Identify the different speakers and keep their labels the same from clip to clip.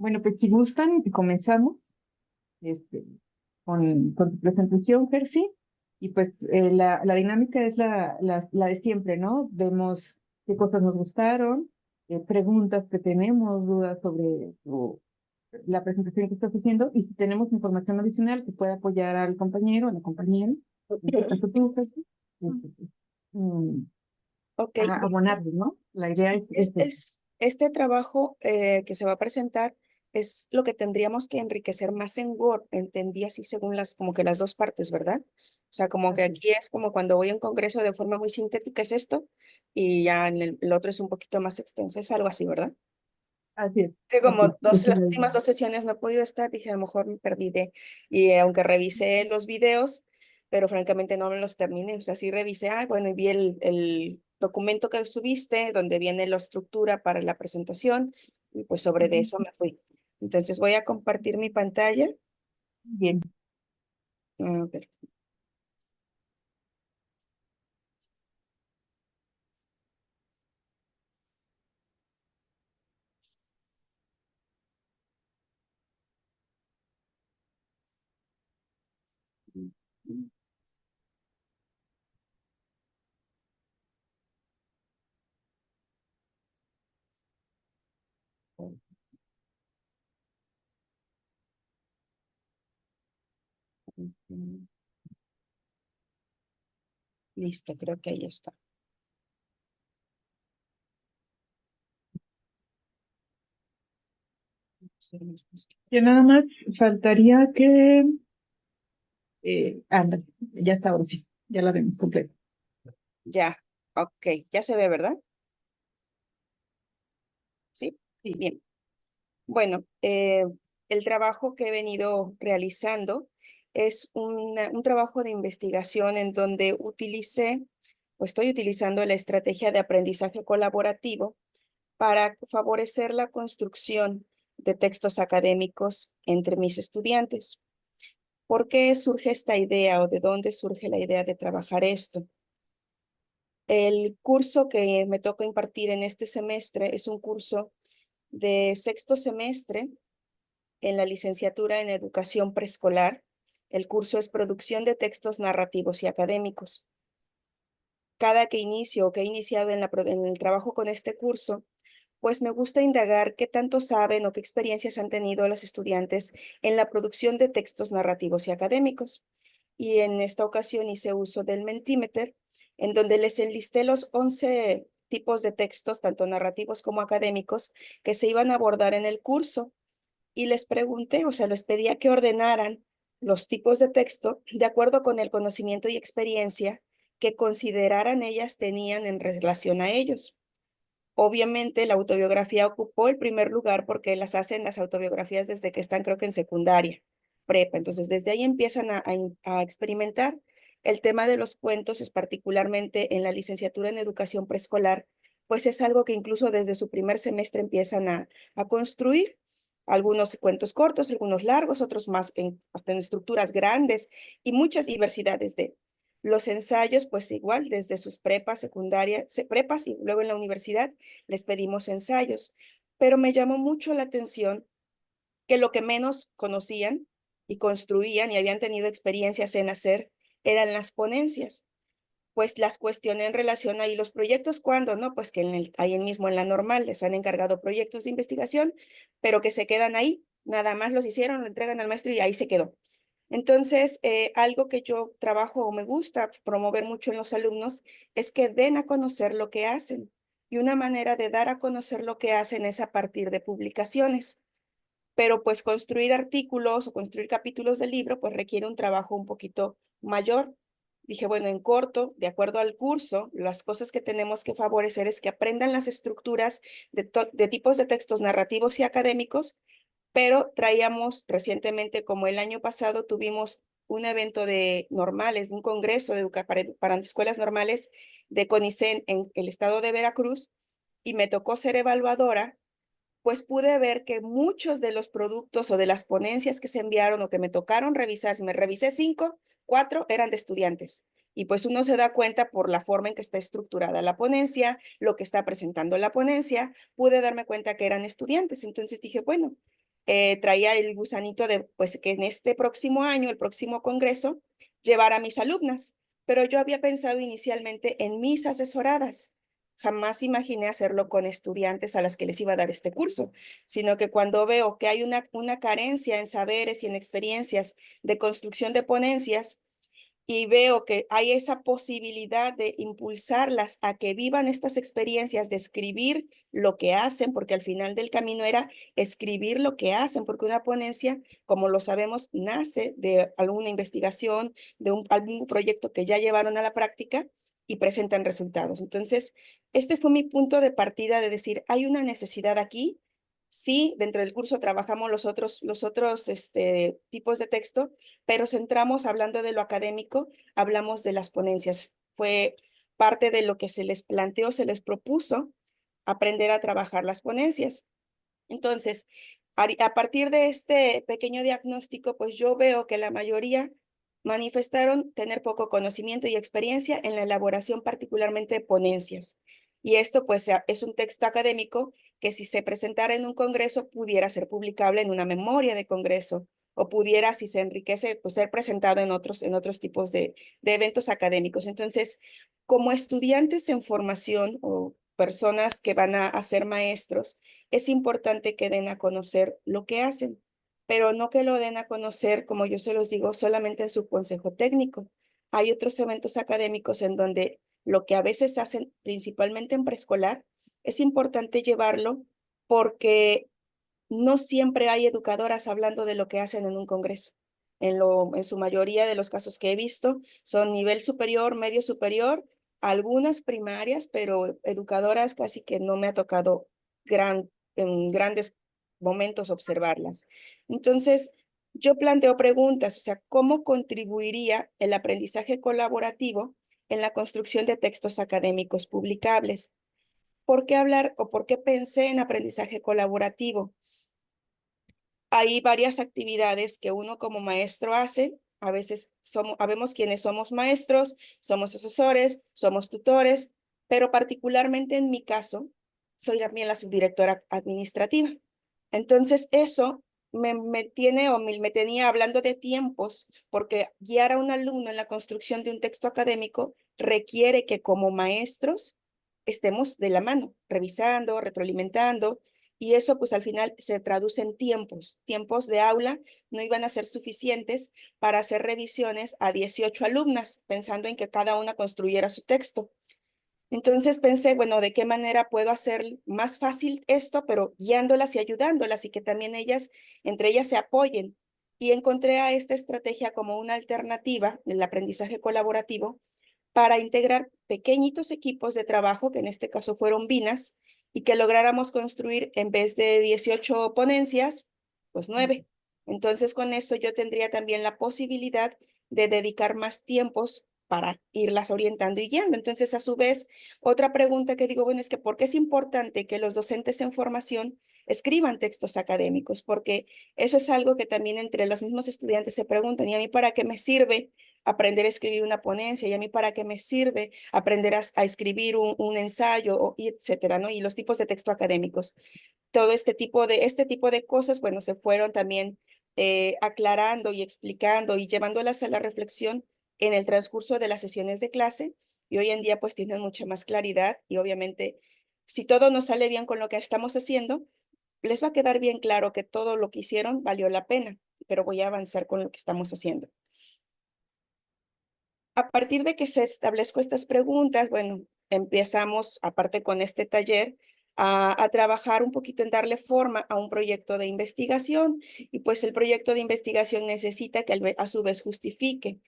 Speaker 1: Bueno, pues si gustan, comenzamos este, con tu presentación, Jersey. Y pues la dinámica es la de siempre, ¿no? Vemos qué cosas nos gustaron, preguntas que tenemos, dudas sobre la presentación que estás haciendo y si tenemos información adicional que pueda apoyar al compañero o a la compañera, en este caso tú, Jersey, este, mm,
Speaker 2: Ok,
Speaker 1: a abonarle, ¿no? La idea
Speaker 2: sí,
Speaker 1: es esa.
Speaker 2: este trabajo que se va a presentar es lo que tendríamos que enriquecer más en Word, entendí así según como que las dos partes, ¿verdad? O sea, como que
Speaker 1: Así es.
Speaker 2: aquí es como cuando voy a un congreso de forma muy sintética es esto, y ya en el otro es un poquito más extenso, es algo así, ¿verdad?
Speaker 1: Así es.
Speaker 2: Que
Speaker 1: Así es.
Speaker 2: como las últimas dos sesiones no he podido estar, dije, a lo mejor me perdí y aunque revisé los videos, pero francamente no me los terminé, o sea, sí revisé, bueno, y vi el documento que subiste, donde viene la estructura para la presentación, y pues sobre de
Speaker 1: Ujú.
Speaker 2: eso me fui. Entonces voy a compartir mi pantalla.
Speaker 1: Bien.
Speaker 2: A ver, listo, creo que ahí está.
Speaker 1: Que nada más faltaría que... ándale, ya está, ahora sí, ya la vemos completa.
Speaker 2: Ya, ok, ya se ve, ¿verdad? Sí,
Speaker 1: Sí.
Speaker 2: bien. Bueno, el trabajo que he venido realizando es un trabajo de investigación en donde utilicé o estoy utilizando la estrategia de aprendizaje colaborativo para favorecer la construcción de textos académicos entre mis estudiantes. ¿Por qué surge esta idea o de dónde surge la idea de trabajar esto? El curso que me toca impartir en este semestre es un curso de sexto semestre en la licenciatura en educación preescolar. El curso es producción de textos narrativos y académicos. Cada que inicio o que he iniciado en el trabajo con este curso, pues me gusta indagar qué tanto saben o qué experiencias han tenido los estudiantes en la producción de textos narrativos y académicos. Y en esta ocasión hice uso del Mentimeter, en donde les enlisté los 11 tipos de textos, tanto narrativos como académicos, que se iban a abordar en el curso y les pregunté, o sea, les pedía que ordenaran los tipos de texto de acuerdo con el conocimiento y experiencia que consideraran ellas tenían en relación a ellos. Obviamente la autobiografía ocupó el primer lugar porque las hacen las autobiografías desde que están, creo que en secundaria, prepa. Entonces, desde ahí empiezan a experimentar. El tema de los cuentos es particularmente en la licenciatura en educación preescolar, pues es algo que incluso desde su primer semestre empiezan a construir. Algunos cuentos cortos, algunos largos, otros más hasta en estructuras grandes y muchas diversidades de los ensayos, pues igual desde sus prepas, secundarias, prepas y luego en la universidad les pedimos ensayos, pero me llamó mucho la atención que lo que menos conocían y construían y habían tenido experiencias en hacer eran las ponencias. Pues las cuestioné en relación a, ¿y los proyectos cuándo? No, pues que ahí mismo en la normal les han encargado proyectos de investigación, pero que se quedan ahí, nada más los hicieron, lo entregan al maestro y ahí se quedó. Entonces, algo que yo trabajo o me gusta promover mucho en los alumnos es que den a conocer lo que hacen. Y una manera de dar a conocer lo que hacen es a partir de publicaciones. Pero pues construir artículos o construir capítulos del libro pues requiere un trabajo un poquito mayor. Dije, bueno, en corto, de acuerdo al curso, las cosas que tenemos que favorecer es que aprendan las estructuras de tipos de textos narrativos y académicos, pero traíamos recientemente, como el año pasado, tuvimos un evento de normales, un congreso para escuelas normales de CONICEN en el estado de Veracruz, y me tocó ser evaluadora, pues pude ver que muchos de los productos o de las ponencias que se enviaron o que me tocaron revisar, si me revisé 5, 4 eran de estudiantes. Y pues uno se da cuenta por la forma en que está estructurada la ponencia, lo que está presentando la ponencia, pude darme cuenta que eran estudiantes. Entonces dije, bueno, traía el gusanito de, pues, que en este próximo año, el próximo congreso, llevar a mis alumnas. Pero yo había pensado inicialmente en mis asesoradas. Jamás imaginé hacerlo con estudiantes a las que les iba a dar este curso, sino que cuando veo que hay una carencia en saberes y en experiencias de construcción de ponencias, y veo que hay esa posibilidad de impulsarlas a que vivan estas experiencias, de escribir lo que hacen, porque al final del camino era escribir lo que hacen, porque una ponencia, como lo sabemos, nace de alguna investigación, de algún proyecto que ya llevaron a la práctica y presentan resultados. Entonces, este fue mi punto de partida de decir, hay una necesidad aquí. Sí, dentro del curso trabajamos los otros tipos de texto, pero centramos, hablando de lo académico, hablamos de las ponencias. Fue parte de lo que se les planteó, se les propuso aprender a trabajar las ponencias. Entonces, a partir de este pequeño diagnóstico, pues yo veo que la mayoría manifestaron tener poco conocimiento y experiencia en la elaboración particularmente de ponencias. Y esto pues es un texto académico que si se presentara en un congreso pudiera ser publicable en una memoria de congreso o pudiera, si se enriquece, pues ser presentado en otros tipos de eventos académicos. Entonces, como estudiantes en formación o personas que van a ser maestros, es importante que den a conocer lo que hacen, pero no que lo den a conocer, como yo se los digo, solamente en su consejo técnico. Hay otros eventos académicos en donde lo que a veces hacen, principalmente en preescolar, es importante llevarlo porque no siempre hay educadoras hablando de lo que hacen en un congreso. En su mayoría de los casos que he visto son nivel superior, medio superior, algunas primarias, pero educadoras casi que no me ha tocado en grandes momentos observarlas. Entonces, yo planteo preguntas, o sea, ¿cómo contribuiría el aprendizaje colaborativo en la construcción de textos académicos publicables? ¿Por qué hablar o por qué pensé en aprendizaje colaborativo? Hay varias actividades que uno como maestro hace. A veces habemos quienes somos maestros, somos asesores, somos tutores, pero particularmente en mi caso, soy también la subdirectora administrativa. Entonces, eso me tiene o me tenía hablando de tiempos, porque guiar a un alumno en la construcción de un texto académico requiere que como maestros estemos de la mano, revisando, retroalimentando, y eso pues al final se traduce en tiempos de aula no iban a ser suficientes para hacer revisiones a 18 alumnas, pensando en que cada una construyera su texto. Entonces pensé, bueno, ¿de qué manera puedo hacer más fácil esto, pero guiándolas y ayudándolas y que también entre ellas se apoyen? Y encontré a esta estrategia como una alternativa del aprendizaje colaborativo para integrar pequeñitos equipos de trabajo, que en este caso fueron BINAS, y que lográramos construir en vez de 18 ponencias, pues 9. Entonces con eso yo tendría también la posibilidad de dedicar más tiempos para irlas orientando y guiando. Entonces, a su vez, otra pregunta que digo, bueno, es que ¿por qué es importante que los docentes en formación escriban textos académicos? Porque eso es algo que también entre los mismos estudiantes se preguntan, ¿y a mí para qué me sirve aprender a escribir una ponencia? ¿Y a mí para qué me sirve aprender a escribir un ensayo, y etcétera, ¿no? Y los tipos de texto académicos. Todo este tipo de cosas, bueno, se fueron también aclarando y explicando y llevándolas a la reflexión en el transcurso de las sesiones de clase, y hoy en día pues tienen mucha más claridad y obviamente si todo nos sale bien con lo que estamos haciendo, les va a quedar bien claro que todo lo que hicieron valió la pena, pero voy a avanzar con lo que estamos haciendo. A partir de que se establezco estas preguntas, bueno, empezamos, aparte con este taller, a trabajar un poquito en darle forma a un proyecto de investigación, y pues el proyecto de investigación necesita que a su vez justifique.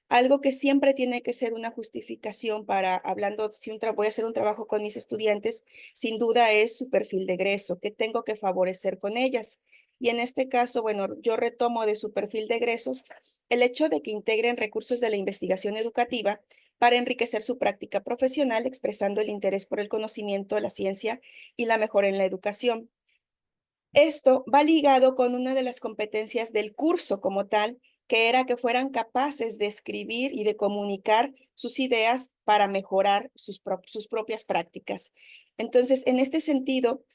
Speaker 2: Algo que siempre tiene que ser una justificación para, hablando, si voy a hacer un trabajo con mis estudiantes, sin duda es su perfil de egreso, que tengo que favorecer con ellas. Y en este caso, bueno, yo retomo de su perfil de egresos el hecho de que integren recursos de la investigación educativa para enriquecer su práctica profesional, expresando el interés por el conocimiento, la ciencia y la mejora en la educación. Esto va ligado con una de las competencias del curso como tal, que era que fueran capaces de escribir y de comunicar sus ideas para mejorar sus propias prácticas. Entonces, en este sentido,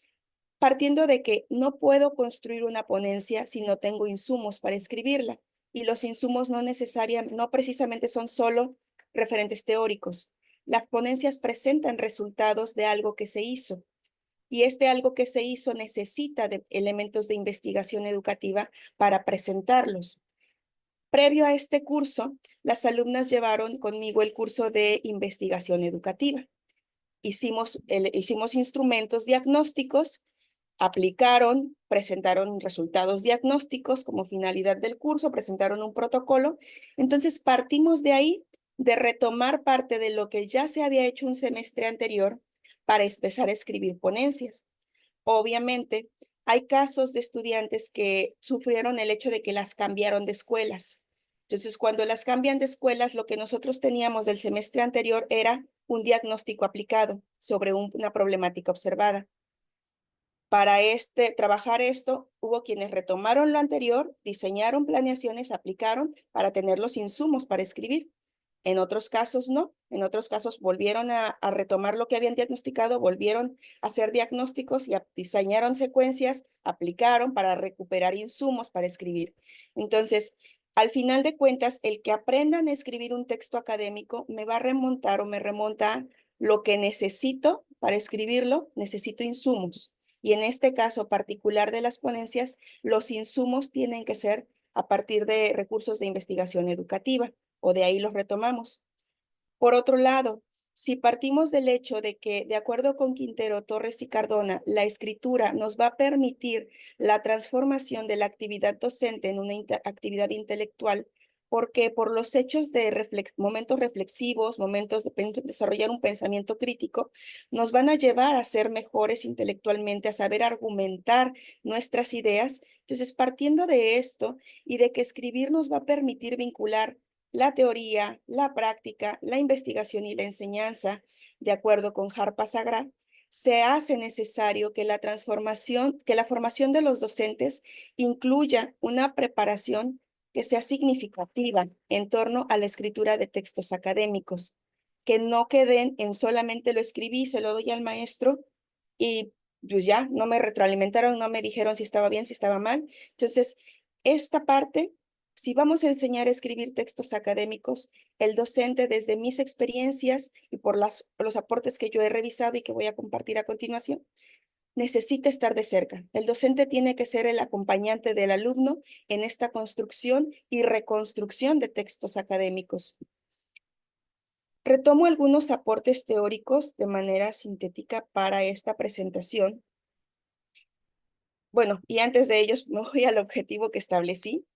Speaker 2: partiendo de que no puedo construir una ponencia si no tengo insumos para escribirla. Y los insumos no precisamente son solo referentes teóricos. Las ponencias presentan resultados de algo que se hizo. Y este algo que se hizo necesita de elementos de investigación educativa para presentarlos. Previo a este curso, las alumnas llevaron conmigo el curso de investigación educativa. Hicimos instrumentos diagnósticos, aplicaron, presentaron resultados diagnósticos como finalidad del curso, presentaron un protocolo. Entonces partimos de ahí, de retomar parte de lo que ya se había hecho un semestre anterior para empezar a escribir ponencias. Obviamente, hay casos de estudiantes que sufrieron el hecho de que las cambiaron de escuelas. Entonces, cuando las cambian de escuelas, lo que nosotros teníamos del semestre anterior era un diagnóstico aplicado sobre una problemática observada. Para trabajar esto, hubo quienes retomaron lo anterior, diseñaron planeaciones, aplicaron para tener los insumos para escribir. En otros casos no, en otros casos volvieron a retomar lo que habían diagnosticado, volvieron a hacer diagnósticos y diseñaron secuencias, aplicaron para recuperar insumos para escribir. Entonces, al final de cuentas, el que aprendan a escribir un texto académico me va a remontar o me remonta lo que necesito para escribirlo, necesito insumos. Y en este caso particular de las ponencias, los insumos tienen que ser a partir de recursos de investigación educativa, o de ahí los retomamos. Por otro lado, si partimos del hecho de que, de acuerdo con Quintero, Torres y Cardona, la escritura nos va a permitir la transformación de la actividad docente en una actividad intelectual, porque por los hechos de momentos reflexivos, momentos de desarrollar un pensamiento crítico, nos van a llevar a ser mejores intelectualmente, a saber argumentar nuestras ideas. Entonces, partiendo de esto y de que escribir nos va a permitir vincular la teoría, la práctica, la investigación y la enseñanza, de acuerdo con Harpa-Sagra, se hace necesario que la formación de los docentes incluya una preparación que sea significativa en torno a la escritura de textos académicos, que no queden en solamente lo escribí, se lo doy al maestro y pues ya, no me retroalimentaron, no me dijeron si estaba bien, si estaba mal. Entonces, esta parte, si vamos a enseñar a escribir textos académicos, el docente, desde mis experiencias y por los aportes que yo he revisado y que voy a compartir a continuación, necesita estar de cerca. El docente tiene que ser el acompañante del alumno en esta construcción y reconstrucción de textos académicos. Retomo algunos aportes teóricos de manera sintética para esta presentación. Bueno, y antes de ellos me voy al objetivo que establecí.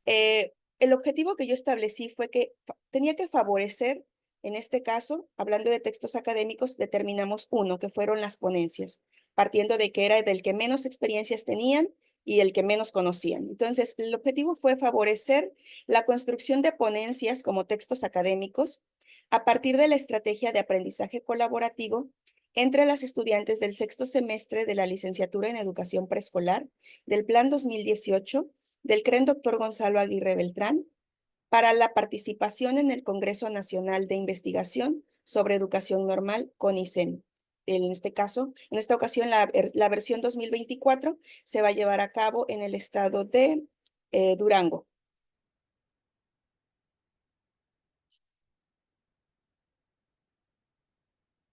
Speaker 2: El objetivo que yo establecí fue que tenía que favorecer, en este caso, hablando de textos académicos, determinamos uno, que fueron las ponencias, partiendo de que era del que menos experiencias tenían y el que menos conocían. Entonces, el objetivo fue favorecer la construcción de ponencias como textos académicos a partir de la estrategia de aprendizaje colaborativo entre las estudiantes del sexto semestre de la licenciatura en educación preescolar del Plan 2018 del CREN Dr. Gonzalo Aguirre Beltrán para la participación en el Congreso Nacional de Investigación sobre Educación Normal, CONICEN. En este caso, en esta ocasión, la versión 2024 se va a llevar a cabo en el estado de Durango.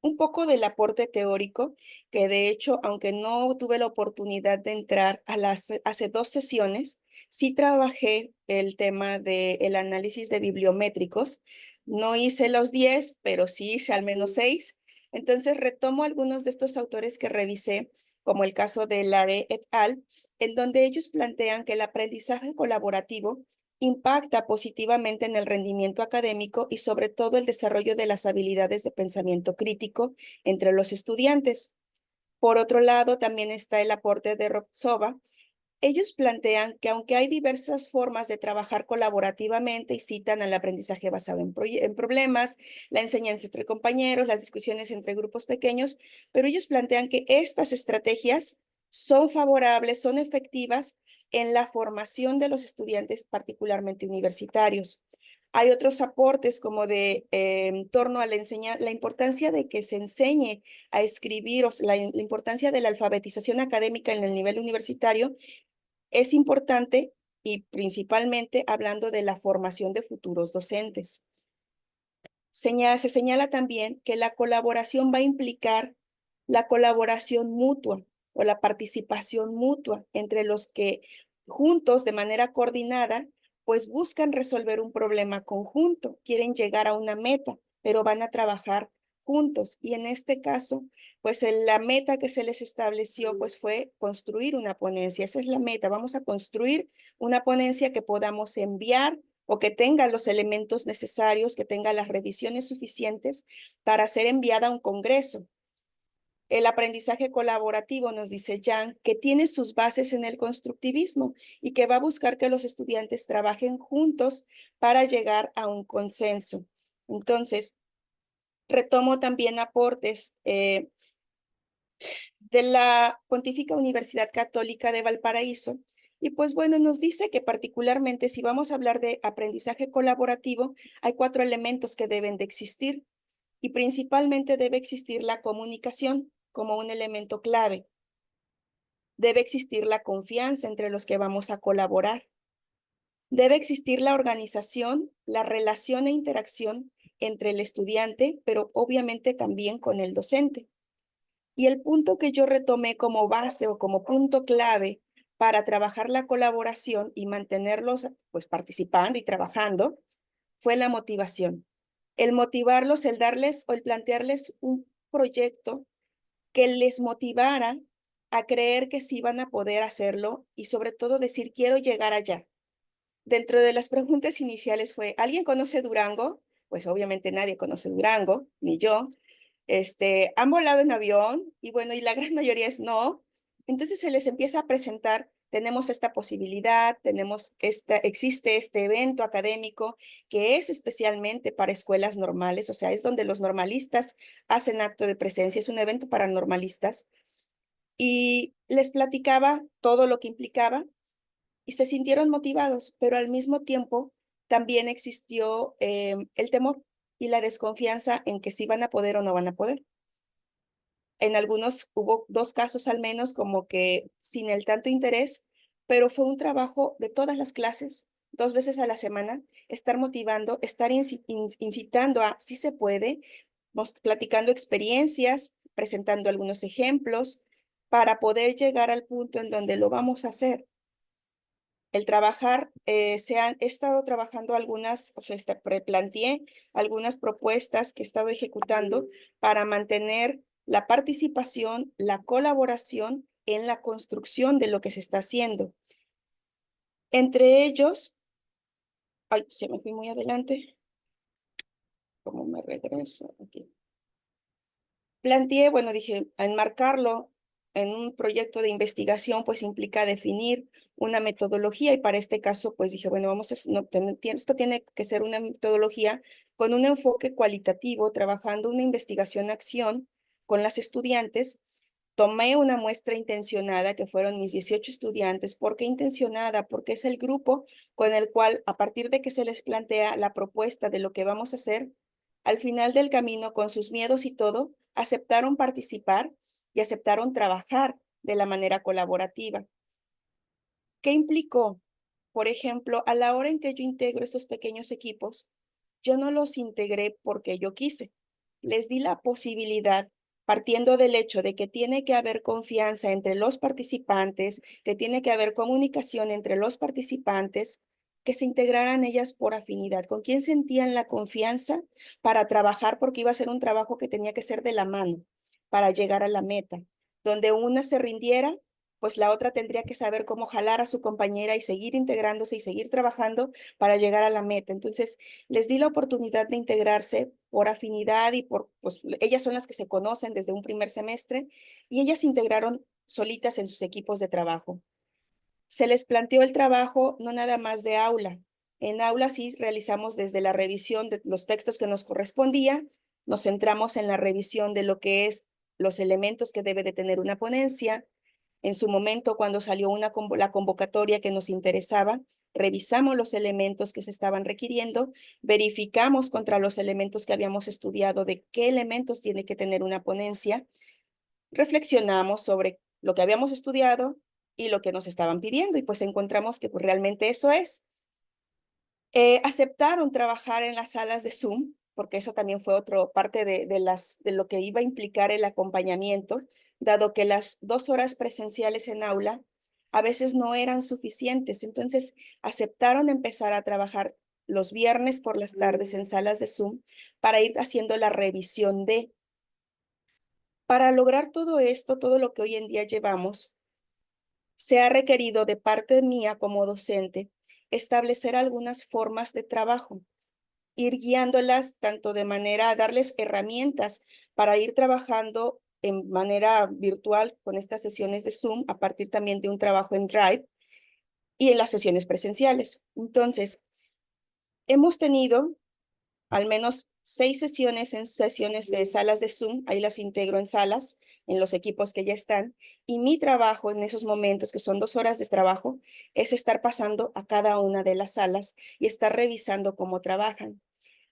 Speaker 2: Un poco del aporte teórico, que de hecho, aunque no tuve la oportunidad de entrar hace 2 sesiones, sí trabajé el tema del análisis de bibliométricos. No hice los 10, pero sí hice al menos 6. Entonces retomo algunos de estos autores que revisé, como el caso de Larre et al., en donde ellos plantean que el aprendizaje colaborativo impacta positivamente en el rendimiento académico y sobre todo el desarrollo de las habilidades de pensamiento crítico entre los estudiantes. Por otro lado, también está el aporte de Robtsova. Ellos plantean que aunque hay diversas formas de trabajar colaborativamente y citan al aprendizaje basado en problemas, la enseñanza entre compañeros, las discusiones entre grupos pequeños, pero ellos plantean que estas estrategias son favorables, son efectivas en la formación de los estudiantes, particularmente universitarios. Hay otros aportes como de en torno a la importancia de que se enseñe a escribir, o sea, la importancia de la alfabetización académica en el nivel universitario es importante y principalmente hablando de la formación de futuros docentes. Se señala también que la colaboración va a implicar la colaboración mutua o la participación mutua entre los que juntos, de manera coordinada, pues buscan resolver un problema conjunto, quieren llegar a una meta, pero van a trabajar juntos. Y en este caso, pues la meta que se les estableció, pues fue construir una ponencia. Esa es la meta. Vamos a construir una ponencia que podamos enviar o que tenga los elementos necesarios, que tenga las revisiones suficientes para ser enviada a un congreso. El aprendizaje colaborativo, nos dice Yang, que tiene sus bases en el constructivismo y que va a buscar que los estudiantes trabajen juntos para llegar a un consenso. Entonces, retomo también aportes de la Pontífica Universidad Católica de Valparaíso. Y pues bueno, nos dice que particularmente si vamos a hablar de aprendizaje colaborativo, hay 4 elementos que deben de existir y principalmente debe existir la comunicación como un elemento clave. Debe existir la confianza entre los que vamos a colaborar. Debe existir la organización, la relación e interacción entre el estudiante, pero obviamente también con el docente. Y el punto que yo retomé como base o como punto clave para trabajar la colaboración y mantenerlos pues participando y trabajando fue la motivación. El motivarlos, el darles o el plantearles un proyecto que les motivara a creer que sí van a poder hacerlo y sobre todo decir quiero llegar allá. Dentro de las preguntas iniciales fue, ¿alguien conoce Durango? Pues obviamente nadie conoce Durango, ni yo. ¿Han volado en avión? Y bueno, y la gran mayoría es no. Entonces se les empieza a presentar, tenemos esta posibilidad, existe este evento académico que es especialmente para escuelas normales, o sea, es donde los normalistas hacen acto de presencia, es un evento para normalistas. Y les platicaba todo lo que implicaba y se sintieron motivados, pero al mismo tiempo también existió el temor y la desconfianza en que si van a poder o no van a poder. En algunos hubo 2 casos al menos como que sin el tanto interés, pero fue un trabajo de todas las clases, 2 veces a la semana, estar motivando, estar incitando a si se puede, platicando experiencias, presentando algunos ejemplos para poder llegar al punto en donde lo vamos a hacer. El trabajar, he estado trabajando algunas, o sea, planteé algunas propuestas que he estado ejecutando para mantener la participación, la colaboración en la construcción de lo que se está haciendo. Entre ellos, ay, se me fui muy adelante. ¿Cómo me regreso aquí? Planteé, bueno, dije, enmarcarlo en un proyecto de investigación, pues implica definir una metodología y para este caso, pues dije, bueno, esto tiene que ser una metodología con un enfoque cualitativo, trabajando una investigación-acción con las estudiantes. Tomé una muestra intencionada, que fueron mis 18 estudiantes. ¿Por qué intencionada? Porque es el grupo con el cual, a partir de que se les plantea la propuesta de lo que vamos a hacer, al final del camino, con sus miedos y todo, aceptaron participar y aceptaron trabajar de la manera colaborativa. ¿Qué implicó? Por ejemplo, a la hora en que yo integro estos pequeños equipos, yo no los integré porque yo quise. Les di la posibilidad, partiendo del hecho de que tiene que haber confianza entre los participantes, que tiene que haber comunicación entre los participantes, que se integraran ellas por afinidad. ¿Con quién sentían la confianza para trabajar? Porque iba a ser un trabajo que tenía que ser de la mano para llegar a la meta. Donde una se rindiera, pues la otra tendría que saber cómo jalar a su compañera y seguir integrándose y seguir trabajando para llegar a la meta. Entonces, les di la oportunidad de integrarse por afinidad y pues ellas son las que se conocen desde un primer semestre y ellas se integraron solitas en sus equipos de trabajo. Se les planteó el trabajo no nada más de aula. En aula sí realizamos desde la revisión de los textos que nos correspondía, nos centramos en la revisión de lo que es los elementos que debe de tener una ponencia, En su momento, cuando salió la convocatoria que nos interesaba, revisamos los elementos que se estaban requiriendo, verificamos contra los elementos que habíamos estudiado de qué elementos tiene que tener una ponencia, reflexionamos sobre lo que habíamos estudiado y lo que nos estaban pidiendo y pues encontramos que pues, realmente eso es. Aceptaron trabajar en las salas de Zoom, porque eso también fue otra parte de lo que iba a implicar el acompañamiento, dado que las 2 horas presenciales en aula a veces no eran suficientes. Entonces, aceptaron empezar a trabajar los viernes por las tardes en salas de Zoom para ir haciendo la revisión de. Para lograr todo esto, todo lo que hoy en día llevamos, se ha requerido de parte mía como docente establecer algunas formas de trabajo, ir guiándolas tanto de manera a darles herramientas para ir trabajando en manera virtual con estas sesiones de Zoom, a partir también de un trabajo en Drive y en las sesiones presenciales. Entonces, hemos tenido al menos 6 sesiones en sesiones de salas de Zoom, ahí las integro en salas, en los equipos que ya están, y mi trabajo en esos momentos, que son 2 horas de trabajo, es estar pasando a cada una de las salas y estar revisando cómo trabajan.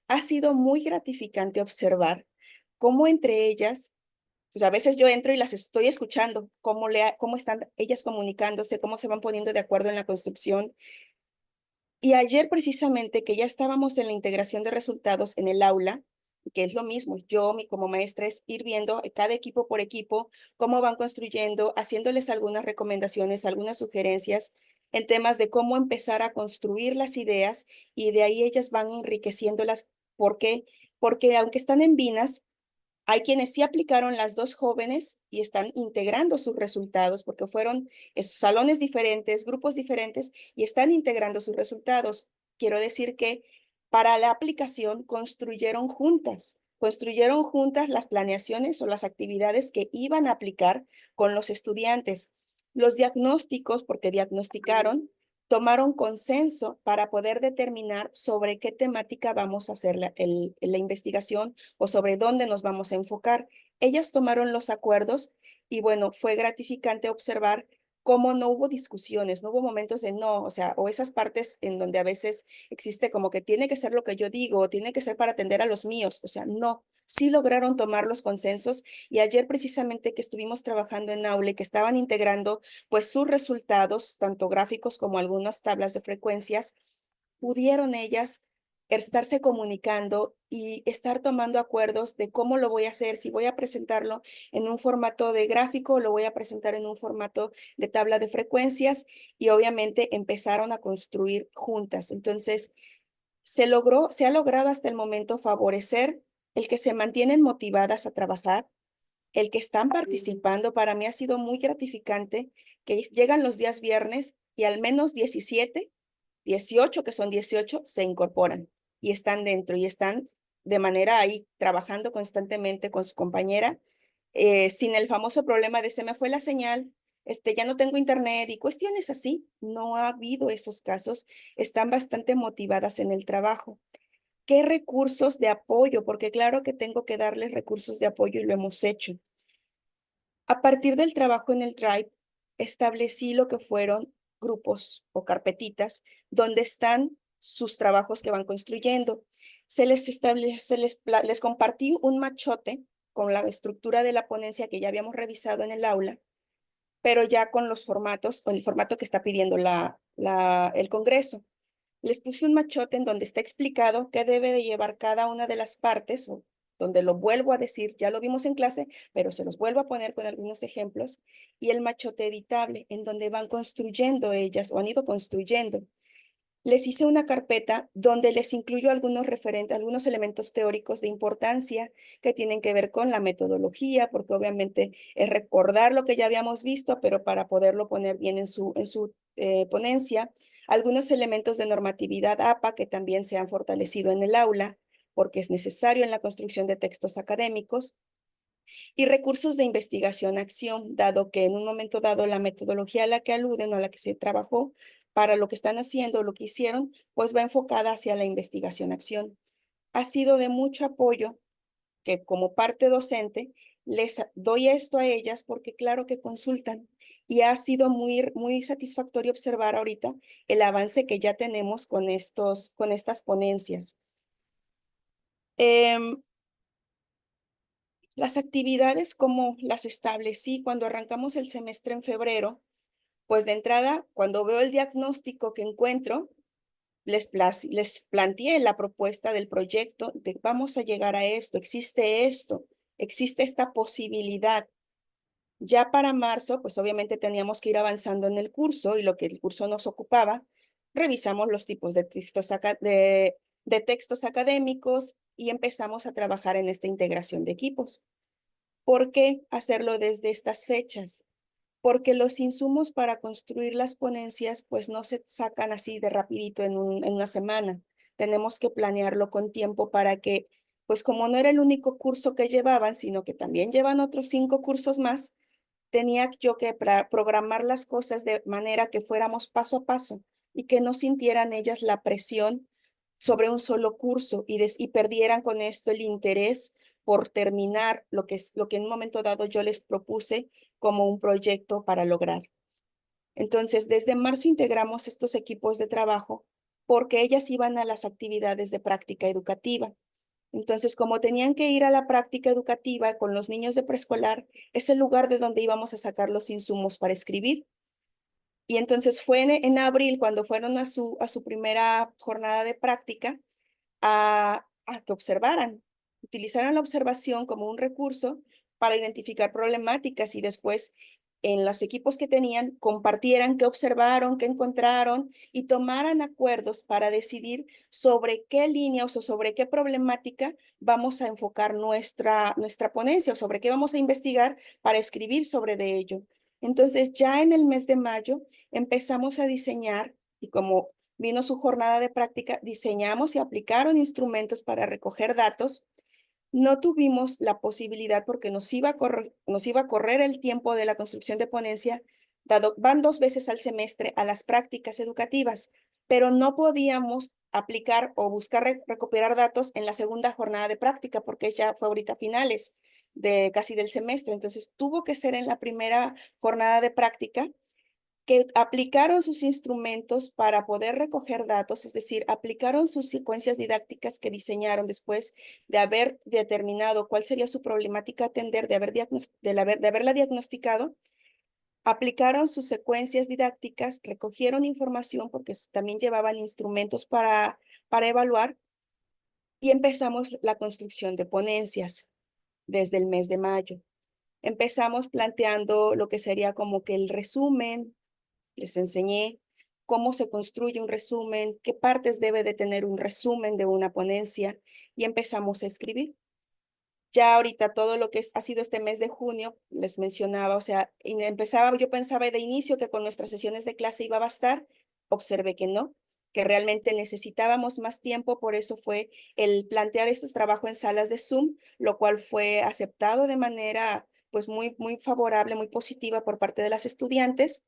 Speaker 2: Ha sido muy gratificante observar cómo entre ellas, pues a veces yo entro y las estoy escuchando, cómo están ellas comunicándose, cómo se van poniendo de acuerdo en la construcción. Y ayer precisamente que ya estábamos en la integración de resultados en el aula, que es lo mismo, como maestra es ir viendo cada equipo por equipo, cómo van construyendo, haciéndoles algunas recomendaciones, algunas sugerencias en temas de cómo empezar a construir las ideas y de ahí ellas van enriqueciéndolas. ¿Por qué? Porque aunque están en Vinas, hay quienes sí aplicaron las dos jóvenes y están integrando sus resultados porque fueron salones diferentes, grupos diferentes y están integrando sus resultados. Quiero decir que para la aplicación construyeron juntas las planeaciones o las actividades que iban a aplicar con los estudiantes. Los diagnósticos, porque diagnosticaron, tomaron consenso para poder determinar sobre qué temática vamos a hacer la investigación o sobre dónde nos vamos a enfocar. Ellas tomaron los acuerdos y bueno, fue gratificante observar cómo no hubo discusiones, no hubo momentos de no, o sea, o esas partes en donde a veces existe como que tiene que ser lo que yo digo, o tiene que ser para atender a los míos, o sea, no, sí lograron tomar los consensos y ayer precisamente que estuvimos trabajando en Aule, que estaban integrando pues sus resultados, tanto gráficos como algunas tablas de frecuencias, pudieron ellas estarse comunicando y estar tomando acuerdos de cómo lo voy a hacer, si voy a presentarlo en un formato de gráfico, lo voy a presentar en un formato de tabla de frecuencias y obviamente empezaron a construir juntas. Entonces, se ha logrado hasta el momento favorecer el que se mantienen motivadas a trabajar, el que están participando. Para mí ha sido muy gratificante que llegan los días viernes y al menos 17, 18, que son 18, se incorporan y están dentro y están de manera ahí trabajando constantemente con su compañera, sin el famoso problema de se me fue la señal, ya no tengo internet y cuestiones así. No ha habido esos casos. Están bastante motivadas en el trabajo. ¿Qué recursos de apoyo? Porque claro que tengo que darles recursos de apoyo y lo hemos hecho. A partir del trabajo en el Drive, establecí lo que fueron grupos o carpetitas donde están sus trabajos que van construyendo. Les compartí un machote con la estructura de la ponencia que ya habíamos revisado en el aula, pero ya con los formatos o el formato que está pidiendo el Congreso. Les puse un machote en donde está explicado qué debe de llevar cada una de las partes, o donde lo vuelvo a decir, ya lo vimos en clase, pero se los vuelvo a poner con algunos ejemplos, y el machote editable, en donde van construyendo ellas o han ido construyendo. Les hice una carpeta donde les incluyo algunos referentes, algunos elementos teóricos de importancia que tienen que ver con la metodología, porque obviamente es recordar lo que ya habíamos visto, pero para poderlo poner bien en su ponencia. Algunos elementos de normatividad APA que también se han fortalecido en el aula, porque es necesario en la construcción de textos académicos. Y recursos de investigación-acción, dado que en un momento dado la metodología a la que aluden o a la que se trabajó para lo que están haciendo, lo que hicieron, pues va enfocada hacia la investigación-acción. Ha sido de mucho apoyo que como parte docente les doy esto a ellas porque claro que consultan y ha sido muy satisfactorio observar ahorita el avance que ya tenemos con estas ponencias. Las actividades como las establecí cuando arrancamos el semestre en febrero, pues de entrada, cuando veo el diagnóstico que encuentro, les planteé la propuesta del proyecto de vamos a llegar a esto, existe esta posibilidad. Ya para marzo, pues obviamente teníamos que ir avanzando en el curso y lo que el curso nos ocupaba, revisamos los tipos de de textos académicos y empezamos a trabajar en esta integración de equipos. ¿Por qué hacerlo desde estas fechas? Porque los insumos para construir las ponencias pues no se sacan así de rapidito en una semana. Tenemos que planearlo con tiempo para que, pues como no era el único curso que llevaban, sino que también llevan otros 5 cursos más, tenía yo que programar las cosas de manera que fuéramos paso a paso y que no sintieran ellas la presión sobre un solo curso y perdieran con esto el interés por terminar lo que en un momento dado yo les propuse como un proyecto para lograr. Entonces, desde marzo integramos estos equipos de trabajo porque ellas iban a las actividades de práctica educativa. Entonces, como tenían que ir a la práctica educativa con los niños de preescolar, es el lugar de donde íbamos a sacar los insumos para escribir. Y entonces fue en abril cuando fueron a su primera jornada de práctica a que observaran, utilizaran la observación como un recurso para identificar problemáticas y después en los equipos que tenían compartieran qué observaron, qué encontraron y tomaran acuerdos para decidir sobre qué línea o sobre qué problemática vamos a enfocar nuestra ponencia o sobre qué vamos a investigar para escribir sobre de ello. Entonces, ya en el mes de mayo empezamos a diseñar y como vino su jornada de práctica, diseñamos y aplicaron instrumentos para recoger datos. No tuvimos la posibilidad porque nos iba a correr el tiempo de la construcción de ponencia, dado van 2 veces al semestre a las prácticas educativas, pero no podíamos aplicar o buscar recopilar datos en la segunda jornada de práctica porque ya fue ahorita a finales de casi del semestre. Entonces tuvo que ser en la primera jornada de práctica que aplicaron sus instrumentos para poder recoger datos, es decir, aplicaron sus secuencias didácticas que diseñaron después de haber determinado cuál sería su problemática a atender, de haberla diagnosticado, aplicaron sus secuencias didácticas, recogieron información porque también llevaban instrumentos para evaluar y empezamos la construcción de ponencias desde el mes de mayo. Empezamos planteando lo que sería como que el resumen. Les enseñé cómo se construye un resumen, qué partes debe de tener un resumen de una ponencia y empezamos a escribir. Ya ahorita todo lo que ha sido este mes de junio, les mencionaba, o sea, yo pensaba de inicio que con nuestras sesiones de clase iba a bastar, observé que no, que realmente necesitábamos más tiempo, por eso fue el plantear estos trabajos en salas de Zoom, lo cual fue aceptado de manera pues muy favorable, muy positiva por parte de las estudiantes.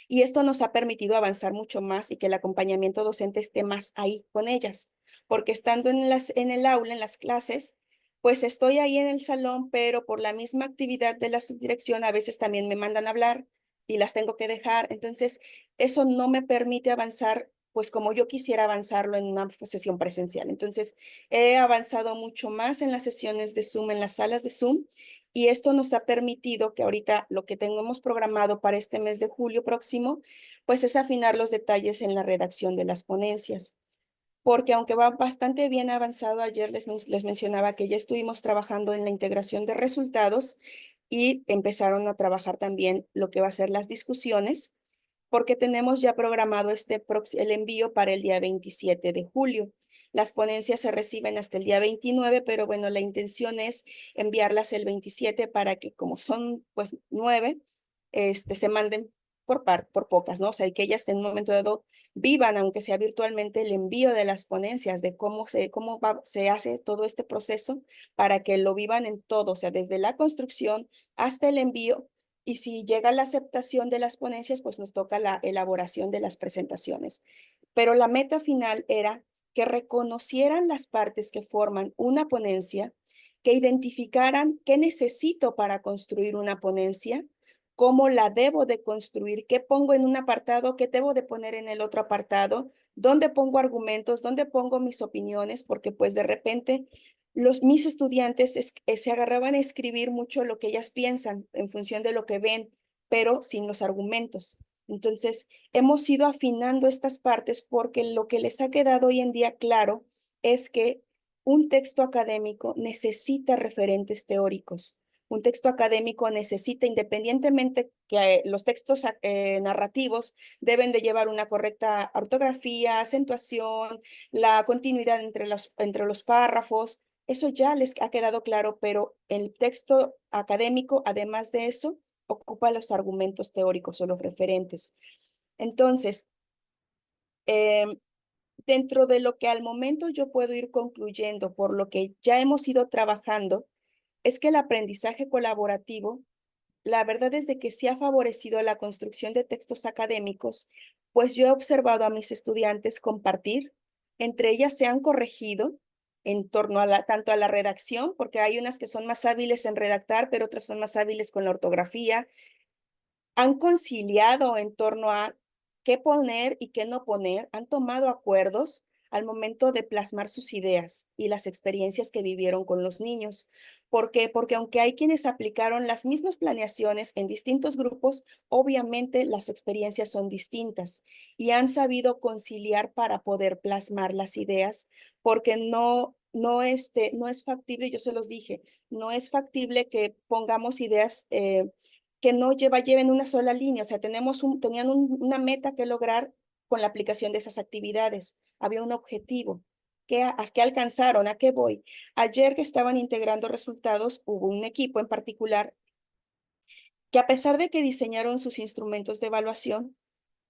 Speaker 2: Y esto nos ha permitido avanzar mucho más y que el acompañamiento docente esté más ahí con ellas, porque estando en el aula, en las clases, pues estoy ahí en el salón, pero por la misma actividad de la subdirección a veces también me mandan a hablar y las tengo que dejar. Entonces, eso no me permite avanzar, pues como yo quisiera avanzarlo en una sesión presencial. Entonces, he avanzado mucho más en las sesiones de Zoom, en las salas de Zoom, y esto nos ha permitido que ahorita lo que tengamos programado para este mes de julio próximo, pues es afinar los detalles en la redacción de las ponencias. Porque aunque va bastante bien avanzado, ayer les mencionaba que ya estuvimos trabajando en la integración de resultados y empezaron a trabajar también lo que va a ser las discusiones, porque tenemos ya programado el envío para el día 27 de julio. Las ponencias se reciben hasta el día 29, pero bueno, la intención es enviarlas el 27 para que como son pues 9, se manden por pocas, ¿no? O sea, y que ellas en un momento dado vivan, aunque sea virtualmente, el envío de las ponencias, de se hace todo este proceso para que lo vivan en todo, o sea, desde la construcción hasta el envío. Y si llega la aceptación de las ponencias, pues nos toca la elaboración de las presentaciones. Pero la meta final era que reconocieran las partes que forman una ponencia, que identificaran qué necesito para construir una ponencia, cómo la debo de construir, qué pongo en un apartado, qué debo de poner en el otro apartado, dónde pongo argumentos, dónde pongo mis opiniones, porque pues de repente mis estudiantes se agarraban a escribir mucho lo que ellas piensan en función de lo que ven, pero sin los argumentos. Entonces, hemos ido afinando estas partes porque lo que les ha quedado hoy en día claro es que un texto académico necesita referentes teóricos. Un texto académico necesita, independientemente que los textos narrativos deben de llevar una correcta ortografía, acentuación, la continuidad entre los párrafos, eso ya les ha quedado claro, pero el texto académico, además de eso, ocupa los argumentos teóricos o los referentes. Entonces, eh, dentro de lo que al momento yo puedo ir concluyendo por lo que ya hemos ido trabajando, es que el aprendizaje colaborativo, la verdad es de que sí ha favorecido la construcción de textos académicos, pues yo he observado a mis estudiantes compartir, entre ellas se han corregido en torno a tanto a la redacción, porque hay unas que son más hábiles en redactar, pero otras son más hábiles con la ortografía, han conciliado en torno a qué poner y qué no poner, han tomado acuerdos al momento de plasmar sus ideas y las experiencias que vivieron con los niños. ¿Por qué? Porque aunque hay quienes aplicaron las mismas planeaciones en distintos grupos, obviamente las experiencias son distintas y han sabido conciliar para poder plasmar las ideas, porque no es factible, yo se los dije, no es factible que pongamos ideas que no lleven una sola línea, o sea, tenían una meta que lograr con la aplicación de esas actividades. Había un objetivo. ¿A qué alcanzaron? ¿A qué voy? Ayer que estaban integrando resultados, hubo un equipo en particular que a pesar de que diseñaron sus instrumentos de evaluación,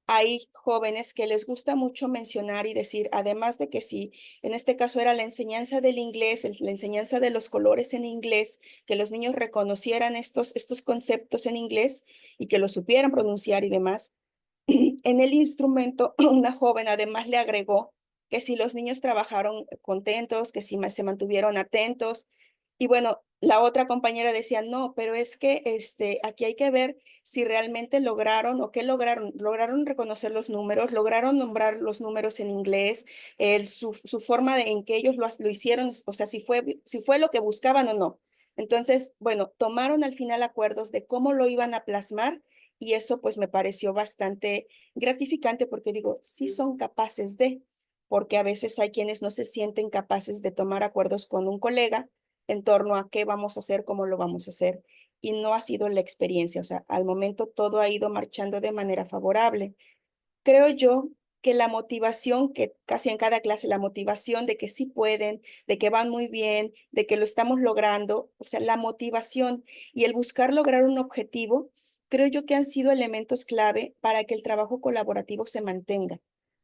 Speaker 2: hay jóvenes que les gusta mucho mencionar y decir, además de que si en este caso era la enseñanza del inglés, la enseñanza de los colores en inglés, que los niños reconocieran estos conceptos en inglés y que lo supieran pronunciar y demás, en el instrumento, una joven además le agregó que si los niños trabajaron contentos, que si se mantuvieron atentos. Y bueno, la otra compañera decía, no, pero es que aquí hay que ver si realmente lograron o qué lograron. Lograron reconocer los números, lograron nombrar los números en inglés, su forma en que ellos lo hicieron, o sea, si fue lo que buscaban o no. Entonces, bueno, tomaron al final acuerdos de cómo lo iban a plasmar y eso pues me pareció bastante gratificante porque digo, sí son capaces de, porque a veces hay quienes no se sienten capaces de tomar acuerdos con un colega en torno a qué vamos a hacer, cómo lo vamos a hacer. Y no ha sido la experiencia, o sea, al momento todo ha ido marchando de manera favorable. Creo yo que la motivación, que casi en cada clase, la motivación de que sí pueden, de que van muy bien, de que lo estamos logrando, o sea, la motivación y el buscar lograr un objetivo, creo yo que han sido elementos clave para que el trabajo colaborativo se mantenga.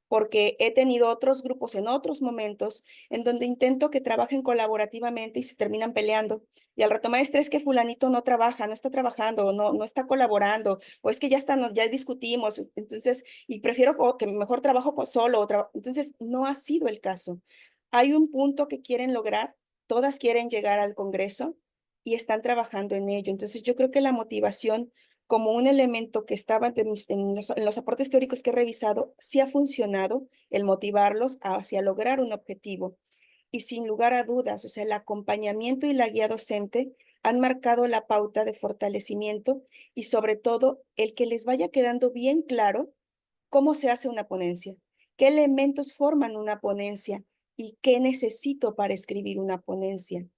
Speaker 2: Porque he tenido otros grupos en otros momentos en donde intento que trabajen colaborativamente y se terminan peleando. Y al rato, maestra, es que fulanito no trabaja, no está trabajando, o no está colaborando, o es que ya discutimos. Entonces, y prefiero que mejor trabajo solo. Entonces, no ha sido el caso. Hay un punto que quieren lograr, todas quieren llegar al Congreso y están trabajando en ello. Entonces, yo creo que la motivación como un elemento que estaba en los aportes teóricos que he revisado, sí ha funcionado el motivarlos hacia lograr un objetivo. Y sin lugar a dudas, o sea, el acompañamiento y la guía docente han marcado la pauta de fortalecimiento y sobre todo el que les vaya quedando bien claro cómo se hace una ponencia, qué elementos forman una ponencia y qué necesito para escribir una ponencia.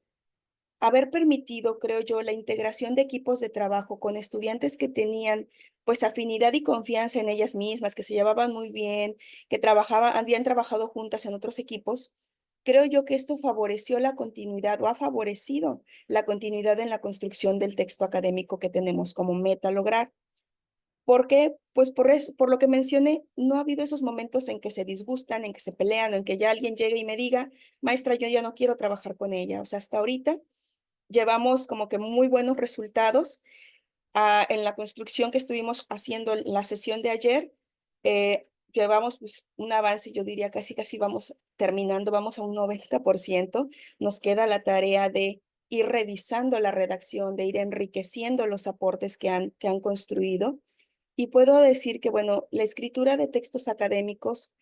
Speaker 2: Haber permitido, creo yo, la integración de equipos de trabajo con estudiantes que tenían pues afinidad y confianza en ellas mismas, que se llevaban muy bien, que habían trabajado juntas en otros equipos, creo yo que esto favoreció la continuidad o ha favorecido la continuidad en la construcción del texto académico que tenemos como meta lograr. ¿Por qué? Pues por eso, por lo que mencioné, no ha habido esos momentos en que se disgustan, en que se pelean, o en que ya alguien llegue y me diga, maestra, yo ya no quiero trabajar con ella. O sea, hasta ahorita llevamos como que muy buenos resultados en la construcción que estuvimos haciendo en la sesión de ayer. Llevamos pues, un avance, yo diría casi vamos terminando, vamos a un 90%. Nos queda la tarea de ir revisando la redacción, de ir enriqueciendo los aportes que han construido. Y puedo decir que, bueno, la escritura de textos académicos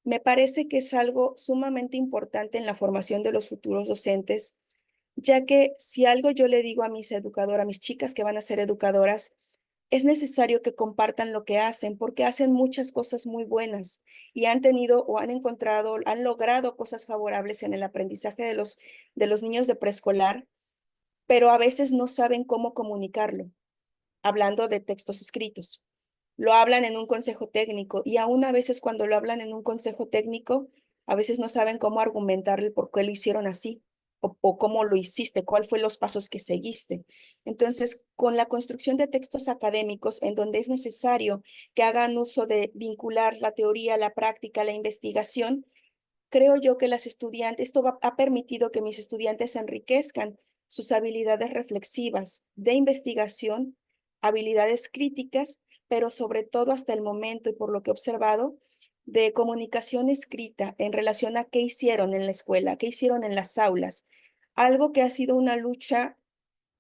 Speaker 2: me parece que es algo sumamente importante en la formación de los futuros docentes, ya que si algo yo le digo a mis educadoras, a mis chicas que van a ser educadoras, es necesario que compartan lo que hacen, porque hacen muchas cosas muy buenas y han tenido o han encontrado, han logrado cosas favorables en el aprendizaje de los niños de preescolar, pero a veces no saben cómo comunicarlo, hablando de textos escritos. Lo hablan en un consejo técnico y aún a veces cuando lo hablan en un consejo técnico, a veces no saben cómo argumentarle por qué lo hicieron así o cómo lo hiciste, cuál fue los pasos que seguiste. Entonces, con la construcción de textos académicos en donde es necesario que hagan uso de vincular la teoría, la práctica, la investigación, creo yo que las estudiantes, ha permitido que mis estudiantes enriquezcan sus habilidades reflexivas de investigación, habilidades críticas, pero sobre todo hasta el momento y por lo que he observado, de comunicación escrita en relación a qué hicieron en la escuela, qué hicieron en las aulas. Algo que ha sido una lucha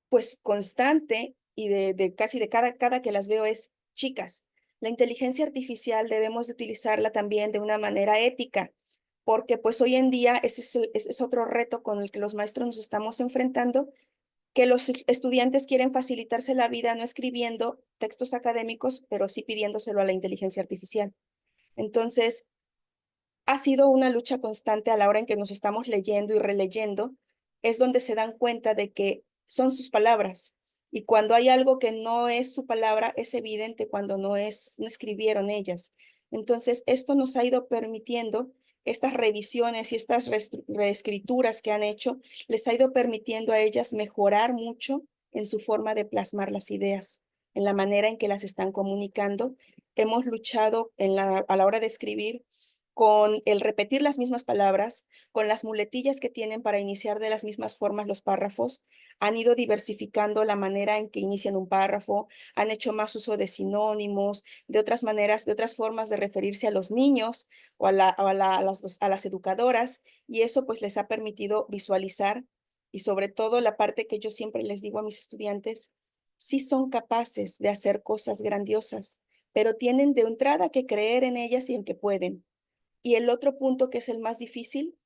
Speaker 2: pues constante y de casi de cada que las veo es, chicas, la inteligencia artificial debemos de utilizarla también de una manera ética, porque pues hoy en día ese es otro reto con el que los maestros nos estamos enfrentando, que los estudiantes quieren facilitarse la vida no escribiendo textos académicos, pero sí pidiéndoselo a la inteligencia artificial. Entonces, ha sido una lucha constante a la hora en que nos estamos leyendo y releyendo, es donde se dan cuenta de que son sus palabras. Y cuando hay algo que no es su palabra, es evidente cuando no escribieron ellas. Entonces, esto nos ha ido permitiendo, estas revisiones y estas reescrituras que han hecho, les ha ido permitiendo a ellas mejorar mucho en su forma de plasmar las ideas, en la manera en que las están comunicando. Hemos luchado a la hora de escribir con el repetir las mismas palabras, con las muletillas que tienen para iniciar de las mismas formas los párrafos, han ido diversificando la manera en que inician un párrafo, han hecho más uso de sinónimos, de otras maneras, de otras formas de referirse a los niños o a las educadoras, y eso pues les ha permitido visualizar y sobre todo la parte que yo siempre les digo a mis estudiantes, sí son capaces de hacer cosas grandiosas, pero tienen de entrada que creer en ellas y en que pueden. Y el otro punto que es el más difícil,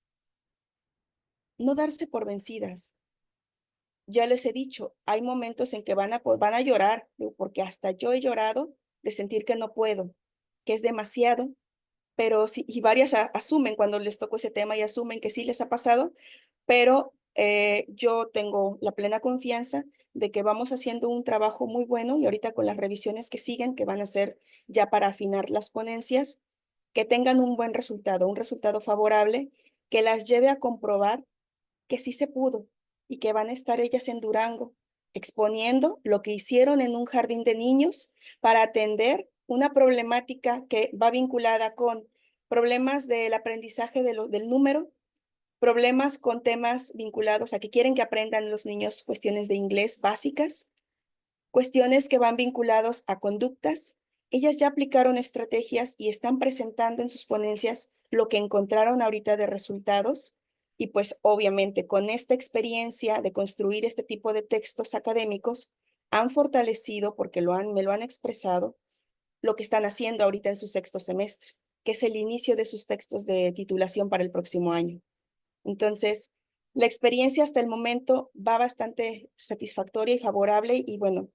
Speaker 2: no darse por vencidas. Ya les he dicho, hay momentos en que van a llorar, porque hasta yo he llorado de sentir que no puedo, que es demasiado, pero sí, y varias asumen cuando les toco ese tema y asumen que sí les ha pasado, pero yo tengo la plena confianza de que vamos haciendo un trabajo muy bueno y ahorita con las revisiones que siguen, que van a ser ya para afinar las ponencias, que tengan un resultado favorable, que las lleve a comprobar que sí se pudo y que van a estar ellas en Durango exponiendo lo que hicieron en un jardín de niños para atender una problemática que va vinculada con problemas del aprendizaje del número, problemas con temas vinculados a que quieren que aprendan los niños cuestiones de inglés básicas, cuestiones que van vinculados a conductas. Ellas ya aplicaron estrategias y están presentando en sus ponencias lo que encontraron ahorita de resultados. Y pues obviamente con esta experiencia de construir este tipo de textos académicos, han fortalecido, porque me lo han expresado, lo que están haciendo ahorita en su sexto semestre, que es el inicio de sus textos de titulación para el próximo año. Entonces, la experiencia hasta el momento va bastante satisfactoria y favorable y bueno,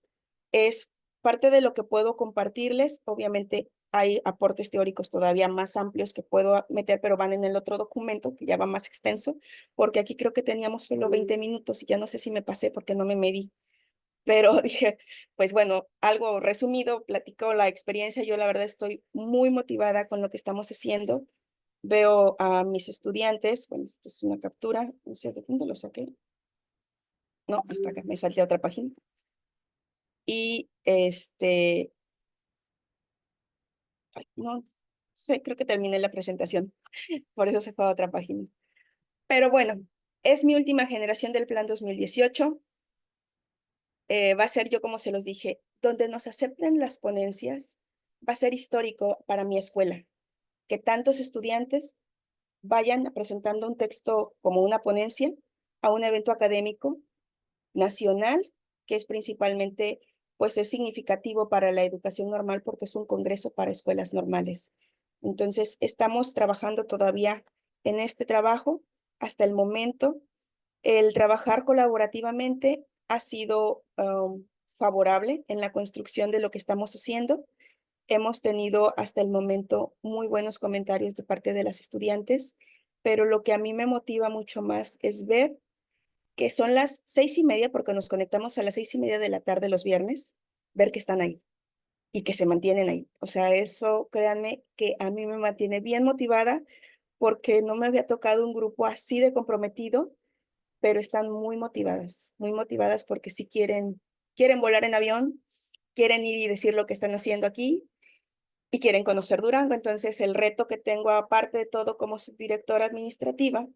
Speaker 2: es parte de lo que puedo compartirles. Obviamente hay aportes teóricos todavía más amplios que puedo meter, pero van en el otro documento que ya va más extenso, porque aquí creo que teníamos solo 20 minutos y ya no sé si me pasé porque no me medí. Pero dije, pues bueno, algo resumido, platico la experiencia. Yo la verdad estoy muy motivada con lo que estamos haciendo. Veo a mis estudiantes, bueno, esta es una captura, no sé de dónde lo saqué. No, está acá, me salté a otra página. Y ay, no sé, creo que terminé la presentación, por eso se fue a otra página. Pero bueno, es mi última generación del Plan 2018. Va a ser yo, como se los dije, donde nos acepten las ponencias, va a ser histórico para mi escuela, que tantos estudiantes vayan presentando un texto como una ponencia a un evento académico nacional, que es principalmente, pues es significativo para la educación normal porque es un congreso para escuelas normales. Entonces, estamos trabajando todavía en este trabajo. Hasta el momento, el trabajar colaborativamente ha sido favorable en la construcción de lo que estamos haciendo. Hemos tenido hasta el momento muy buenos comentarios de parte de las estudiantes, pero lo que a mí me motiva mucho más es ver que son las 6:30, porque nos conectamos a las 6:30 de la tarde los viernes, ver que están ahí y que se mantienen ahí. O sea, eso, créanme, que a mí me mantiene bien motivada porque no me había tocado un grupo así de comprometido, pero están muy motivadas porque sí quieren volar en avión, quieren ir y decir lo que están haciendo aquí y quieren conocer Durango. Entonces, el reto que tengo, aparte de todo como subdirectora administrativa,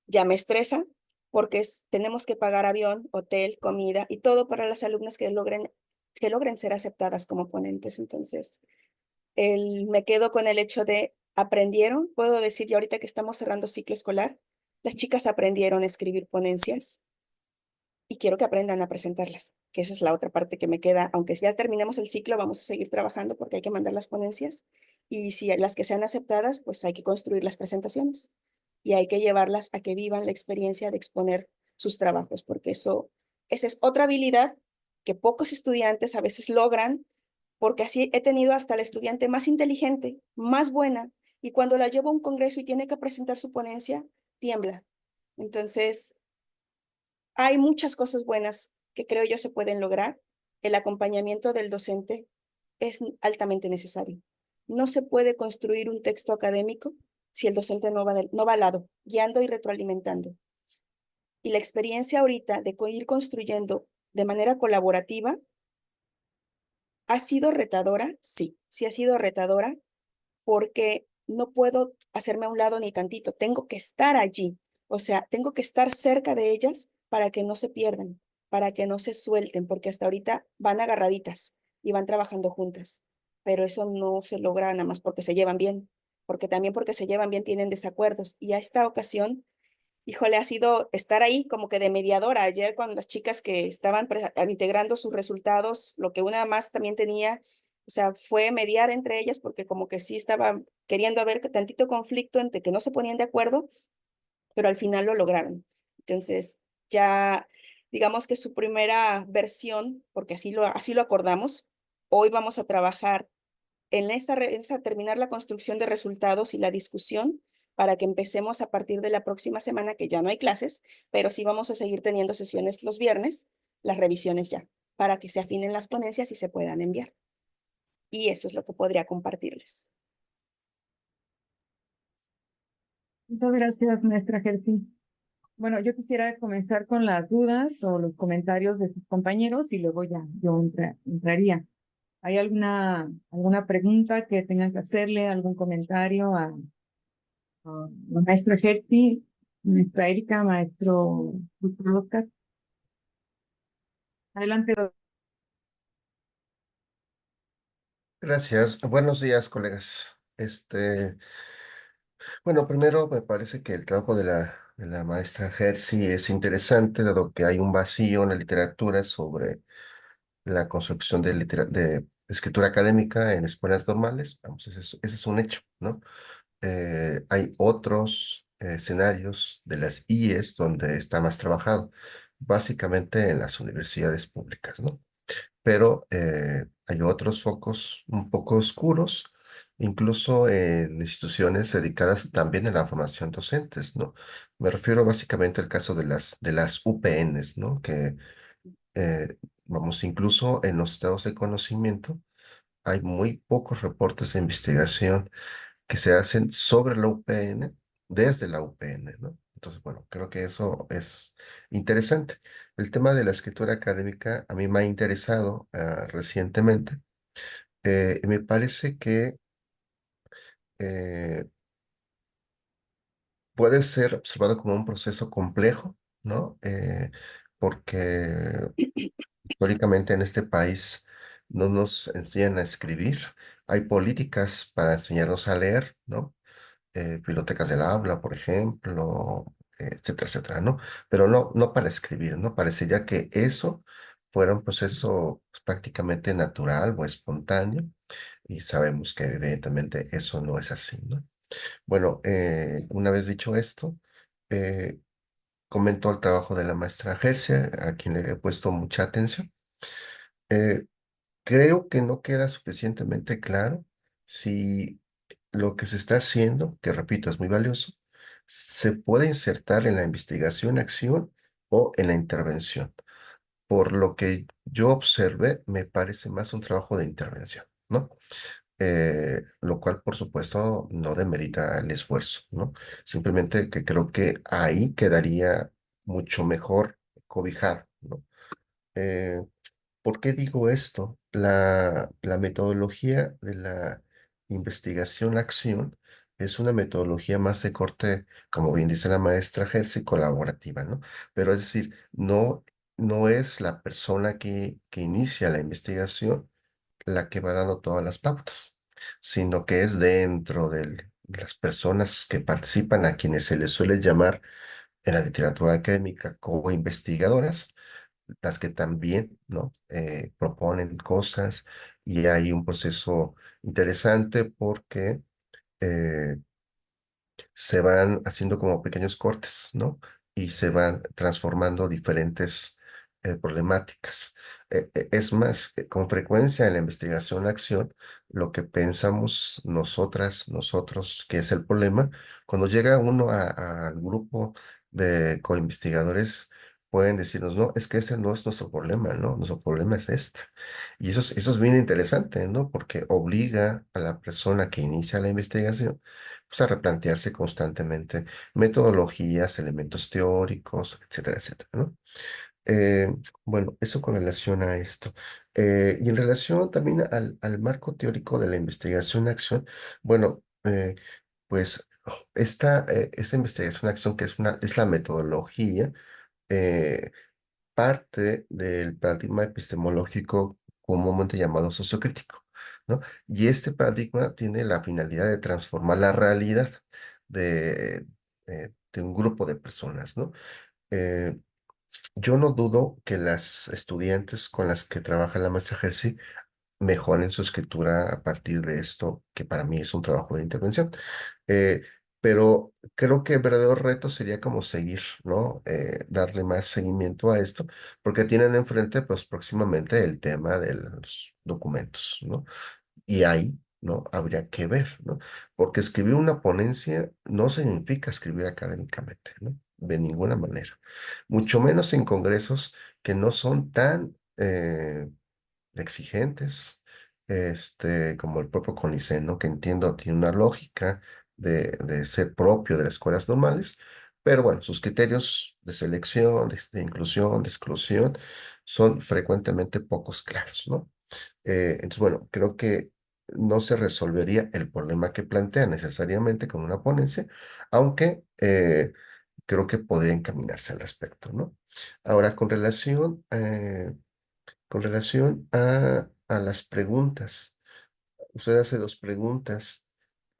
Speaker 2: ya me estresa porque tenemos que pagar avión, hotel, comida y todo para las alumnas que logren ser aceptadas como ponentes. Entonces, me quedo con el hecho de aprendieron, puedo decir ya ahorita que estamos cerrando ciclo escolar, las chicas aprendieron a escribir ponencias y quiero que aprendan a presentarlas, que esa es la otra parte que me queda. Aunque ya terminemos el ciclo, vamos a seguir trabajando porque hay que mandar las ponencias y si las que sean aceptadas, pues hay que construir las presentaciones y hay que llevarlas a que vivan la experiencia de exponer sus trabajos, porque esa es otra habilidad que pocos estudiantes a veces logran, porque así he tenido hasta la estudiante más inteligente, más buena, y cuando la llevo a un congreso y tiene que presentar su ponencia, tiembla. Entonces, hay muchas cosas buenas que creo yo se pueden lograr. El acompañamiento del docente es altamente necesario. No se puede construir un texto académico si el docente no va al lado, guiando y retroalimentando. Y la experiencia ahorita de ir construyendo de manera colaborativa ha sido retadora, sí, sí ha sido retadora, porque no puedo hacerme a un lado ni tantito, tengo que estar allí, o sea, tengo que estar cerca de ellas para que no se pierdan, para que no se suelten, porque hasta ahorita van agarraditas y van trabajando juntas, pero eso no se logra nada más porque se llevan bien, porque también porque se llevan bien tienen desacuerdos y a esta ocasión, híjole, ha sido estar ahí como que de mediadora ayer con las chicas que estaban integrando sus resultados, lo que una más también tenía, o sea, fue mediar entre ellas porque como que sí estaba queriendo haber tantito conflicto entre que no se ponían de acuerdo, pero al final lo lograron. Entonces, ya digamos que su primera versión, porque así lo acordamos, hoy vamos a trabajar en esa terminar la construcción de resultados y la discusión para que empecemos a partir de la próxima semana, que ya no hay clases, pero sí vamos a seguir teniendo sesiones los viernes, las revisiones ya, para que se afinen las ponencias y se puedan enviar. Y eso es lo que podría compartirles.
Speaker 1: Muchas gracias, maestra Gersi. Bueno, yo quisiera comenzar con las dudas o los comentarios de sus compañeros y luego ya yo entraría. ¿Hay alguna pregunta que tengan que hacerle, algún comentario a la maestra Gersi, maestra Erika, maestro Oscar? Adelante,
Speaker 3: Gracias. Buenos días, colegas. Bueno, primero me parece que el trabajo de la maestra Jersey es interesante, dado que hay un vacío en la literatura sobre la construcción de escritura académica en escuelas normales. Vamos, ese es un hecho, ¿no? Hay otros escenarios de las IES donde está más trabajado, básicamente en las universidades públicas, ¿no? Pero hay otros focos un poco oscuros, incluso en instituciones dedicadas también a la formación docentes, ¿no? Me refiero básicamente al caso de de las UPNs, ¿no? Que, eh, vamos, incluso en los estados de conocimiento hay muy pocos reportes de investigación que se hacen sobre la UPN desde la UPN, ¿no? Entonces, bueno, creo que eso es interesante. El tema de la escritura académica a mí me ha interesado recientemente. Me parece que eh, puede ser observado como un proceso complejo, ¿no? Porque históricamente en este país no nos enseñan a escribir. Hay políticas para enseñarnos a leer, ¿no? Bibliotecas del habla, por ejemplo, etcétera, etcétera, ¿no? Pero no para escribir, ¿no? Parecería que eso fuera un proceso pues, prácticamente natural o espontáneo, y sabemos que evidentemente eso no es así, ¿no? Bueno, una vez dicho esto, eh, comento el trabajo de la maestra Gercia, a quien le he puesto mucha atención. Eh, Creo que no queda suficientemente claro si lo que se está haciendo, que repito, es muy valioso, se puede insertar en la investigación, acción o en la intervención. Por lo que yo observé, me parece más un trabajo de intervención, ¿no? Lo cual, por supuesto, no demerita el esfuerzo, ¿no? Simplemente que creo que ahí quedaría mucho mejor cobijado, ¿no? Eh, ¿Por qué digo esto? La metodología de la investigación-acción es una metodología más de corte, como bien dice la maestra Jersey, colaborativa, ¿no? Pero es decir, no es la persona que inicia la investigación la que va dando todas las pautas, sino que es dentro de las personas que participan, a quienes se les suele llamar en la literatura académica como investigadoras, las que también, ¿no? Proponen cosas, y hay un proceso interesante porque eh, se van haciendo como pequeños cortes, ¿no? Y se van transformando diferentes problemáticas. Es más, con frecuencia en la investigación-acción, lo que pensamos nosotras, nosotros, que es el problema, cuando llega uno al grupo de coinvestigadores, pueden decirnos, no, es que ese no es nuestro problema, ¿no? Nuestro problema es este. Y eso es bien interesante, ¿no? Porque obliga a la persona que inicia la investigación pues, a replantearse constantemente metodologías, elementos teóricos, etcétera, etcétera, ¿no? Eh, bueno, eso con relación a esto. Y en relación también al marco teórico de la investigación-acción, bueno, pues esta investigación-acción, que es la metodología, eh, parte del paradigma epistemológico comúnmente llamado sociocrítico, ¿no? Y este paradigma tiene la finalidad de transformar la realidad de un grupo de personas, ¿no? Eh, yo no dudo que las estudiantes con las que trabaja la maestra Jersey mejoren su escritura a partir de esto, que para mí es un trabajo de intervención. Eh, pero creo que el verdadero reto sería como seguir, ¿no? Darle más seguimiento a esto, porque tienen enfrente, pues próximamente el tema de los documentos, ¿no? Y ahí, ¿no? Habría que ver, ¿no? Porque escribir una ponencia no significa escribir académicamente, ¿no? De ninguna manera. Mucho menos en congresos que no son tan exigentes, como el propio CONICET, ¿no? Que entiendo tiene una lógica de ser propio de las escuelas normales, pero bueno, sus criterios de selección, de inclusión, de exclusión, son frecuentemente pocos claros, ¿no? Entonces, bueno, creo que no se resolvería el problema que plantea necesariamente con una ponencia, aunque creo que podría encaminarse al respecto, ¿no? Ahora, con relación a las preguntas, usted hace dos preguntas.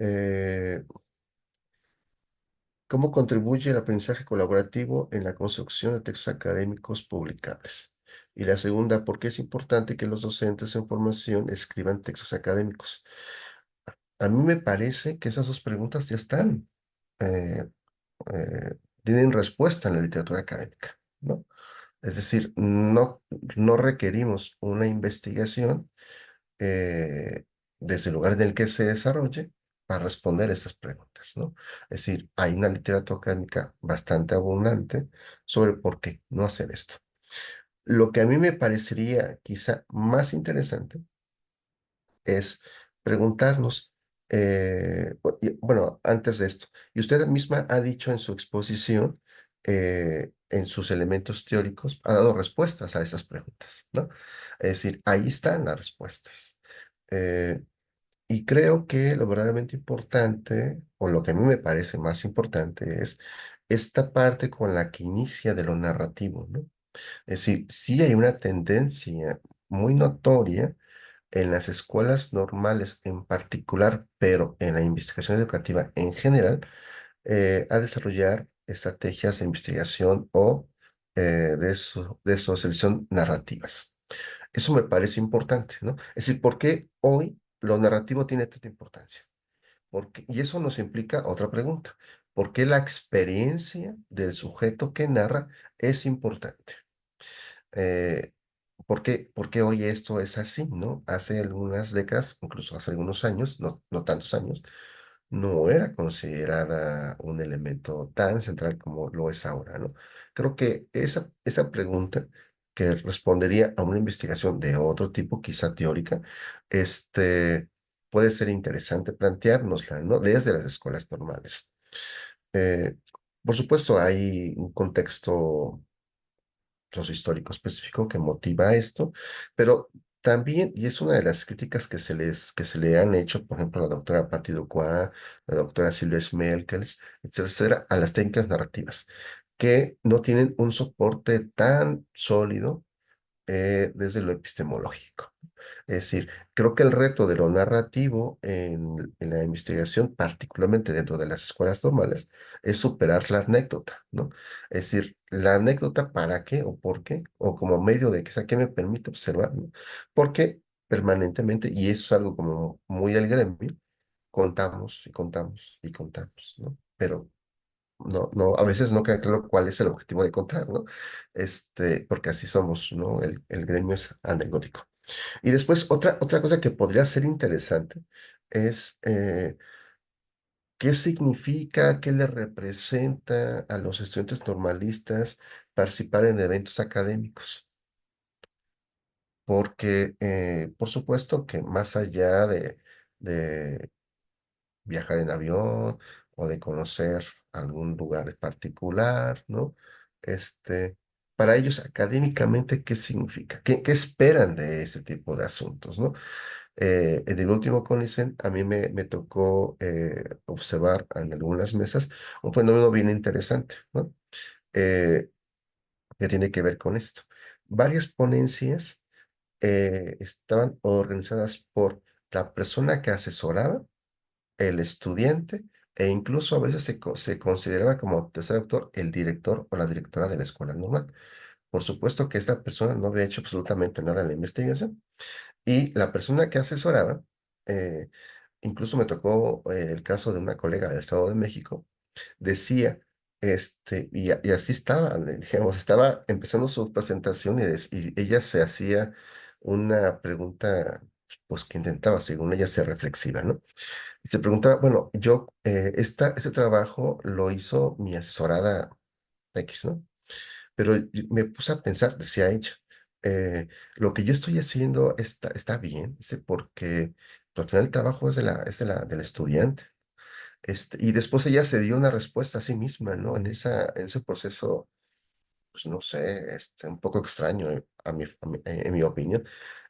Speaker 3: Eh, ¿Cómo contribuye el aprendizaje colaborativo en la construcción de textos académicos publicables? Y la segunda, ¿por qué es importante que los docentes en formación escriban textos académicos? A mí me parece que esas dos preguntas ya están, eh, tienen respuesta en la literatura académica, ¿no? Es decir, no requerimos una investigación eh, desde el lugar en el que se desarrolle para responder estas preguntas, ¿no? Es decir, hay una literatura académica bastante abundante sobre por qué no hacer esto. Lo que a mí me parecería quizá más interesante es preguntarnos, bueno, antes de esto, y usted misma ha dicho en su exposición, en sus elementos teóricos, ha dado respuestas a esas preguntas, ¿no? Es decir, ahí están las respuestas. Eh, y creo que lo verdaderamente importante, o lo que a mí me parece más importante, es esta parte con la que inicia de lo narrativo, ¿no? Es decir, sí hay una tendencia muy notoria en las escuelas normales en particular, pero en la investigación educativa en general, a desarrollar estrategias de investigación o de socialización narrativas. Eso me parece importante, ¿no? Es decir, ¿por qué hoy lo narrativo tiene tanta importancia? Y eso nos implica otra pregunta. ¿Por qué la experiencia del sujeto que narra es importante? Eh, por qué hoy esto es así, ¿no? Hace algunas décadas, incluso hace algunos años, no tantos años, no era considerada un elemento tan central como lo es ahora, ¿no? Creo que esa pregunta, que respondería a una investigación de otro tipo, quizá teórica, este, puede ser interesante planteárnosla, ¿no? Desde las escuelas normales. Eh, por supuesto, hay un contexto sociohistórico específico que motiva esto, pero también, y es una de las críticas que se le han hecho, por ejemplo, a la doctora Patti Ducois, la doctora Silvia Schmelkels, etcétera, a las técnicas narrativas, que no tienen un soporte tan sólido desde lo epistemológico. Es decir, creo que el reto de lo narrativo en la investigación, particularmente dentro de las escuelas normales, es superar la anécdota, ¿no? Es decir, la anécdota para qué o por qué, o como medio de qué me permite observar, ¿no? Porque permanentemente, y eso es algo como muy del gremio, contamos y contamos y contamos, ¿no? Pero a veces no queda claro cuál es el objetivo de contar, ¿no? Porque así somos, ¿no? El gremio es anecdótico. Y después, otra cosa que podría ser interesante es qué significa, qué le representa a los estudiantes normalistas participar en eventos académicos. Porque, por supuesto que más allá de viajar en avión o de conocer algún lugar particular, ¿no? Este, para ellos académicamente, ¿qué significa? ¿Qué esperan de ese tipo de asuntos, ¿no? En el último CONICET a mí me tocó observar en algunas mesas un fenómeno bien interesante, ¿no? Eh, que tiene que ver con esto. Varias ponencias estaban organizadas por la persona que asesoraba, el estudiante, e incluso a veces se consideraba como tercer autor el director o la directora de la escuela normal. Por supuesto que esta persona no había hecho absolutamente nada en la investigación, y la persona que asesoraba, eh, incluso me tocó el caso de una colega del Estado de México, decía, y así estaba, digamos, estaba empezando su presentación y ella se hacía una pregunta, pues que intentaba, según ella, ser reflexiva, ¿no? Y se preguntaba, bueno, ese trabajo lo hizo mi asesorada X, ¿no? Pero me puse a pensar, decía ella, eh, lo que yo estoy haciendo está bien, dice, porque pues, al final el trabajo del estudiante. Y después ella se dio una respuesta a sí misma, ¿no? En ese proceso, pues no sé, un poco extraño en mi opinión.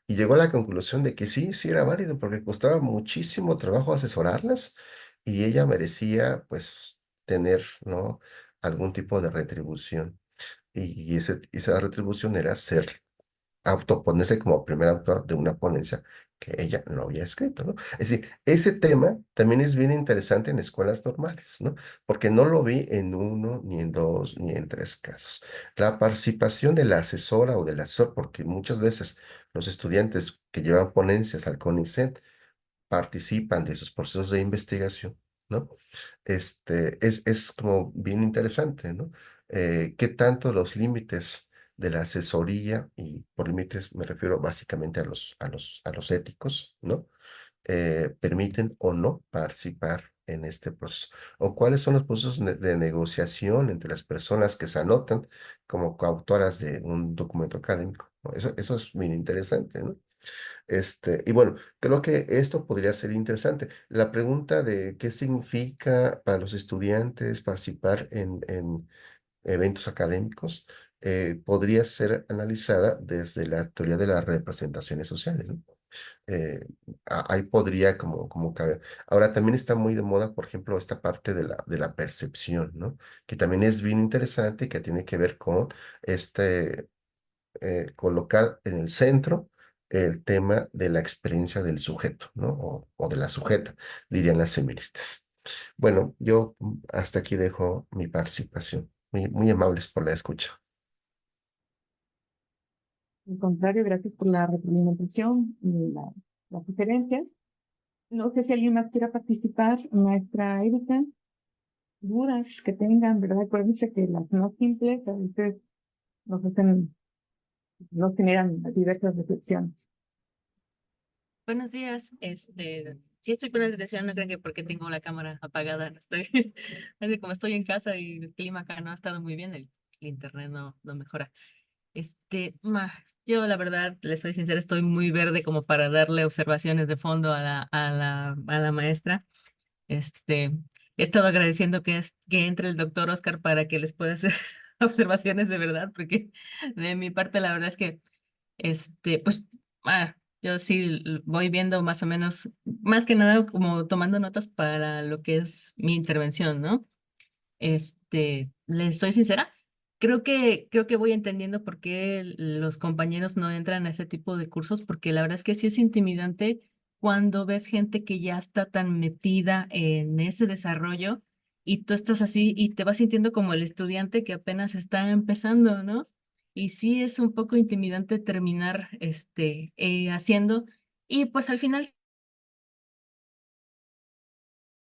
Speaker 3: Y llegó a la conclusión de que sí era válido, porque costaba muchísimo trabajo asesorarlas y ella merecía, pues, tener, ¿no? Algún tipo de retribución. Y esa retribución era ser autoponerse como primer autor de una ponencia que ella no había escrito, ¿no? Es decir, ese tema también es bien interesante en escuelas normales, ¿no? Porque no lo vi en uno, ni en dos, ni en tres casos. La participación de la asesora o del asesor, porque muchas veces los estudiantes que llevan ponencias al CONICET participan de esos procesos de investigación, ¿no? Es como bien interesante, ¿no? ¿Qué tanto los límites de la asesoría, y por límites me refiero básicamente a los éticos, ¿no? Permiten o no participar en este proceso? ¿O cuáles son los procesos de negociación entre las personas que se anotan como coautoras de un documento académico, ¿no? Eso es bien interesante, ¿no? Y bueno, creo que esto podría ser interesante. La pregunta de qué significa para los estudiantes participar en eventos académicos podría ser analizada desde la teoría de las representaciones sociales, ¿no? Eh, Ahí podría como caber. Ahora también está muy de moda, por ejemplo, esta parte de la percepción, ¿no? Que también es bien interesante y que tiene que ver con este colocar en el centro el tema de la experiencia del sujeto, ¿no? O de la sujeta, dirían las feministas. Bueno, yo hasta aquí dejo mi participación. Muy amables por la escucha.
Speaker 1: Al contrario, gracias por la retroalimentación y las sugerencias. No sé si alguien más quiera participar, maestra Erika, dudas que tengan, ¿verdad? Acuérdense que las más simples a veces nos hacen, nos generan diversas reflexiones.
Speaker 4: Buenos días. Sí estoy poniendo atención, no creo que porque tengo la cámara apagada, no estoy, es que como estoy en casa y el clima acá no ha estado muy bien, el internet no mejora. Yo la verdad, les soy sincera, estoy muy verde como para darle observaciones de fondo a la maestra. Este, He estado agradeciendo que entre el doctor Oscar para que les pueda hacer observaciones de verdad, porque de mi parte la verdad es que pues, yo sí voy viendo más o menos, más que nada como tomando notas para lo que es mi intervención, ¿no? Les soy sincera, creo que voy entendiendo por qué los compañeros no entran a ese tipo de cursos, porque la verdad es que sí es intimidante cuando ves gente que ya está tan metida en ese desarrollo y tú estás así y te vas sintiendo como el estudiante que apenas está empezando, ¿no? Y sí es un poco intimidante terminar haciendo, y pues al final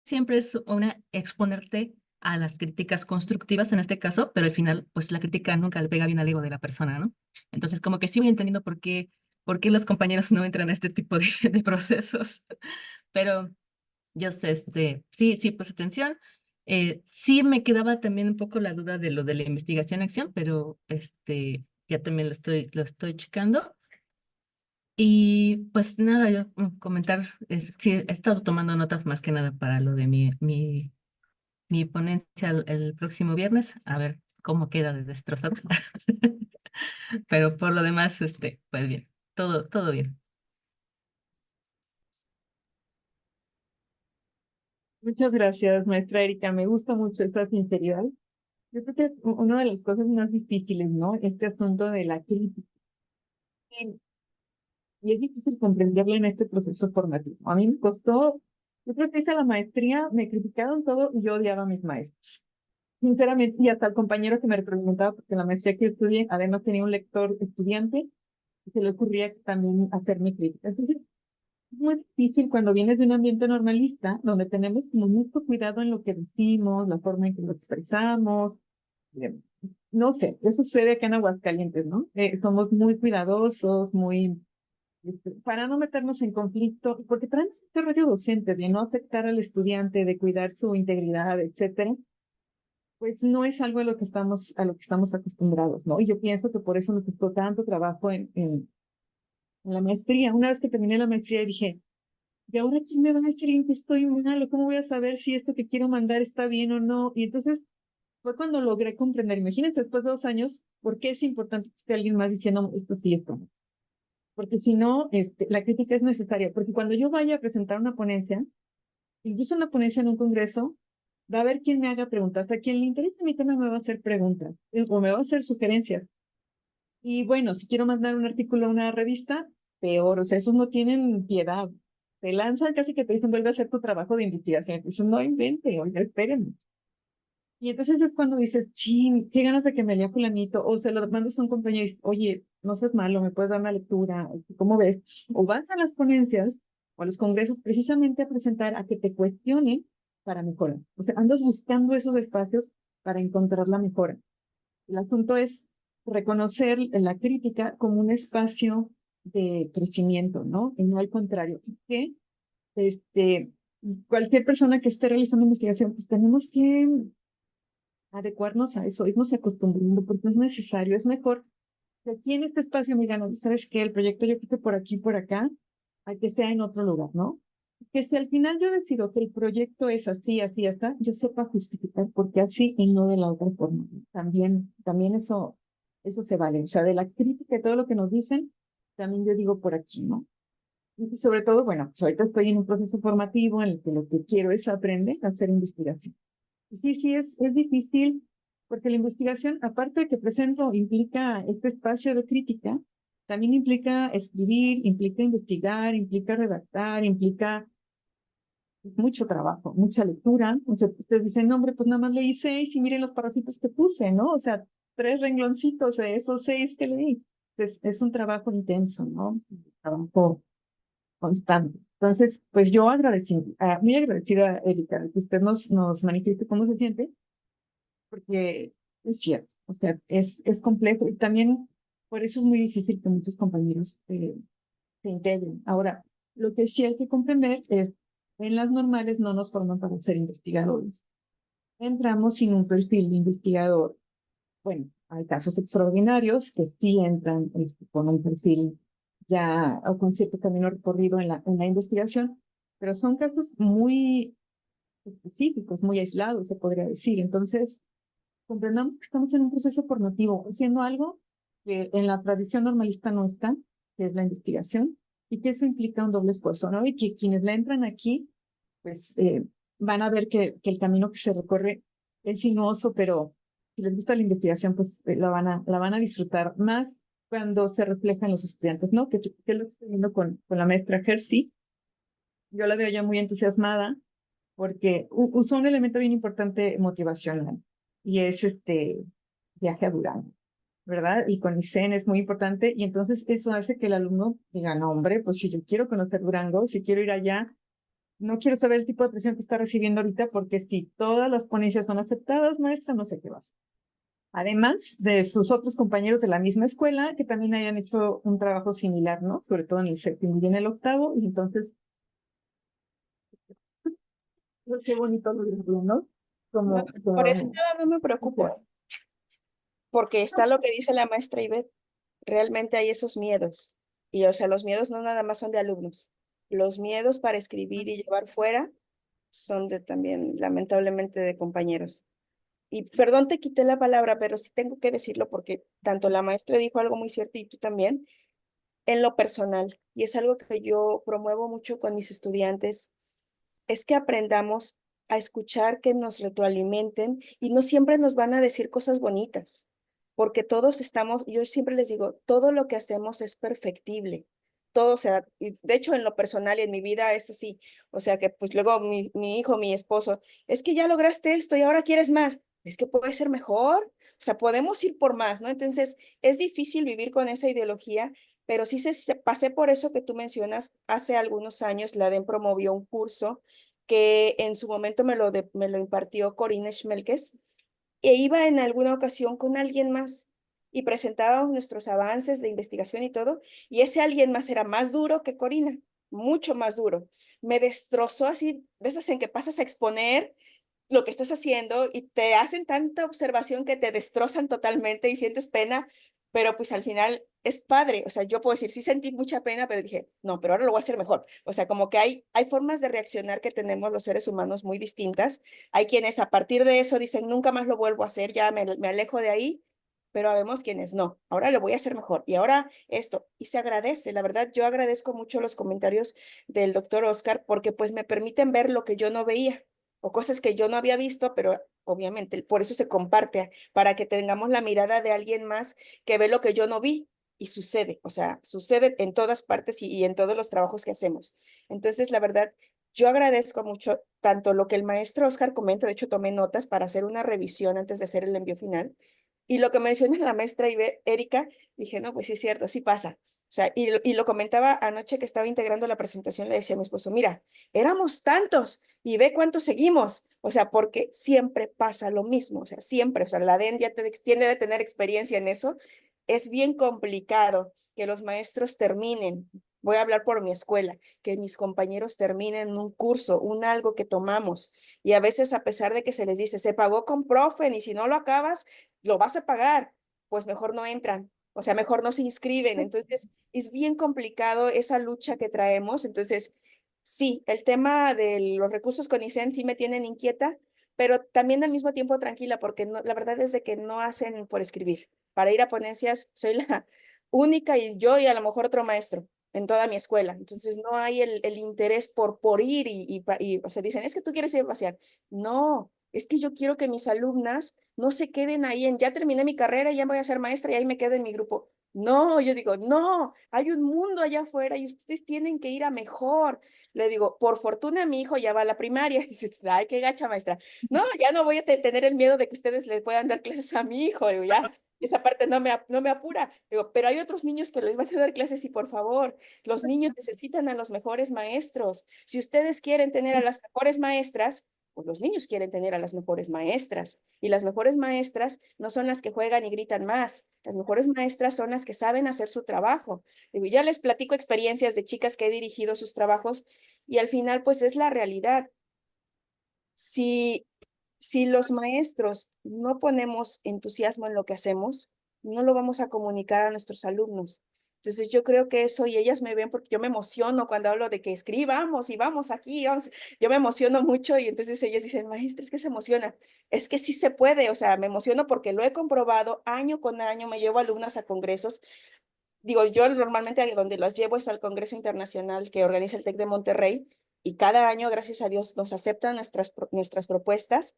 Speaker 4: siempre es una exponerte a las críticas constructivas en este caso, pero al final, pues la crítica nunca le pega bien al ego de la persona, ¿no? Entonces, como que sí voy entendiendo por qué los compañeros no entran a este tipo de procesos, pero yo sé, sí, pues atención. Sí me quedaba también un poco la duda de lo de la investigación-acción, pero ya también lo estoy checando. Y pues nada, yo comentar, sí, he estado tomando notas más que nada para lo de mi ponencia el próximo viernes, a ver cómo queda de destrozado. Pero por lo demás, pues bien, todo bien.
Speaker 1: Muchas gracias, maestra Erika. Me gusta mucho esta sinceridad. Yo creo que es una de las cosas más difíciles, ¿no? Este asunto de la crítica. Y es difícil comprenderla en este proceso formativo. A mí me costó, yo creo que hice la maestría, me criticaron todo y yo odiaba a mis maestros. Sinceramente, y hasta el compañero que me retroalimentaba, porque la maestría que estudié, además tenía un lector estudiante, y se le ocurría también hacer mi crítica. Entonces, es muy difícil cuando vienes de un ambiente normalista, donde tenemos como mucho cuidado en lo que decimos, la forma en que lo expresamos. eh, No sé, eso sucede acá en Aguascalientes, ¿no? Somos muy cuidadosos, muy para no meternos en conflicto, porque traemos este rollo docente de no afectar al estudiante, de cuidar su integridad, etcétera, pues no es algo a lo que estamos acostumbrados, ¿no? Y yo pienso que por eso me costó tanto trabajo en la maestría. Una vez que terminé la maestría dije, ¿y ahora quién me va a decir en que estoy mal? ¿O cómo voy a saber si esto que quiero mandar está bien o no? Y entonces fue cuando logré comprender, imagínense, después de 2 años, por qué es importante que esté alguien más diciendo esto sí, esto no. Porque si no, la crítica es necesaria, porque cuando yo vaya a presentar una ponencia, incluso una ponencia en un congreso, va a haber quien me haga preguntas, a quien le interese mi tema me va a hacer preguntas, o me va a hacer sugerencias. Y bueno, si quiero mandar un artículo a una revista, peor, o sea, esos no tienen piedad. Te lanzan casi que te dicen, vuelve a hacer tu trabajo de investigación. Dicen, no invente, oiga, espérenme. Y entonces es cuando dices, chin, qué ganas de que me lea fulanito, o se lo mandas a un compañero y dices, oye, no seas malo, me puedes dar una lectura, ¿cómo ves? O vas a las ponencias o a los congresos precisamente a presentar, a que te cuestionen para mejorar. O sea, andas buscando esos espacios para encontrar la mejora. El asunto es reconocer la crítica como un espacio de crecimiento, ¿no? Y no al contrario. Y que este, cualquier persona que esté realizando investigación, pues tenemos que adecuarnos a eso, irnos acostumbrando, porque es necesario, es mejor que aquí en este espacio me digan, ¿sabes qué? El proyecto yo creo que por aquí, por acá, a que sea en otro lugar, ¿no? Que si al final yo decido que el proyecto es así, así, así, yo sepa justificar por qué así y no de la otra forma. También eso se vale. O sea, de la crítica y todo lo que nos dicen, también yo digo por aquí, ¿no? Y sobre todo, bueno, pues ahorita estoy en un proceso formativo en el que lo que quiero es aprender a hacer investigación. Sí, sí, es difícil porque la investigación, aparte de que presento, implica este espacio de crítica, también implica escribir, implica investigar, implica redactar, implica es mucho trabajo, mucha lectura. O sea, ustedes dicen, no, hombre, pues nada más leí 6 y miren los párrafitos que puse, ¿no? O sea, 3 rengloncitos de esos 6 que leí. Es un trabajo intenso, ¿no? Un trabajo constante. Entonces, pues yo muy agradecida, Erika, de que usted nos manifieste cómo se siente, porque es cierto, o sea, es complejo y también por eso es muy difícil que muchos compañeros se integren. Ahora, lo que sí hay que comprender es, en las normales no nos forman para ser investigadores. Entramos sin un perfil de investigador. Bueno, hay casos extraordinarios que sí entran con un perfil ya o con cierto camino recorrido en la investigación, pero son casos muy específicos, muy aislados, se podría decir. Entonces, comprendamos que estamos en un proceso formativo, haciendo algo que en la tradición normalista no está, que es la investigación, y que eso implica un doble esfuerzo, ¿no? Y que quienes la entran aquí, pues van a ver que el camino que se recorre es sinuoso, pero si les gusta la investigación, pues la van a disfrutar más cuando se refleja en los estudiantes, ¿no? Que lo estoy viendo con la maestra Jersey. Yo la veo ya muy entusiasmada porque usó un elemento bien importante motivacional y es este viaje a Durango, ¿verdad? Y con ICEN es muy importante y entonces eso hace que el alumno diga, no, hombre, pues si yo quiero conocer Durango, si quiero ir allá, no quiero saber el tipo de presión que está recibiendo ahorita porque si todas las ponencias son aceptadas, maestra, no sé qué va a hacer. Además de sus otros compañeros de la misma escuela que también hayan hecho un trabajo similar, ¿no? Sobre todo en el séptimo y en el octavo, y entonces, pues, qué bonito lo, ¿no?
Speaker 2: No,
Speaker 1: Como,
Speaker 2: por ese
Speaker 1: como,
Speaker 2: lado no me preocupo, porque está lo que dice la maestra Ivette. Realmente hay esos miedos. Y, o sea, los miedos no nada más son de alumnos. Los miedos para escribir y llevar fuera son de también, lamentablemente, de compañeros. Y perdón, te quité la palabra, pero sí tengo que decirlo porque tanto la maestra dijo algo muy cierto y tú también, en lo personal, y es algo que yo promuevo mucho con mis estudiantes, es que aprendamos a escuchar, que nos retroalimenten y no siempre nos van a decir cosas bonitas, porque todos estamos, yo siempre les digo, todo lo que hacemos es perfectible. Todo, o sea, y de hecho en lo personal y en mi vida es así, o sea que pues luego mi hijo, mi esposo, es que ya lograste esto y ahora quieres más, es que puede ser mejor, o sea, podemos ir por más, ¿no? Entonces, es difícil vivir con esa ideología, pero sí pasé por eso que tú mencionas. Hace algunos años la DEM promovió un curso que en su momento me lo impartió Corina Schmelkes, e iba en alguna ocasión con alguien más y presentábamos nuestros avances de investigación y todo, y ese alguien más era más duro que Corina, mucho más duro. Me destrozó así, de esas en que pasas a exponer lo que estás haciendo y te hacen tanta observación que te destrozan totalmente y sientes pena, pero pues al final es padre. O sea, yo puedo decir, sí sentí mucha pena, pero dije, no, pero ahora lo voy a hacer mejor. O sea, como que hay formas de reaccionar que tenemos los seres humanos muy distintas. Hay quienes a partir de eso dicen, nunca más lo vuelvo a hacer, ya me alejo de ahí. Pero habemos quienes no, ahora lo voy a hacer mejor y ahora esto, y se agradece, la verdad, yo agradezco mucho los comentarios del doctor Oscar porque pues me permiten ver lo que yo no veía o cosas que yo no había visto, pero obviamente por eso se comparte, para que tengamos la mirada de alguien más que ve lo que yo no vi. Y sucede, o sea, sucede en todas partes y en todos los trabajos que hacemos. Entonces, la verdad, yo agradezco mucho tanto lo que el maestro Oscar comenta, de hecho tomé notas para hacer una revisión antes de hacer el envío final, y lo que menciona la maestra Erika, dije, no, pues sí es cierto, sí pasa. O sea, y lo comentaba anoche que estaba integrando la presentación, le decía a mi esposo, mira, éramos tantos y ve cuántos seguimos. O sea, porque siempre pasa lo mismo, o sea, siempre, o sea, la DEN ya tiene de tener experiencia en eso. Es bien complicado que los maestros terminen. Voy a hablar por mi escuela, que mis compañeros terminen un curso, un algo que tomamos. Y a veces, a pesar de que se les dice, se pagó con profe, y si no lo acabas, lo vas a pagar, pues mejor no entran. O sea, mejor no se inscriben. Entonces, es bien complicado esa lucha que traemos. Entonces, sí, el tema de los recursos con ICEN sí me tienen inquieta, pero también al mismo tiempo tranquila, porque la verdad es de que no hacen por escribir. Para ir a ponencias soy la única y yo y a lo mejor otro maestro en toda mi escuela. Entonces no hay el interés por ir o sea, dicen, es que tú quieres ir a pasear. No, es que yo quiero que mis alumnas no se queden ahí en, ya terminé mi carrera y ya voy a ser maestra y ahí me quedo en mi grupo. No, yo digo, no, hay un mundo allá afuera y ustedes tienen que ir a mejor. Le digo, por fortuna mi hijo ya va a la primaria. Y dices, ay, qué gacha, maestra. No, ya no voy a tener el miedo de que ustedes le puedan dar clases a mi hijo. Digo, ya, esa parte no me apura. Digo, pero hay otros niños que les van a dar clases y por favor, los niños necesitan a los mejores maestros. Si ustedes quieren tener a las mejores maestras, pues los niños quieren tener a las mejores maestras. Y las mejores maestras no son las que juegan y gritan más. Las mejores maestras son las que saben hacer su trabajo. Digo, ya les platico experiencias de chicas que he dirigido sus trabajos y al final pues es la realidad. Si, si los maestros no ponemos entusiasmo en lo que hacemos, no lo vamos a comunicar a nuestros alumnos. Entonces yo creo que eso, y ellas me ven porque yo me emociono cuando hablo de que escribamos y vamos aquí, vamos. Yo me emociono mucho y entonces ellas dicen, maestra, es que se emociona. Es que sí se puede, o sea, me emociono porque lo he comprobado año con año, me llevo alumnas a congresos. Digo, yo normalmente a donde las llevo es al Congreso Internacional que organiza el TEC de Monterrey y cada año, gracias a Dios, nos aceptan nuestras propuestas.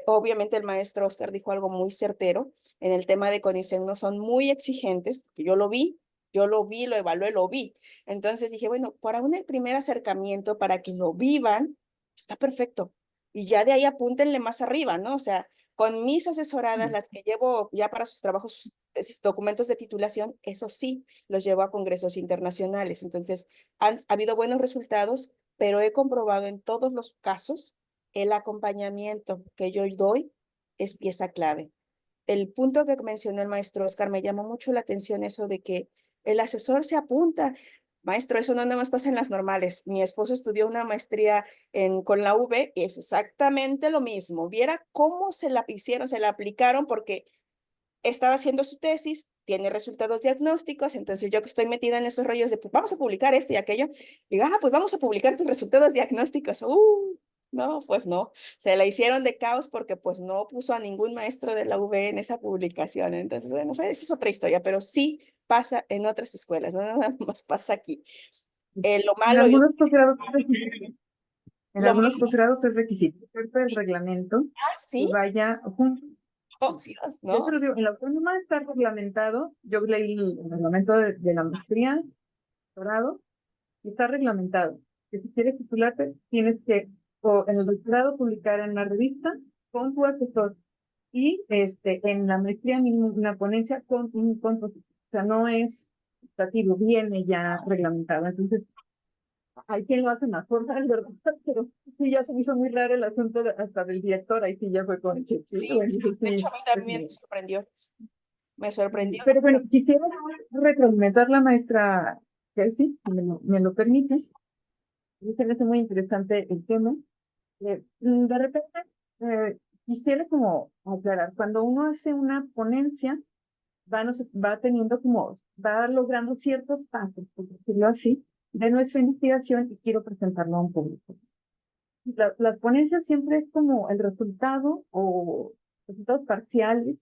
Speaker 2: Obviamente el maestro Oscar dijo algo muy certero en el tema de CONICET, no son muy exigentes, porque yo lo vi, lo evalué, lo vi. Entonces dije, bueno, para un primer acercamiento, para que lo vivan, está perfecto. Y ya de ahí apúntenle más arriba, ¿no? O sea, con mis asesoradas, las que llevo ya para sus trabajos, sus documentos de titulación, eso sí, los llevo a congresos internacionales. Entonces, ha habido buenos resultados, pero he comprobado en todos los casos el acompañamiento que yo doy es pieza clave. El punto que mencionó el maestro Oscar me llamó mucho la atención, eso de que el asesor se apunta. Maestro, eso no nada más pasa en las normales. Mi esposo estudió una maestría con la UV y es exactamente lo mismo. Viera cómo se la hicieron, se la aplicaron porque estaba haciendo su tesis, tiene resultados diagnósticos, entonces yo que estoy metida en esos rollos de, pues vamos a publicar esto y aquello, digo, pues vamos a publicar tus resultados diagnósticos. No, pues no, se la hicieron de caos porque pues no puso a ningún maestro de la UV en esa publicación. Entonces, bueno, esa es otra historia, pero sí pasa en otras escuelas, no nada más pasa aquí. Lo
Speaker 1: En
Speaker 2: malo,
Speaker 1: algunos posgrados es requisito. En
Speaker 2: lo malo,
Speaker 1: algunos posgrados es requisito. Parte del reglamento que
Speaker 2: sí,
Speaker 1: vaya junto.
Speaker 2: oh Dios,
Speaker 1: Yo te
Speaker 2: ¿no?
Speaker 1: lo digo, en la autónoma está reglamentado. Yo leí el reglamento de la maestría, doctorado, y está reglamentado que si quieres titularte, tienes que, o en el doctorado, publicar en una revista con tu asesor y en la maestría una ponencia con tu, o sea, no es optativo, viene ya reglamentado. Entonces, hay quien lo hace más formal, ¿verdad? Pero sí, ya se me hizo muy raro el asunto hasta del director, ahí sí ya fue con que sí,
Speaker 2: Sí,
Speaker 1: bueno,
Speaker 2: de hecho
Speaker 1: sí,
Speaker 2: a mí
Speaker 1: pues,
Speaker 2: también me sorprendió. Me sorprendió.
Speaker 1: pero bueno, quisiera retroalimentar la maestra Kelsey, si me lo permites. Me hace muy interesante el tema. De repente, quisiera como aclarar, cuando uno hace una ponencia, va teniendo como, va logrando ciertos pasos, por decirlo así, de nuestra investigación y quiero presentarlo a un público. Las ponencias siempre es como el resultado o resultados parciales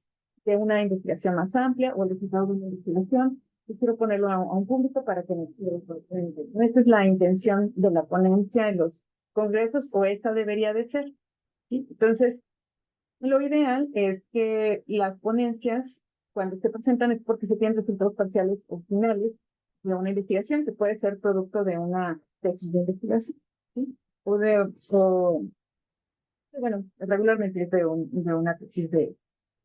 Speaker 1: de una investigación más amplia o el resultado de una investigación. Yo quiero ponerlo a un público para que esa es la intención de la ponencia en los congresos o esa debería de ser. ¿Sí? Entonces, lo ideal es que las ponencias, cuando se presentan, es porque se tienen resultados parciales o finales de una investigación que puede ser producto de una tesis de investigación, ¿sí? O bueno, regularmente es de una tesis de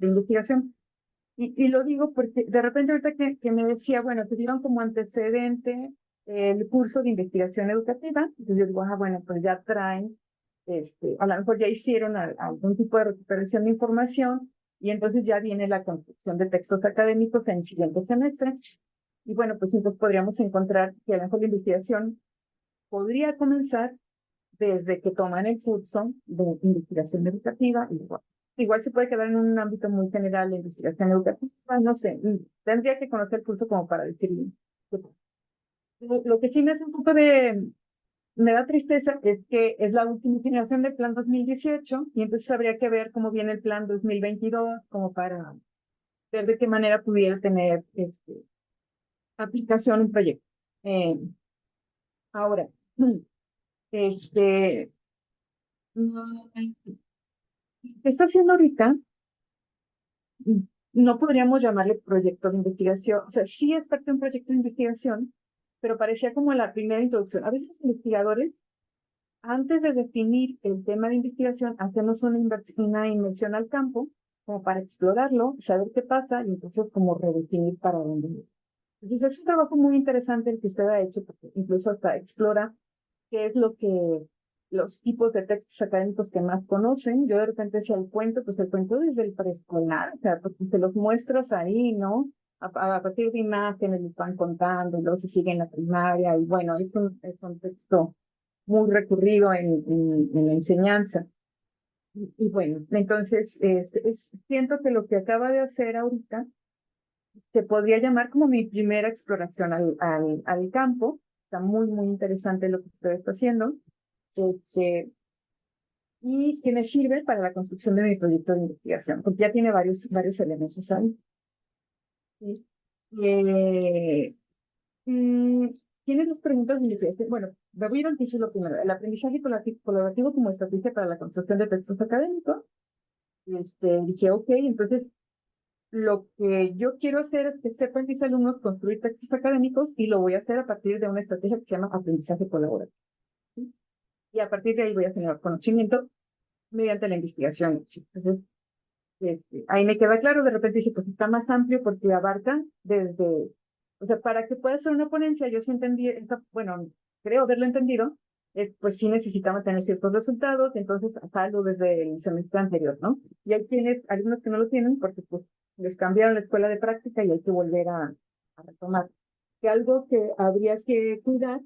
Speaker 1: investigación. Y lo digo porque de repente ahorita que me decía, bueno, te dieron como antecedente el curso de investigación educativa, entonces yo digo, bueno, pues ya traen, a lo mejor ya hicieron algún tipo de recuperación de información y entonces ya viene la construcción de textos académicos en el siguiente semestre. Y bueno, pues entonces podríamos encontrar que a lo mejor la investigación podría comenzar desde que toman el curso de investigación educativa. Igual se puede quedar en un ámbito muy general de investigación educativa, no sé, tendría que conocer el curso como para decirlo. Lo que sí me hace un poco me da tristeza es que es la última generación del plan 2018 y entonces habría que ver cómo viene el plan 2022 como para ver de qué manera pudiera tener aplicación un proyecto. Ahora, este, ¿qué está haciendo ahorita? no podríamos llamarle proyecto de investigación, o sea, sí es parte de un proyecto de investigación, pero parecía como la primera introducción. A veces los investigadores, antes de definir el tema de investigación, hacemos una inmersión al campo, como para explorarlo, saber qué pasa, y entonces como redefinir para dónde ir. Entonces es un trabajo muy interesante el que usted ha hecho, porque incluso hasta explora qué es lo que los tipos de textos académicos que más conocen. Yo de repente decía el cuento, pues el cuento desde el preescolar, o sea, porque se los muestras ahí, ¿no? A partir de imágenes les van contando, y luego se sigue en la primaria, y bueno, es un texto muy recurrido en la enseñanza. Y bueno, entonces siento que lo que acaba de hacer ahorita se podría llamar como mi primera exploración al campo. Está muy, muy interesante lo que usted está haciendo. Y que me sirve para la construcción de mi proyecto de investigación, porque ya tiene varios elementos ahí. ¿Sí? Eh, mm, ¿Tienes dos preguntas de investigación? Bueno, me voy a ir al título primero. El aprendizaje colaborativo como estrategia para la construcción de textos académicos. Dije, ok, entonces lo que yo quiero hacer es que sepan mis alumnos construir textos académicos, y lo voy a hacer a partir de una estrategia que se llama aprendizaje colaborativo. ¿Sí? Y a partir de ahí voy a generar conocimiento mediante la investigación. ¿Sí? Entonces, ahí me queda claro. De repente dije, pues está más amplio porque abarca desde, o sea, para que pueda ser una ponencia, yo sí entendí, bueno, creo haberlo entendido, pues sí necesitaba tener ciertos resultados, entonces salgo desde el semestre anterior, ¿no? Y hay algunos que no lo tienen porque pues les cambiaron la escuela de práctica y hay que volver a retomar. Que algo que habría que cuidar,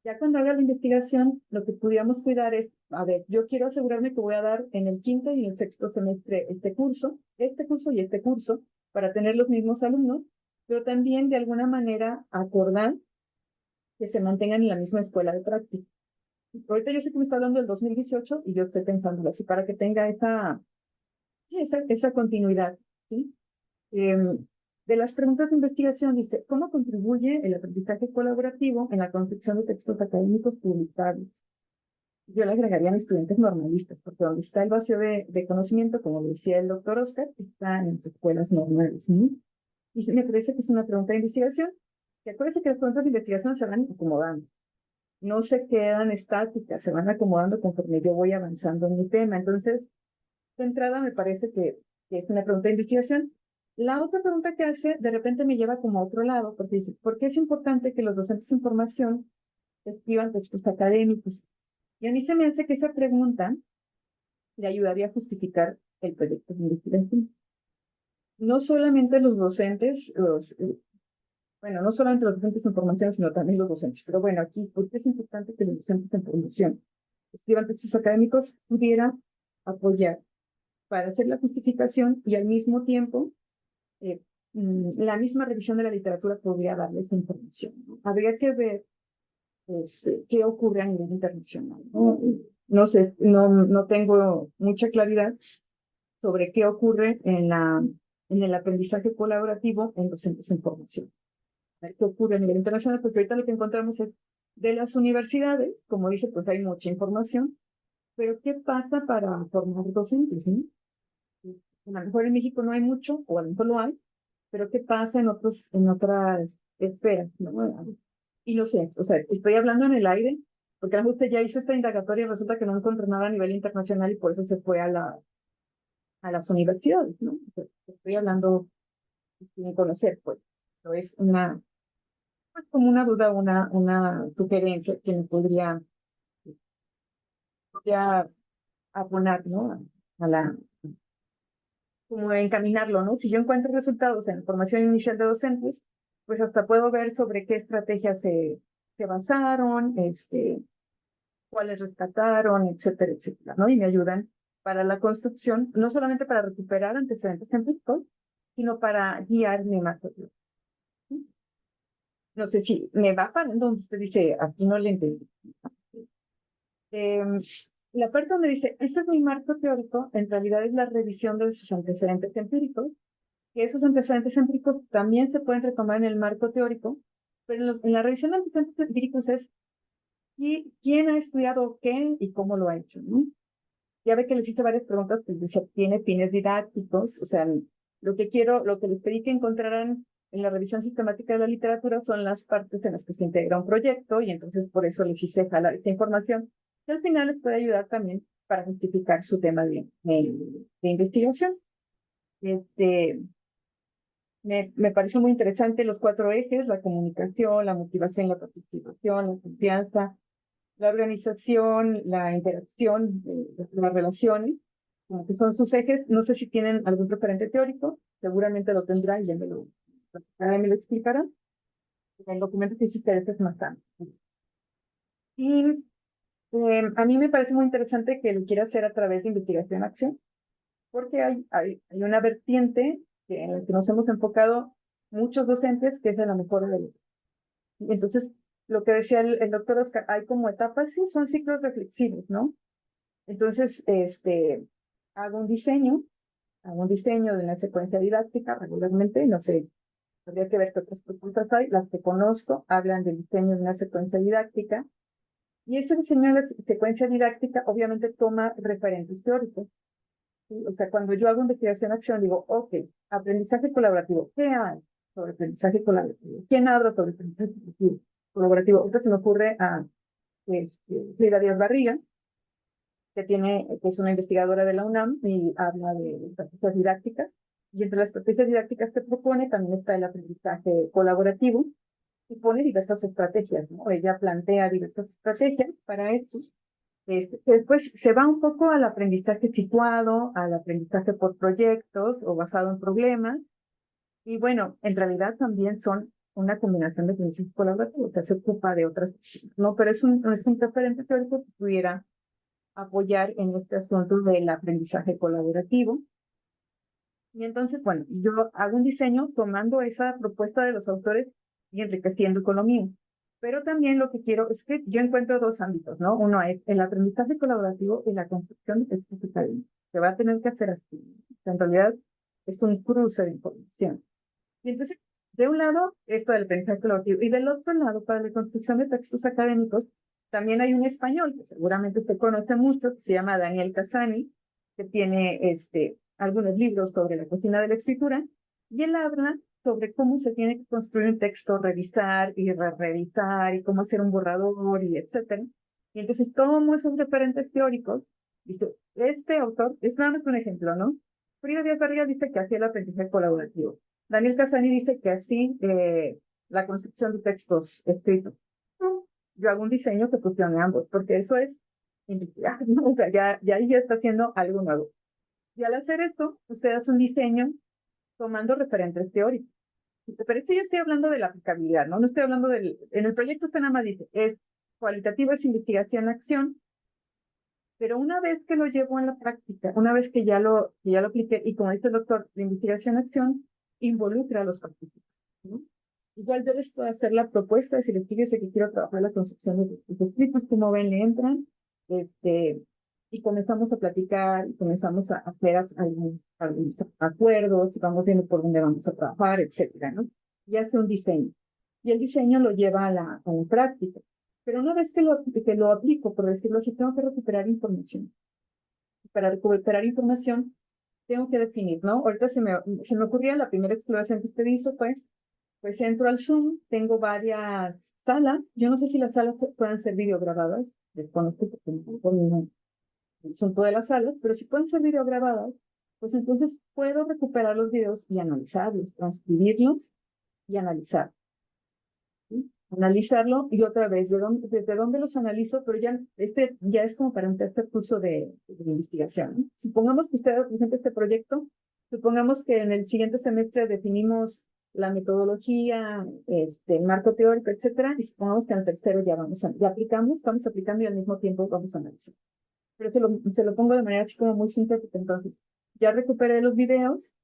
Speaker 1: ya cuando haga la investigación, lo que pudiéramos cuidar es, a ver, yo quiero asegurarme que voy a dar en el quinto y el sexto semestre este curso y este curso, para tener los mismos alumnos, pero también de alguna manera acordar que se mantengan en la misma escuela de práctica. Ahorita yo sé que me está hablando del 2018 y yo estoy pensando así para que tenga esa continuidad, ¿sí? De las preguntas de investigación dice, ¿cómo contribuye el aprendizaje colaborativo en la construcción de textos académicos publicables? Yo le agregaría a estudiantes normalistas, porque donde está el vacío de conocimiento, como decía el doctor Oscar, está en las escuelas normales, ¿no? Y sí me parece que es una pregunta de investigación, que acuérdense que las preguntas de investigación se van acomodando, no se quedan estáticas, se van acomodando conforme yo voy avanzando en mi tema. Entonces, de entrada me parece que es una pregunta de investigación. La otra pregunta que hace de repente me lleva como a otro lado, porque dice, ¿por qué es importante que los docentes de formación escriban textos académicos? Y a mí se me hace que esa pregunta le ayudaría a justificar el proyecto de investigación. No solamente los docentes, bueno, no solamente los docentes de formación, sino también los docentes. Pero bueno, aquí, ¿por qué es importante que los docentes de formación escriban textos académicos? Pudiera apoyar para hacer la justificación, y al mismo tiempo la misma revisión de la literatura podría darle esa información, ¿no? Habría que ver qué ocurre a nivel internacional, ¿no? No sé, no tengo mucha claridad sobre qué ocurre en el aprendizaje colaborativo en docentes en formación. ¿Qué ocurre a nivel internacional? Porque ahorita lo que encontramos es de las universidades, como dice, pues hay mucha información, pero ¿qué pasa para formar docentes, ¿no? A lo mejor en México no hay mucho, o a lo mejor lo hay, pero ¿qué pasa en otras esferas, ¿no? Y no sé, o sea, estoy hablando en el aire, porque a lo mejor usted ya hizo esta indagatoria y resulta que no encontró nada a nivel internacional y por eso se fue a las universidades, ¿no? O sea, estoy hablando sin conocer, pues. Pero es pues, como una duda, una sugerencia que me podría abonar, ¿no? Como encaminarlo, ¿no? Si yo encuentro resultados en la formación inicial de docentes, pues hasta puedo ver sobre qué estrategias se basaron, cuáles rescataron, etcétera, etcétera, ¿no? Y me ayudan para la construcción, no solamente para recuperar antecedentes empíricos, sino para guiar mi marco teórico. No sé si me va para donde usted dice, aquí no le entendí. La parte donde dice, este es mi marco teórico, en realidad es la revisión de sus antecedentes empíricos, que esos antecedentes empíricos también se pueden retomar en el marco teórico, pero en la revisión de antecedentes empíricos es quién ha estudiado qué y cómo lo ha hecho, ¿no? Ya ve que les hice varias preguntas, pues dice, tiene fines didácticos, o sea, lo que les pedí que encontraran en la revisión sistemática de la literatura son las partes en las que se integra un proyecto, y entonces por eso les hice jalar esta información, que al final les puede ayudar también para justificar su tema de investigación. Me pareció muy interesante los 4 ejes: la comunicación, la motivación, la participación, la confianza, la organización, la interacción, las relaciones, como que son sus ejes. No sé si tienen algún referente teórico, seguramente lo tendrán y ya me lo explicarán. El documento que hice ustedes es más amplio. Y a mí me parece muy interesante que lo quiera hacer a través de investigación-acción, porque hay una vertiente en la que nos hemos enfocado muchos docentes, que es de la mejora del. Entonces, lo que decía el doctor Oscar, hay como etapas, sí, son ciclos reflexivos, ¿no? Entonces, hago un diseño de una secuencia didáctica regularmente, no sé, habría que ver qué otras propuestas hay. Las que conozco hablan del diseño de una secuencia didáctica, y ese diseño de la secuencia didáctica obviamente toma referentes teóricos, ¿sí? O sea, cuando yo hago investigación-acción, digo, ok, aprendizaje colaborativo, ¿qué hay sobre aprendizaje colaborativo? ¿Quién habla sobre aprendizaje colaborativo? Ahorita se me ocurre a Frida Díaz Barriga, que es una investigadora de la UNAM y habla de estrategias didácticas. Y entre las estrategias didácticas que propone también está el aprendizaje colaborativo, y pone diversas estrategias, ¿no? Ella plantea diversas estrategias para esto. Después se va un poco al aprendizaje situado, al aprendizaje por proyectos o basado en problemas. Y bueno, en realidad también son una combinación de aprendizaje colaborativo, o sea, se ocupa de otras, ¿no? Pero es un referente teórico que pudiera apoyar en este asunto del aprendizaje colaborativo. Y entonces, bueno, yo hago un diseño tomando esa propuesta de los autores y enriqueciendo con lo mío. Pero también lo que quiero es que yo encuentro 2 ámbitos, ¿no? Uno es el aprendizaje colaborativo y la construcción de textos académicos. Se va a tener que hacer así. O sea, en realidad es un cruce de información. Y entonces, de un lado, esto del aprendizaje colaborativo, y del otro lado, para la construcción de textos académicos, también hay un español que seguramente usted conoce mucho, que se llama Daniel Casani, que tiene algunos libros sobre la cocina de la escritura, y él habla sobre cómo se tiene que construir un texto, revisar y revisar, y cómo hacer un borrador, y etcétera. Y entonces tomo esos referentes teóricos, dice, este autor, es nada más un ejemplo, ¿no? Frida Díaz Barriga dice que hacía el aprendizaje colaborativo. Daniel Casani dice que así la concepción de textos escritos. Yo hago un diseño que fusione ambos, porque eso es investigar, ¿no? O sea, ya ahí ya está haciendo algo nuevo. Y al hacer esto, usted hace un diseño tomando referentes teóricos. Pero esto yo estoy hablando de la aplicabilidad, ¿no? No estoy hablando en el proyecto usted nada más dice, es cualitativo, es investigación-acción, pero una vez que lo llevo en la práctica, una vez que ya lo apliqué, y como dice el doctor, la investigación-acción involucra a los participantes, ¿no? Igual yo les puedo hacer la propuesta, si les fíjese que quiero trabajar la concepción de los escritos, como ven, le entran, y comenzamos a platicar, y comenzamos a hacer algunos acuerdos, y vamos viendo por dónde vamos a trabajar, etcétera, ¿no? Y hace un diseño. Y el diseño lo lleva a la práctica. Pero una vez que lo aplico, por decirlo así, tengo que recuperar información. Para recuperar información, tengo que definir, ¿no? Ahorita se me ocurría la primera exploración que usted hizo, pues entro al Zoom, tengo varias salas. Yo no sé si las salas pueden ser videograbadas, desconozco porque no son todas las salas, pero si pueden ser videograbadas, pues entonces puedo recuperar los videos y analizarlos, transcribirlos y analizar. ¿Sí? Analizarlo y otra vez, ¿desde dónde los analizo? Pero ya es como para un tercer curso de investigación, ¿no? Supongamos que usted presenta este proyecto, supongamos que en el siguiente semestre definimos la metodología, el marco teórico, etcétera, y supongamos que en el tercero ya estamos aplicando y al mismo tiempo vamos a analizar. Pero se lo pongo de manera así como muy sintética. Entonces, ya recuperé los videos,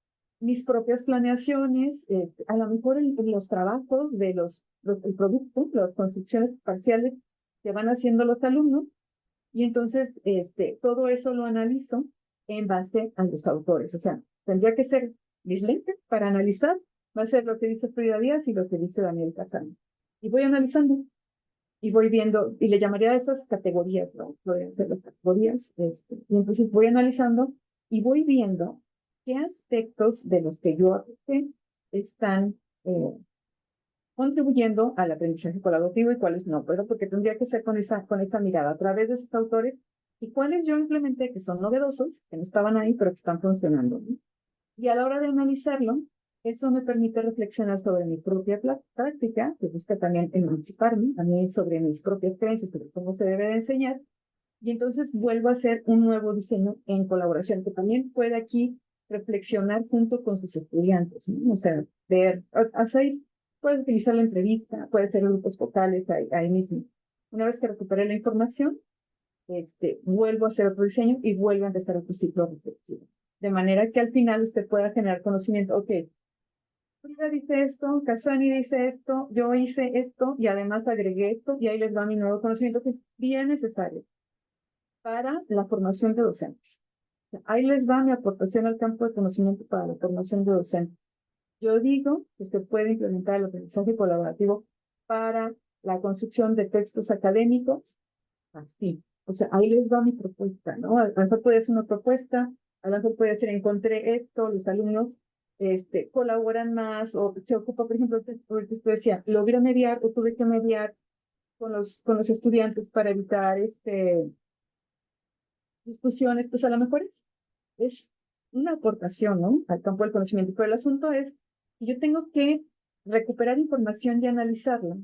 Speaker 1: mis propias planeaciones, a lo mejor en los trabajos de el producto, las construcciones parciales que van haciendo los alumnos, y entonces todo eso lo analizo en base a los autores. O sea, tendría que ser mis lentes para analizar, va a ser lo que dice Frida Díaz y lo que dice Daniel Casani. Y voy analizando, y voy viendo, y le llamaría a esas categorías, ¿no? Podrían ser las categorías, y entonces voy analizando y voy viendo qué aspectos de los que yo apliqué están contribuyendo al aprendizaje colaborativo y cuáles no, pero porque tendría que ser con esa mirada a través de esos autores y cuáles yo implementé que son novedosos, que no estaban ahí, pero que están funcionando, ¿no? Y a la hora de analizarlo, eso me permite reflexionar sobre mi propia práctica, que busca también emanciparme a mí sobre mis propias creencias, sobre cómo se debe de enseñar, y entonces vuelvo a hacer un nuevo diseño en colaboración, que también puede aquí reflexionar junto con sus estudiantes, ¿no? O sea, ver, hacer, puedes utilizar la entrevista, puede ser grupos focales ahí mismo. Una vez que recuperé la información, vuelvo a hacer otro diseño y vuelvo a empezar otro ciclo reflexivo. De manera que al final usted pueda generar conocimiento. Ok, Frida dice esto, Casani dice esto, yo hice esto y además agregué esto y ahí les va mi nuevo conocimiento que es bien necesario para la formación de docentes. Ahí les va mi aportación al campo de conocimiento para la formación de docentes. Yo digo que se puede implementar el aprendizaje colaborativo para la construcción de textos académicos así. O sea, ahí les va mi propuesta, ¿no? A lo mejor puede ser una propuesta, a lo mejor puede ser encontré esto, los alumnos colaboran más o se ocupa, por ejemplo, usted decía, logré mediar o tuve que mediar con los estudiantes para evitar discusiones, pues a lo mejor es una aportación, ¿no? Al campo del conocimiento. Pero el asunto es que yo tengo que recuperar información y analizarla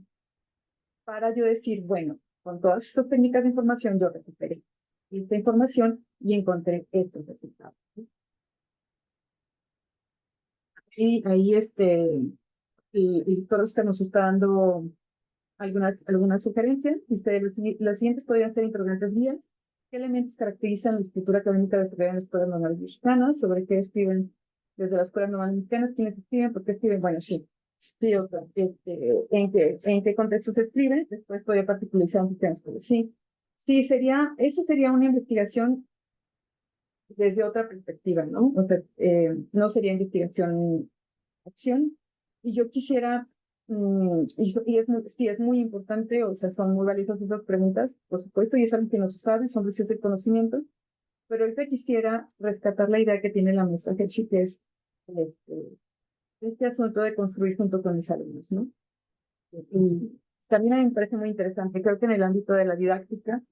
Speaker 1: para yo decir, bueno, con todas estas técnicas de información yo recuperé esta información y encontré estos resultados. Y ahí el doctor Oscar nos está dando algunas sugerencias. Dice, las siguientes podrían ser interrogantes guías. ¿Qué elementos caracterizan la escritura académica desarrollada en las escuelas normales mexicanas? ¿Sobre qué escriben desde las escuelas normales mexicanas? ¿Quiénes escriben? ¿Por qué escriben? Bueno, sí. Sí, o sea, ¿en qué contexto se escribe? Después podría particularizar un poquito más. Sí, sí, eso sería una investigación desde otra perspectiva, ¿no? O sea, no sería investigación acción. Y yo quisiera, sí, es muy importante, o sea, son muy valiosas esas preguntas, por supuesto, y es algo que no se sabe, son precios de conocimiento, pero ahorita quisiera rescatar la idea que tiene la maestra Hershey, que es este asunto de construir junto con mis alumnos, ¿no? Y también a mí me parece muy interesante, creo que en el ámbito de la didáctica,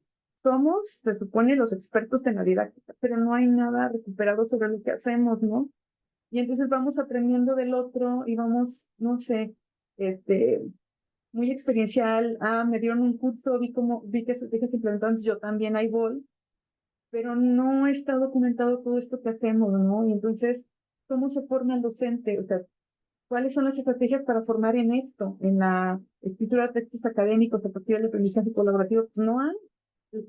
Speaker 1: somos, se supone, los expertos en la didáctica, pero no hay nada recuperado sobre lo que hacemos, ¿no? Y entonces vamos aprendiendo del otro y vamos, no sé, muy experiencial. Me dieron un curso, vi que se implementó, entonces yo también ahí voy, pero no está documentado todo esto que hacemos, ¿no? Y entonces, ¿cómo se forma el docente? O sea, ¿cuáles son las estrategias para formar en esto? En la escritura de textos académicos a partir del aprendizaje colaborativo, pues no hay.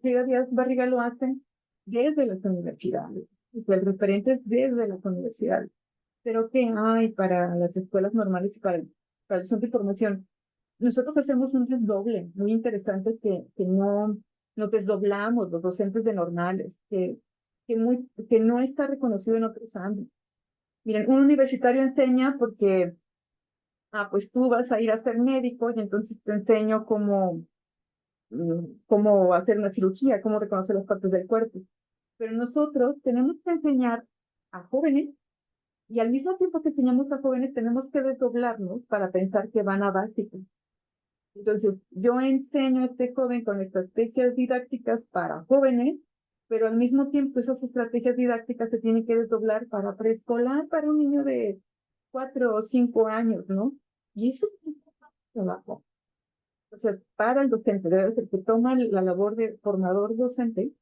Speaker 1: Frida Díaz Barriga lo hacen desde las universidades, el referente es desde las universidades. Pero ¿qué hay para las escuelas normales y para el centro de formación? Nosotros hacemos un desdoble muy interesante que no nos desdoblamos los docentes de normales, que no está reconocido en otros ámbitos. Miren, un universitario enseña porque, pues tú vas a ir a ser médico y entonces te enseño cómo hacer una cirugía, cómo reconocer las partes del cuerpo. Pero nosotros tenemos que enseñar a jóvenes y al mismo tiempo que enseñamos a jóvenes, tenemos que desdoblarnos para pensar que van a básico. Entonces, yo enseño a este joven con estrategias didácticas para jóvenes, pero al mismo tiempo esas estrategias didácticas se tienen que desdoblar para preescolar, para un niño de 4 o 5 años, ¿no? Y eso es un trabajo. O sea, para el docente, debe ser que toma la labor de formador docente,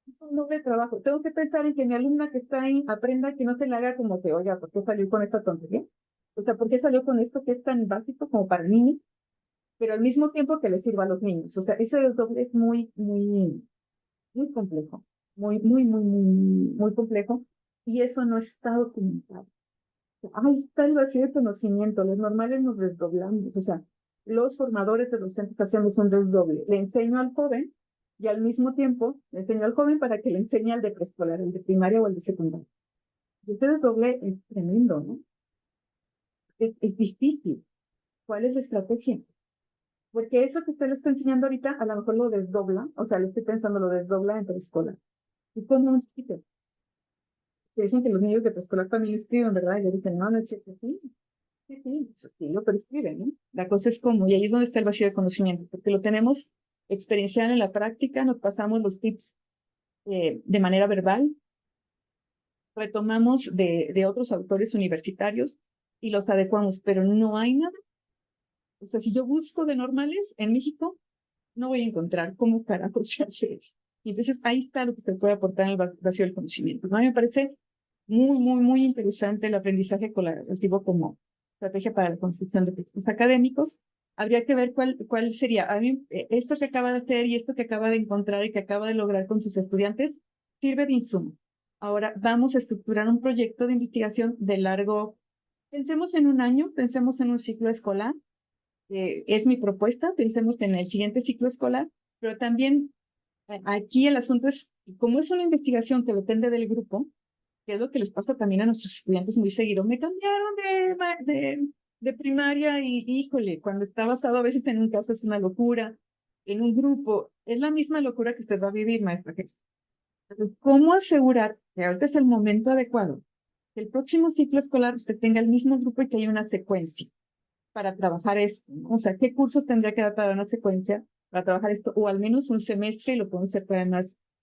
Speaker 1: es un doble trabajo. Tengo que pensar en que mi alumna que está ahí aprenda que no se le haga como que, oiga, ¿por qué salió con esta tontería? O sea, ¿por qué salió con esto que es tan básico como para niños? Pero al mismo tiempo que le sirva a los niños. O sea, ese desdoble es muy complejo. Muy complejo. Y eso no está documentado. Ahí está el vacío de conocimiento. Los normales nos desdoblamos. O sea, los formadores de docentes hacemos un desdoble. Le enseño al joven y al mismo tiempo le enseño al joven para que le enseñe al de preescolar, el de primaria o el de secundaria. Y ese desdoble es tremendo, ¿no? Es difícil. ¿Cuál es la estrategia? Porque eso que usted le está enseñando ahorita, a lo mejor lo desdobla, o sea, lo estoy pensando, lo desdobla en preescolar. ¿Y cómo un sitio? que dicen que los niños de preescolar también escriben, ¿verdad? Y yo dicen, no, no es cierto, sí, sí, sí, su estilo, pero escriben, ¿no? La cosa es como, y ahí es donde está el vacío de conocimiento, porque lo tenemos experiencial en la práctica, nos pasamos los tips de manera verbal, retomamos de otros autores universitarios y los adecuamos, pero no hay nada. O sea, si yo busco de normales en México, no voy a encontrar cómo carajo se hace eso. Y entonces ahí está lo que se puede aportar en el vacío del conocimiento, ¿no? A mí me parece muy, muy, muy interesante el aprendizaje colaborativo como estrategia para la construcción de textos académicos. Habría que ver cuál sería. A mí, esto que acaba de hacer y esto que acaba de encontrar y que acaba de lograr con sus estudiantes sirve de insumo. Ahora vamos a estructurar un proyecto de investigación de largo, pensemos en un año, pensemos en un ciclo escolar. Es mi propuesta, pensemos en el siguiente ciclo escolar, pero también aquí el asunto es, como es una investigación que depende del grupo, que es lo que les pasa también a nuestros estudiantes muy seguido, me cambiaron de primaria y híjole, cuando está basado a veces en un caso es una locura, en un grupo, es la misma locura que usted va a vivir, maestra. Entonces, ¿cómo asegurar que ahorita es el momento adecuado? Que el próximo ciclo escolar usted tenga el mismo grupo y que haya una secuencia para trabajar esto, ¿no? O sea, ¿qué cursos tendría que dar para una secuencia para trabajar esto? O al menos un semestre, y lo podemos hacer todavía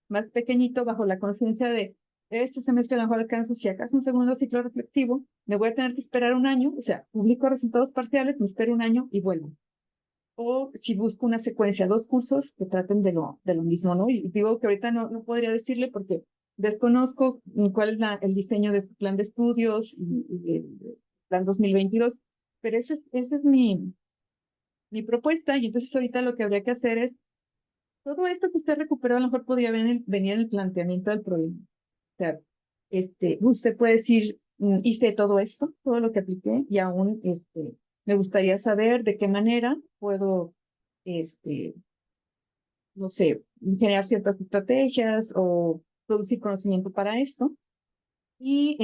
Speaker 1: más pequeñito, bajo la conciencia de este semestre a lo mejor alcanzo, si acaso un segundo ciclo reflexivo, me voy a tener que esperar un año, o sea, publico resultados parciales, me espero un año y vuelvo. O si busco una secuencia, 2 cursos que traten de lo mismo, ¿no? Y digo que ahorita no podría decirle porque desconozco cuál es el diseño de su plan de estudios y el plan 2022, pero esa es mi propuesta. Y entonces ahorita lo que habría que hacer es, todo esto que usted recuperó a lo mejor podría venir en el planteamiento del problema. O sea, usted puede decir, hice todo esto, todo lo que apliqué, y aún me gustaría saber de qué manera puedo, no sé, generar ciertas estrategias o producir conocimiento para esto. Y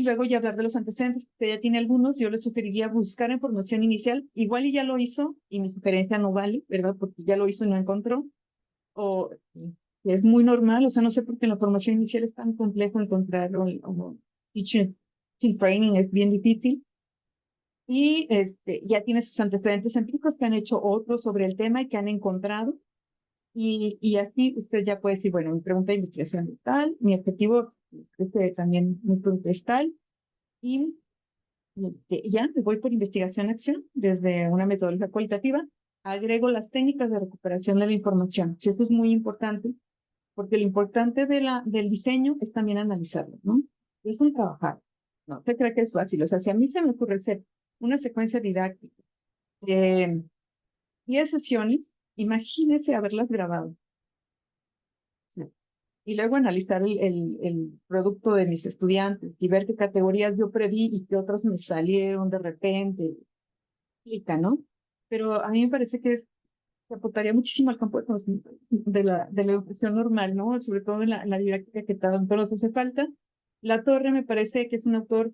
Speaker 1: luego ya hablar de los antecedentes, que ya tiene algunos, yo le sugeriría buscar información inicial, igual y ya lo hizo, y mi sugerencia no vale, ¿verdad? Porque ya lo hizo y no encontró, o es muy normal, o sea, no sé por qué en la formación inicial es tan complejo encontrar, o teaching training es bien difícil, y ya tiene sus antecedentes empíricos que han hecho otros sobre el tema y que han encontrado, y así usted ya puede decir, bueno, mi pregunta de investigación es tal, mi objetivo también mi pregunta es tal, y ya me voy por investigación-acción desde una metodología cualitativa, agrego las técnicas de recuperación de la información. Sí, eso es muy importante, porque lo importante del diseño es también analizarlo, ¿no? Es un trabajar, no se cree que es fácil. O sea, si a mí se me ocurre hacer una secuencia didáctica de 10 sesiones, imagínese haberlas grabado. ¿Sí? Y luego analizar el producto de mis estudiantes y ver qué categorías yo preví y qué otras me salieron de repente, ¿no? Pero a mí me parece que se aportaría muchísimo al campo de conocimiento de la educación normal, ¿no? Sobre todo en la didáctica que tanto nos hace falta. La Torre me parece que es un autor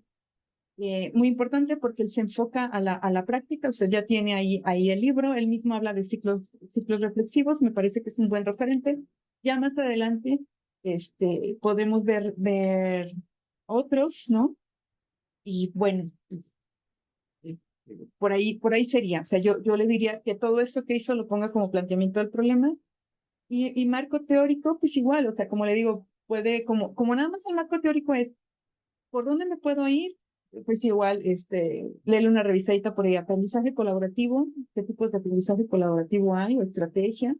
Speaker 1: muy importante porque él se enfoca a la práctica. Usted ya tiene ahí el libro, él mismo habla de ciclos reflexivos, me parece que es un buen referente. Ya más adelante podemos ver otros, ¿no? Y bueno, por ahí sería. O sea, yo le diría que todo esto que hizo lo ponga como planteamiento del problema. Y marco teórico, pues igual, o sea, como le digo, puede, como nada más el marco teórico es, ¿por dónde me puedo ir? Pues igual, léele una revisadita por ahí, aprendizaje colaborativo, qué tipos de aprendizaje colaborativo hay o estrategias.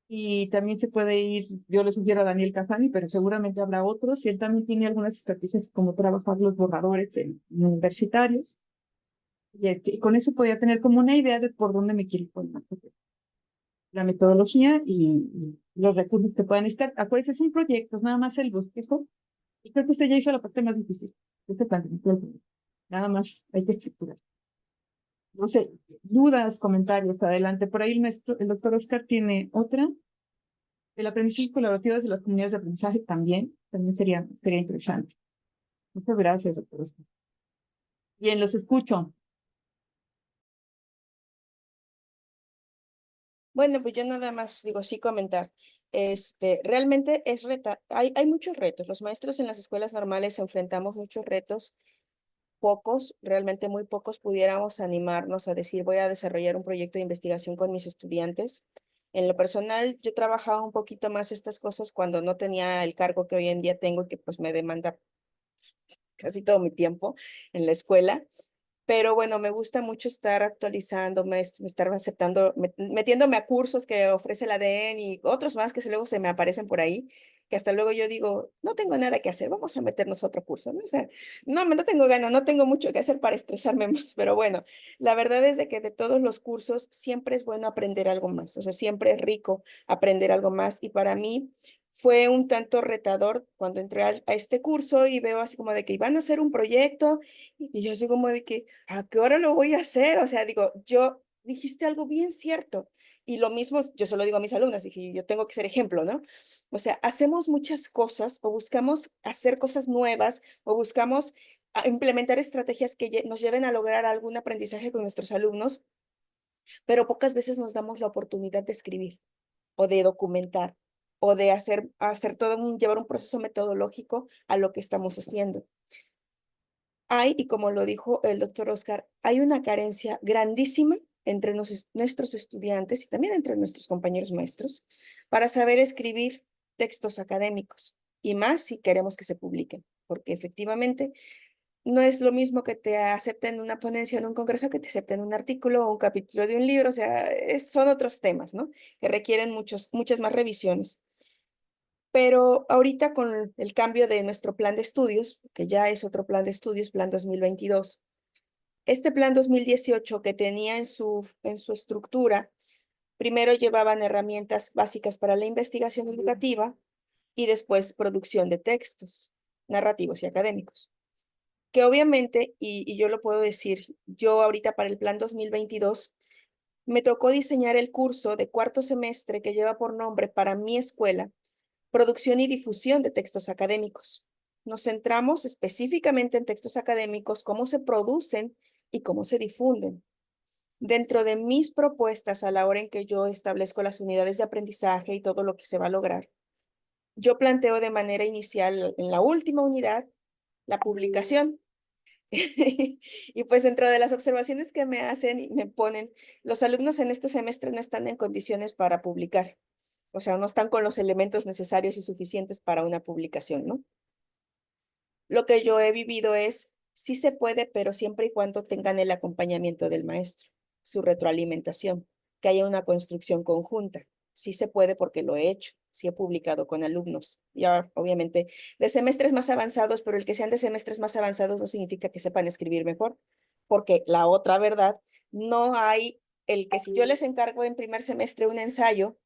Speaker 1: Y también se puede ir, yo le sugiero a Daniel Casani, pero seguramente habrá otros, y él también tiene algunas estrategias como trabajar los borradores universitarios. Y con eso podría tener como una idea de por dónde me quiero ir con la metodología y los recursos que puedan estar. Acuérdense, es un proyecto, es nada más el bosquejo. Y creo que usted ya hizo la parte más difícil, ese planteamiento del proyecto. Nada más hay que estructurar. No sé, dudas, comentarios, adelante. Por ahí el doctor Oscar tiene otra. El aprendizaje colaborativo desde las comunidades de aprendizaje también sería interesante. Muchas gracias, doctor Oscar. Bien, los escucho.
Speaker 2: Bueno, pues yo nada más digo, sí comentar. realmente hay muchos retos. Los maestros en las escuelas normales enfrentamos muchos retos. Pocos, realmente muy pocos pudiéramos animarnos a decir, voy a desarrollar un proyecto de investigación con mis estudiantes. En lo personal, yo trabajaba un poquito más estas cosas cuando no tenía el cargo que hoy en día tengo y que pues me demanda casi todo mi tiempo en la escuela. Pero bueno, me gusta mucho estar actualizándome, estar aceptando, metiéndome a cursos que ofrece la DEN y otros más que luego se me aparecen por ahí, que hasta luego yo digo, no tengo nada que hacer, vamos a meternos a otro curso, ¿no? O sea, no tengo ganas, no tengo mucho que hacer para estresarme más, pero bueno, la verdad es de que de todos los cursos siempre es bueno aprender algo más, o sea, siempre es rico aprender algo más y para mí fue un tanto retador cuando entré a este curso y veo así como de que iban a hacer un proyecto y yo así como de que, ¿a qué hora lo voy a hacer? O sea, digo, yo dijiste algo bien cierto. Y lo mismo, yo se lo digo a mis alumnas, dije, yo tengo que ser ejemplo, ¿no? O sea, hacemos muchas cosas o buscamos hacer cosas nuevas o buscamos implementar estrategias que nos lleven a lograr algún aprendizaje con nuestros alumnos, pero pocas veces nos damos la oportunidad de escribir o de documentar o de hacer llevar un proceso metodológico a lo que estamos haciendo. Y como lo dijo el doctor Oscar, hay una carencia grandísima entre nuestros estudiantes y también entre nuestros compañeros maestros para saber escribir textos académicos y más si queremos que se publiquen, porque efectivamente no es lo mismo que te acepten una ponencia en un congreso que te acepten un artículo o un capítulo de un libro, o sea, son otros temas, ¿no? Que requieren muchas más revisiones. Pero ahorita con el cambio de nuestro plan de estudios, que ya es otro plan de estudios, plan 2022, este plan 2018 que tenía en su estructura, primero llevaban herramientas básicas para la investigación educativa y después producción de textos narrativos y académicos. Que obviamente, y yo lo puedo decir, yo ahorita para el plan 2022 me tocó diseñar el curso de cuarto semestre que lleva por nombre para mi escuela producción y difusión de textos académicos. Nos centramos específicamente en textos académicos, cómo se producen y cómo se difunden. Dentro de mis propuestas a la hora en que yo establezco las unidades de aprendizaje y todo lo que se va a lograr, yo planteo de manera inicial en la última unidad la publicación. Y pues dentro de las observaciones que me hacen y me ponen, los alumnos en este semestre no están en condiciones para publicar. O sea, no están con los elementos necesarios y suficientes para una publicación, ¿no? Lo que yo he vivido es, sí se puede, pero siempre y cuando tengan el acompañamiento del maestro, su retroalimentación, que haya una construcción conjunta. Sí se puede porque lo he hecho, sí he publicado con alumnos, ya obviamente de semestres más avanzados, pero el que sean de semestres más avanzados no significa que sepan escribir mejor, porque la otra verdad, no hay el que si yo les encargo en primer semestre un ensayo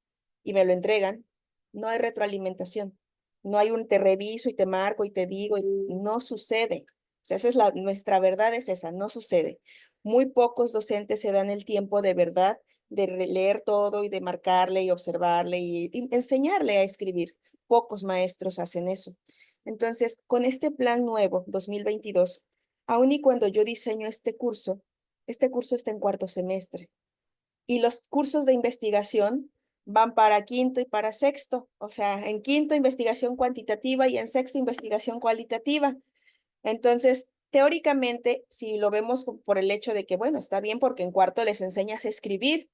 Speaker 2: y me lo entregan, no hay retroalimentación. No hay un te reviso y te marco y te digo, y no sucede. O sea, esa es nuestra verdad es esa, no sucede. Muy pocos docentes se dan el tiempo de verdad de leer todo y de marcarle y observarle y enseñarle a escribir. Pocos maestros hacen eso. Entonces, con este plan nuevo, 2022, aun y cuando yo diseño este curso está en cuarto semestre. Y los cursos de investigación van para quinto y para sexto, o sea, en quinto investigación cuantitativa y en sexto investigación cualitativa. Entonces, teóricamente, si lo vemos por el hecho de que, bueno, está bien porque en cuarto les enseñas a escribir,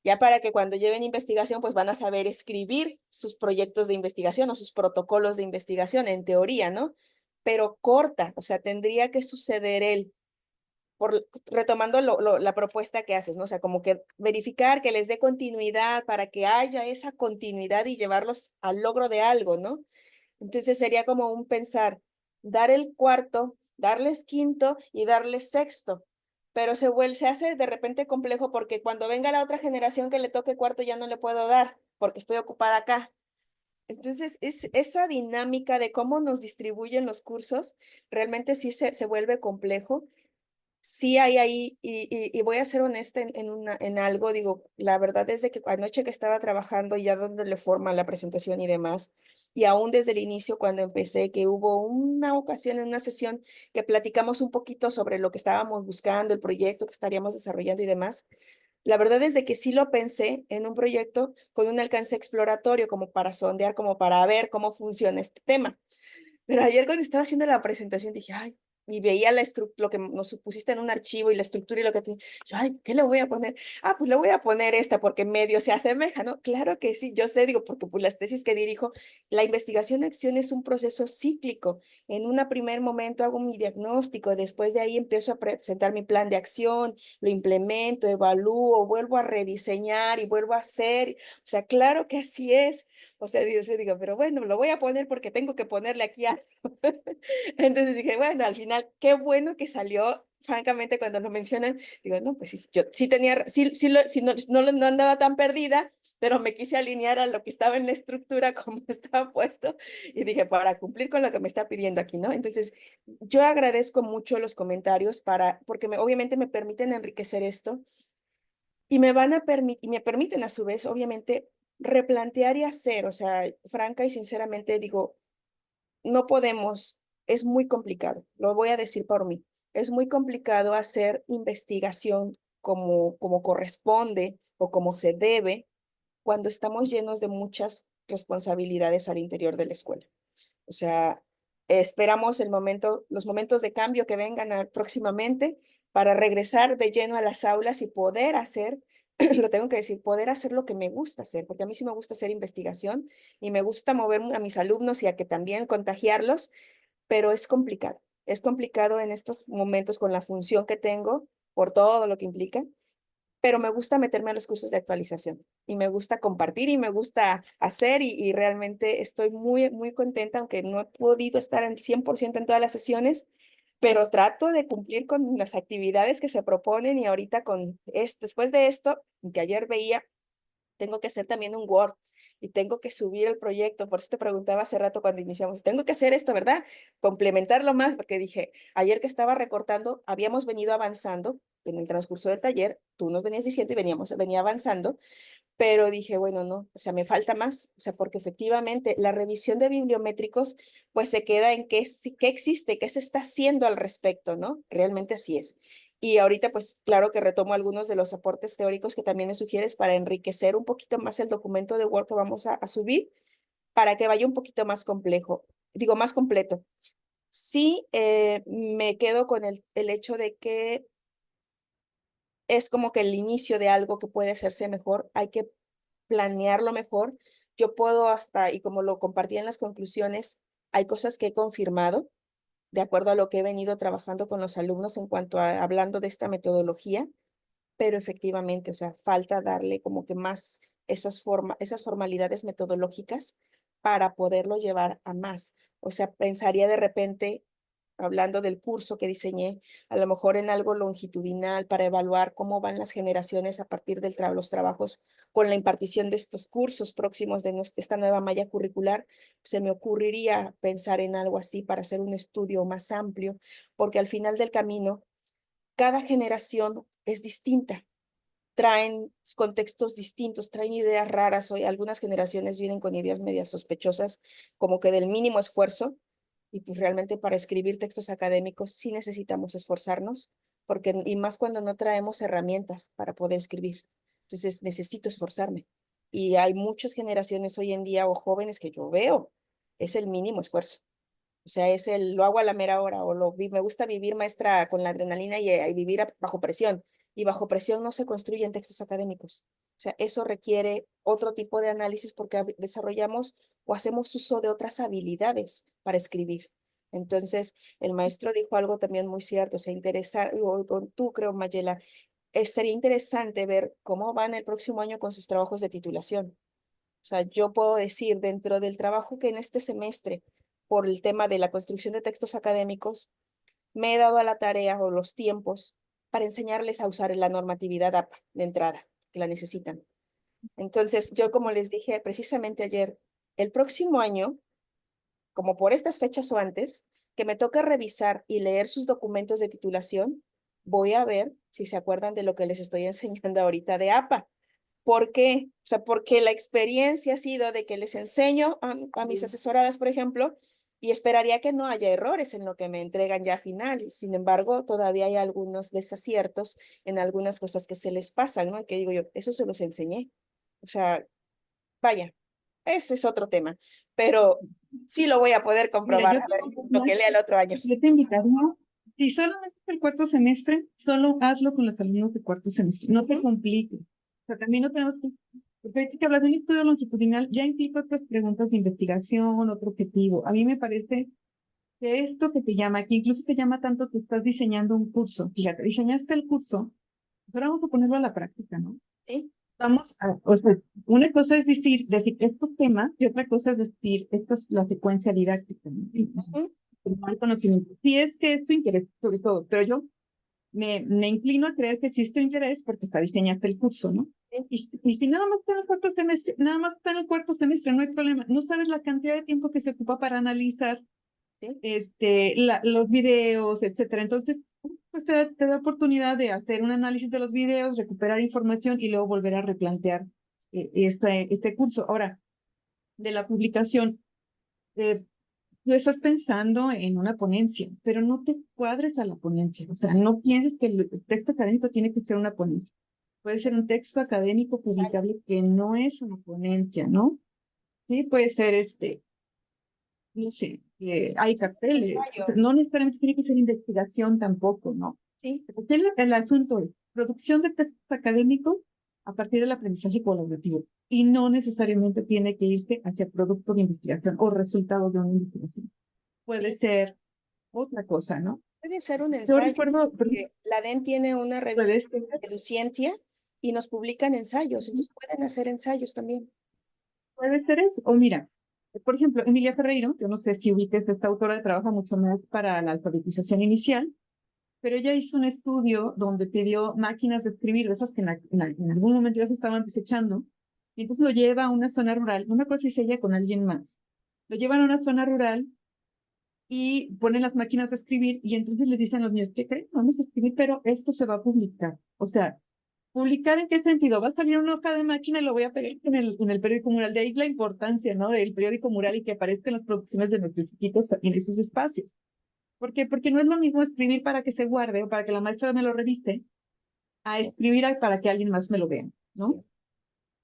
Speaker 2: ya para que cuando lleven investigación, pues van a saber escribir sus proyectos de investigación o sus protocolos de investigación, en teoría, ¿no? Pero corta, o sea, tendría que suceder retomando la propuesta que haces, ¿no? O sea, como que verificar que les dé continuidad para que haya esa continuidad y llevarlos al logro de algo, ¿no? Entonces sería como un pensar, dar el cuarto, darles quinto y darles sexto, pero se hace de repente complejo porque cuando venga la otra generación que le toque cuarto ya no le puedo dar porque estoy ocupada acá. Entonces, esa dinámica de cómo nos distribuyen los cursos realmente sí se vuelve complejo. Sí hay ahí, y voy a ser honesta en algo, digo, la verdad es de que anoche que estaba trabajando ya dándole forma a la presentación y demás, y aún desde el inicio cuando empecé, que hubo una ocasión en una sesión que platicamos un poquito sobre lo que estábamos buscando, el proyecto que estaríamos desarrollando y demás, La verdad es de que sí lo pensé en un proyecto con un alcance exploratorio, como para sondear, como para ver cómo funciona este tema. Pero ayer cuando estaba haciendo la presentación dije, ay, y veía lo que nos pusiste en un archivo y la estructura y lo que te... Yo, ay, ¿qué le voy a poner? Ah, pues le voy a poner esta porque medio se asemeja, ¿no? Claro que sí, yo sé, digo, porque pues las tesis que dirijo, la investigación-acción es un proceso cíclico. En un primer momento hago mi diagnóstico, después de ahí empiezo a presentar mi plan de acción, lo implemento, evalúo, vuelvo a rediseñar y vuelvo a hacer. O sea, claro que así es. O sea, yo digo, pero bueno, lo voy a poner porque tengo que ponerle aquí algo. Entonces dije, bueno, al final, qué bueno que salió. Francamente, cuando lo mencionan, digo, no, pues sí, yo sí tenía, sí no andaba tan perdida, pero me quise alinear a lo que estaba en la estructura como estaba puesto y dije, para cumplir con lo que me está pidiendo aquí, ¿no? Entonces, yo agradezco mucho los comentarios porque obviamente me permiten enriquecer esto y me permiten a su vez, obviamente, replantear y hacer, o sea, franca y sinceramente digo, no podemos, es muy complicado, lo voy a decir por mí, es muy complicado hacer investigación como corresponde o como se debe cuando estamos llenos de muchas responsabilidades al interior de la escuela. O sea, esperamos los momentos de cambio que vengan próximamente para regresar de lleno a las aulas y poder hacer, lo tengo que decir, poder hacer lo que me gusta hacer, porque a mí sí me gusta hacer investigación y me gusta mover a mis alumnos y a que también contagiarlos, pero es complicado. Es complicado en estos momentos con la función que tengo, por todo lo que implica, pero me gusta meterme a los cursos de actualización y me gusta compartir y me gusta hacer y realmente estoy muy, muy contenta, aunque no he podido estar en 100% en todas las sesiones, pero trato de cumplir con las actividades que se proponen y ahorita después de esto, que ayer veía, tengo que hacer también un Word y tengo que subir el proyecto. Por eso te preguntaba hace rato cuando iniciamos, tengo que hacer esto, ¿verdad? Complementarlo más, porque dije, ayer que estaba recortando, habíamos venido avanzando en el transcurso del taller, tú nos venías diciendo y venía avanzando, pero dije, bueno, no, o sea, me falta más, o sea, porque efectivamente la revisión de bibliométricos, pues se queda en qué existe, qué se está haciendo al respecto, ¿no? Realmente así es. Y ahorita, pues claro que retomo algunos de los aportes teóricos que también me sugieres para enriquecer un poquito más el documento de Word que vamos a subir, para que vaya un poquito más complejo, digo, más completo. Sí, me quedo con el hecho de que es como que el inicio de algo que puede hacerse mejor, hay que planearlo mejor. Yo puedo hasta, y como lo compartí en las conclusiones, hay cosas que he confirmado de acuerdo a lo que he venido trabajando con los alumnos en cuanto a hablando de esta metodología, pero efectivamente, o sea, falta darle como que más esas formalidades metodológicas para poderlo llevar a más. O sea, pensaría de repente, hablando del curso que diseñé, a lo mejor en algo longitudinal para evaluar cómo van las generaciones a partir de los trabajos con la impartición de estos cursos próximos de esta nueva malla curricular. Se me ocurriría pensar en algo así para hacer un estudio más amplio, porque al final del camino, cada generación es distinta, traen contextos distintos, traen ideas raras. Hoy algunas generaciones vienen con ideas medias sospechosas, como que del mínimo esfuerzo, y pues realmente para escribir textos académicos sí necesitamos esforzarnos, y más cuando no traemos herramientas para poder escribir. Entonces necesito esforzarme. Y hay muchas generaciones hoy en día o jóvenes que yo veo, es el mínimo esfuerzo. O sea, lo hago a la mera hora me gusta vivir maestra con la adrenalina y vivir bajo presión. Y bajo presión no se construyen textos académicos. O sea, eso requiere otro tipo de análisis porque desarrollamos o hacemos uso de otras habilidades para escribir. Entonces, el maestro dijo algo también muy cierto, o sea, o tú creo, Mayela, sería interesante ver cómo van el próximo año con sus trabajos de titulación. O sea, yo puedo decir dentro del trabajo que en este semestre, por el tema de la construcción de textos académicos, me he dado a la tarea o los tiempos para enseñarles a usar la normatividad APA de entrada, que la necesitan. Entonces, yo como les dije precisamente ayer, el próximo año, como por estas fechas o antes, que me toca revisar y leer sus documentos de titulación, voy a ver si se acuerdan de lo que les estoy enseñando ahorita de APA. ¿Por qué? O sea, porque la experiencia ha sido de que les enseño a mis asesoradas, por ejemplo, y esperaría que no haya errores en lo que me entregan ya a final. Sin embargo, todavía hay algunos desaciertos en algunas cosas que se les pasan, ¿no? Que digo yo, eso se los enseñé. O sea, vaya, ese es otro tema, pero sí lo voy a poder
Speaker 1: Mira,
Speaker 2: comprobar
Speaker 1: yo
Speaker 2: a
Speaker 1: te
Speaker 2: ver lo que lea el otro año.
Speaker 1: Yo te invitaría, si solamente es el cuarto semestre, solo hazlo con los alumnos de cuarto semestre, no te
Speaker 2: Ujú.
Speaker 1: compliques. O sea, también no tenemos que, porque ahorita que hablas de un estudio longitudinal, ya implica otras preguntas de investigación, otro objetivo. A mí me parece que esto que te llama, que incluso te llama tanto que estás diseñando un curso, fíjate, diseñaste el curso, ahora vamos a ponerlo a la práctica, ¿no?
Speaker 2: Sí,
Speaker 1: O sea, una cosa es decir estos temas y otra cosa es decir, esta es la secuencia didáctica, ¿no?
Speaker 2: ujú,
Speaker 1: Tomar conocimiento. Si es que es tu interés, sobre todo, pero yo me inclino a creer que sí es tu interés porque está diseñaste el curso, ¿no?
Speaker 2: sí,
Speaker 1: Y si nada más está en el cuarto semestre, nada más está en el cuarto semestre, no hay problema. No sabes la cantidad de tiempo que se ocupa para analizar
Speaker 2: sí,
Speaker 1: los videos, etcétera. Entonces, pues te da oportunidad de hacer un análisis de los videos, recuperar información y luego volver a replantear este curso. Ahora, de la publicación, eh, tú estás pensando en una ponencia, pero no te cuadres a la ponencia. O sea, no pienses que el texto académico tiene que ser una ponencia. Puede ser un texto académico
Speaker 2: ensayo,
Speaker 1: publicable que no es una ponencia, ¿no? Sí, puede ser no sé, hay
Speaker 2: sí, un
Speaker 1: carteles. O sea,
Speaker 2: ensayo,
Speaker 1: no necesariamente tiene que ser investigación tampoco, ¿no?
Speaker 2: sí,
Speaker 1: Porque el asunto es producción de textos académicos a partir del aprendizaje colaborativo y no necesariamente tiene que irse hacia producto de investigación o resultado de una investigación. Puede
Speaker 2: sí.
Speaker 1: ser otra cosa, ¿no?
Speaker 2: Puede ser un
Speaker 1: Yo
Speaker 2: ensayo,
Speaker 1: recuerdo,
Speaker 2: porque la DEN tiene una
Speaker 1: puede
Speaker 2: revista
Speaker 1: ser,
Speaker 2: de Educiencia y nos publican ensayos,
Speaker 1: ujú,
Speaker 2: entonces pueden hacer ensayos también.
Speaker 1: puede ser eso. O mira, por ejemplo, Emilia Ferreiro, yo no sé si ubiques, esta autora trabaja mucho más para la alfabetización inicial, pero ella hizo un estudio donde pidió máquinas de escribir, de esas que en algún momento ya se estaban desechando, y entonces lo lleva a una zona rural, no me acuerdo si es ella con alguien más, lo llevan a una zona rural y ponen las máquinas de escribir y entonces les dicen a los niños, ¿qué creen? Vamos a escribir, pero esto se va a publicar. O sea, ¿publicar en qué sentido? Va a salir una hoja de máquina y lo voy a pegar en el periódico mural. De ahí la importancia, ¿no? Del periódico mural y que aparezca en las producciones de nuestros chiquitos en esos espacios. ¿Por qué? Porque no es lo mismo escribir para que se guarde o para que la maestra me lo revise, a
Speaker 2: Sí,
Speaker 1: escribir para que alguien más me lo vea, ¿no?
Speaker 2: sí,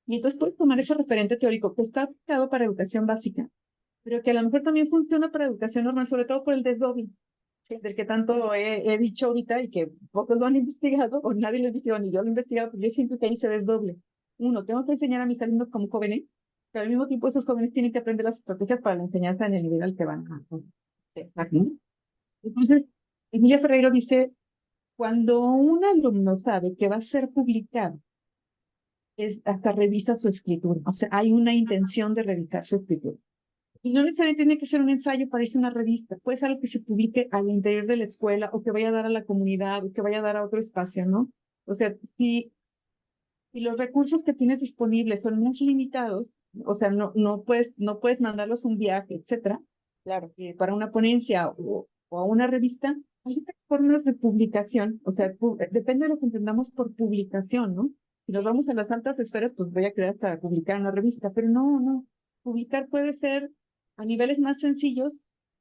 Speaker 1: Y entonces puedes tomar ese referente teórico que está aplicado para educación básica, pero que a lo mejor también funciona para educación normal, sobre todo por el desdoble,
Speaker 2: sí,
Speaker 1: del que tanto he dicho ahorita y que pocos lo han investigado, o nadie lo ha investigado, ni yo lo he investigado, pero yo siento que ahí se desdoble. Uno, tengo que enseñar a mis alumnos como jóvenes, pero al mismo tiempo esos jóvenes tienen que aprender las estrategias para la enseñanza en el nivel al que van
Speaker 2: sí,
Speaker 1: a, ¿no? Entonces, Emilia Ferreiro dice, cuando un alumno sabe que va a ser publicado, hasta revisa su escritura. O sea, hay una intención de revisar su escritura. Y no necesariamente tiene que ser un ensayo para irse a una revista. Puede ser algo que se publique al interior de la escuela o que vaya a dar a la comunidad o que vaya a dar a otro espacio, ¿no? O sea, si los recursos que tienes disponibles son más limitados, o sea, no puedes mandarlos un viaje, etcétera,
Speaker 2: claro.
Speaker 1: para una ponencia o a una revista, hay otras formas de publicación, o sea, depende de lo que entendamos por publicación, ¿no? Si nos vamos a las altas esferas, pues voy a crear hasta publicar una revista, pero no, publicar puede ser a niveles más sencillos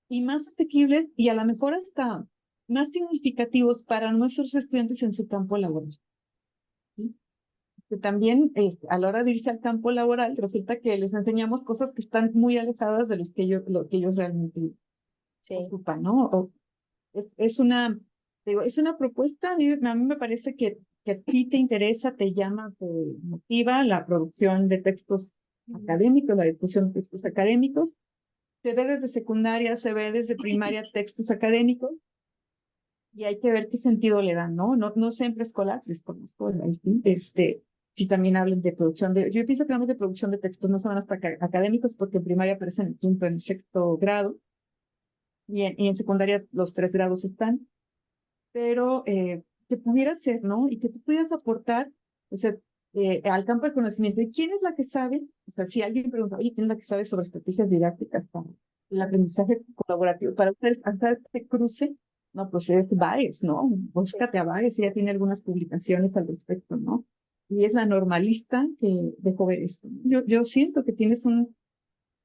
Speaker 1: y más asequibles y a lo mejor hasta más significativos para nuestros estudiantes en su campo laboral, ¿sí? Que también a la hora de irse al campo laboral, resulta que les enseñamos cosas que están muy alejadas de lo que ellos realmente
Speaker 2: Sí,
Speaker 1: ocupa, ¿no? Es una propuesta, a mí me parece que a ti te interesa, te llama, te motiva la producción de textos
Speaker 2: ujú,
Speaker 1: académicos, la discusión de textos académicos. Se ve desde secundaria, se ve desde primaria textos académicos y hay que ver qué sentido le dan, ¿no? No siempre escolar, desconozco, ¿sí? Si también hablan de producción yo pienso que hablamos de producción de textos no son hasta académicos porque en primaria aparecen en el quinto, en el sexto grado y en secundaria los 3 grados están, pero que pudiera ser, ¿no? Y que tú pudieras aportar, o sea, al campo del conocimiento. ¿Y quién es la que sabe? O sea, si alguien pregunta, oye, ¿quién es la que sabe sobre estrategias didácticas para el aprendizaje colaborativo? Para hacer este cruce, no, pues es Baez, ¿no?
Speaker 2: sí,
Speaker 1: Búscate a Baez, ella tiene algunas publicaciones al respecto, ¿no? Y es la normalista que dejó ver esto. Yo siento que tienes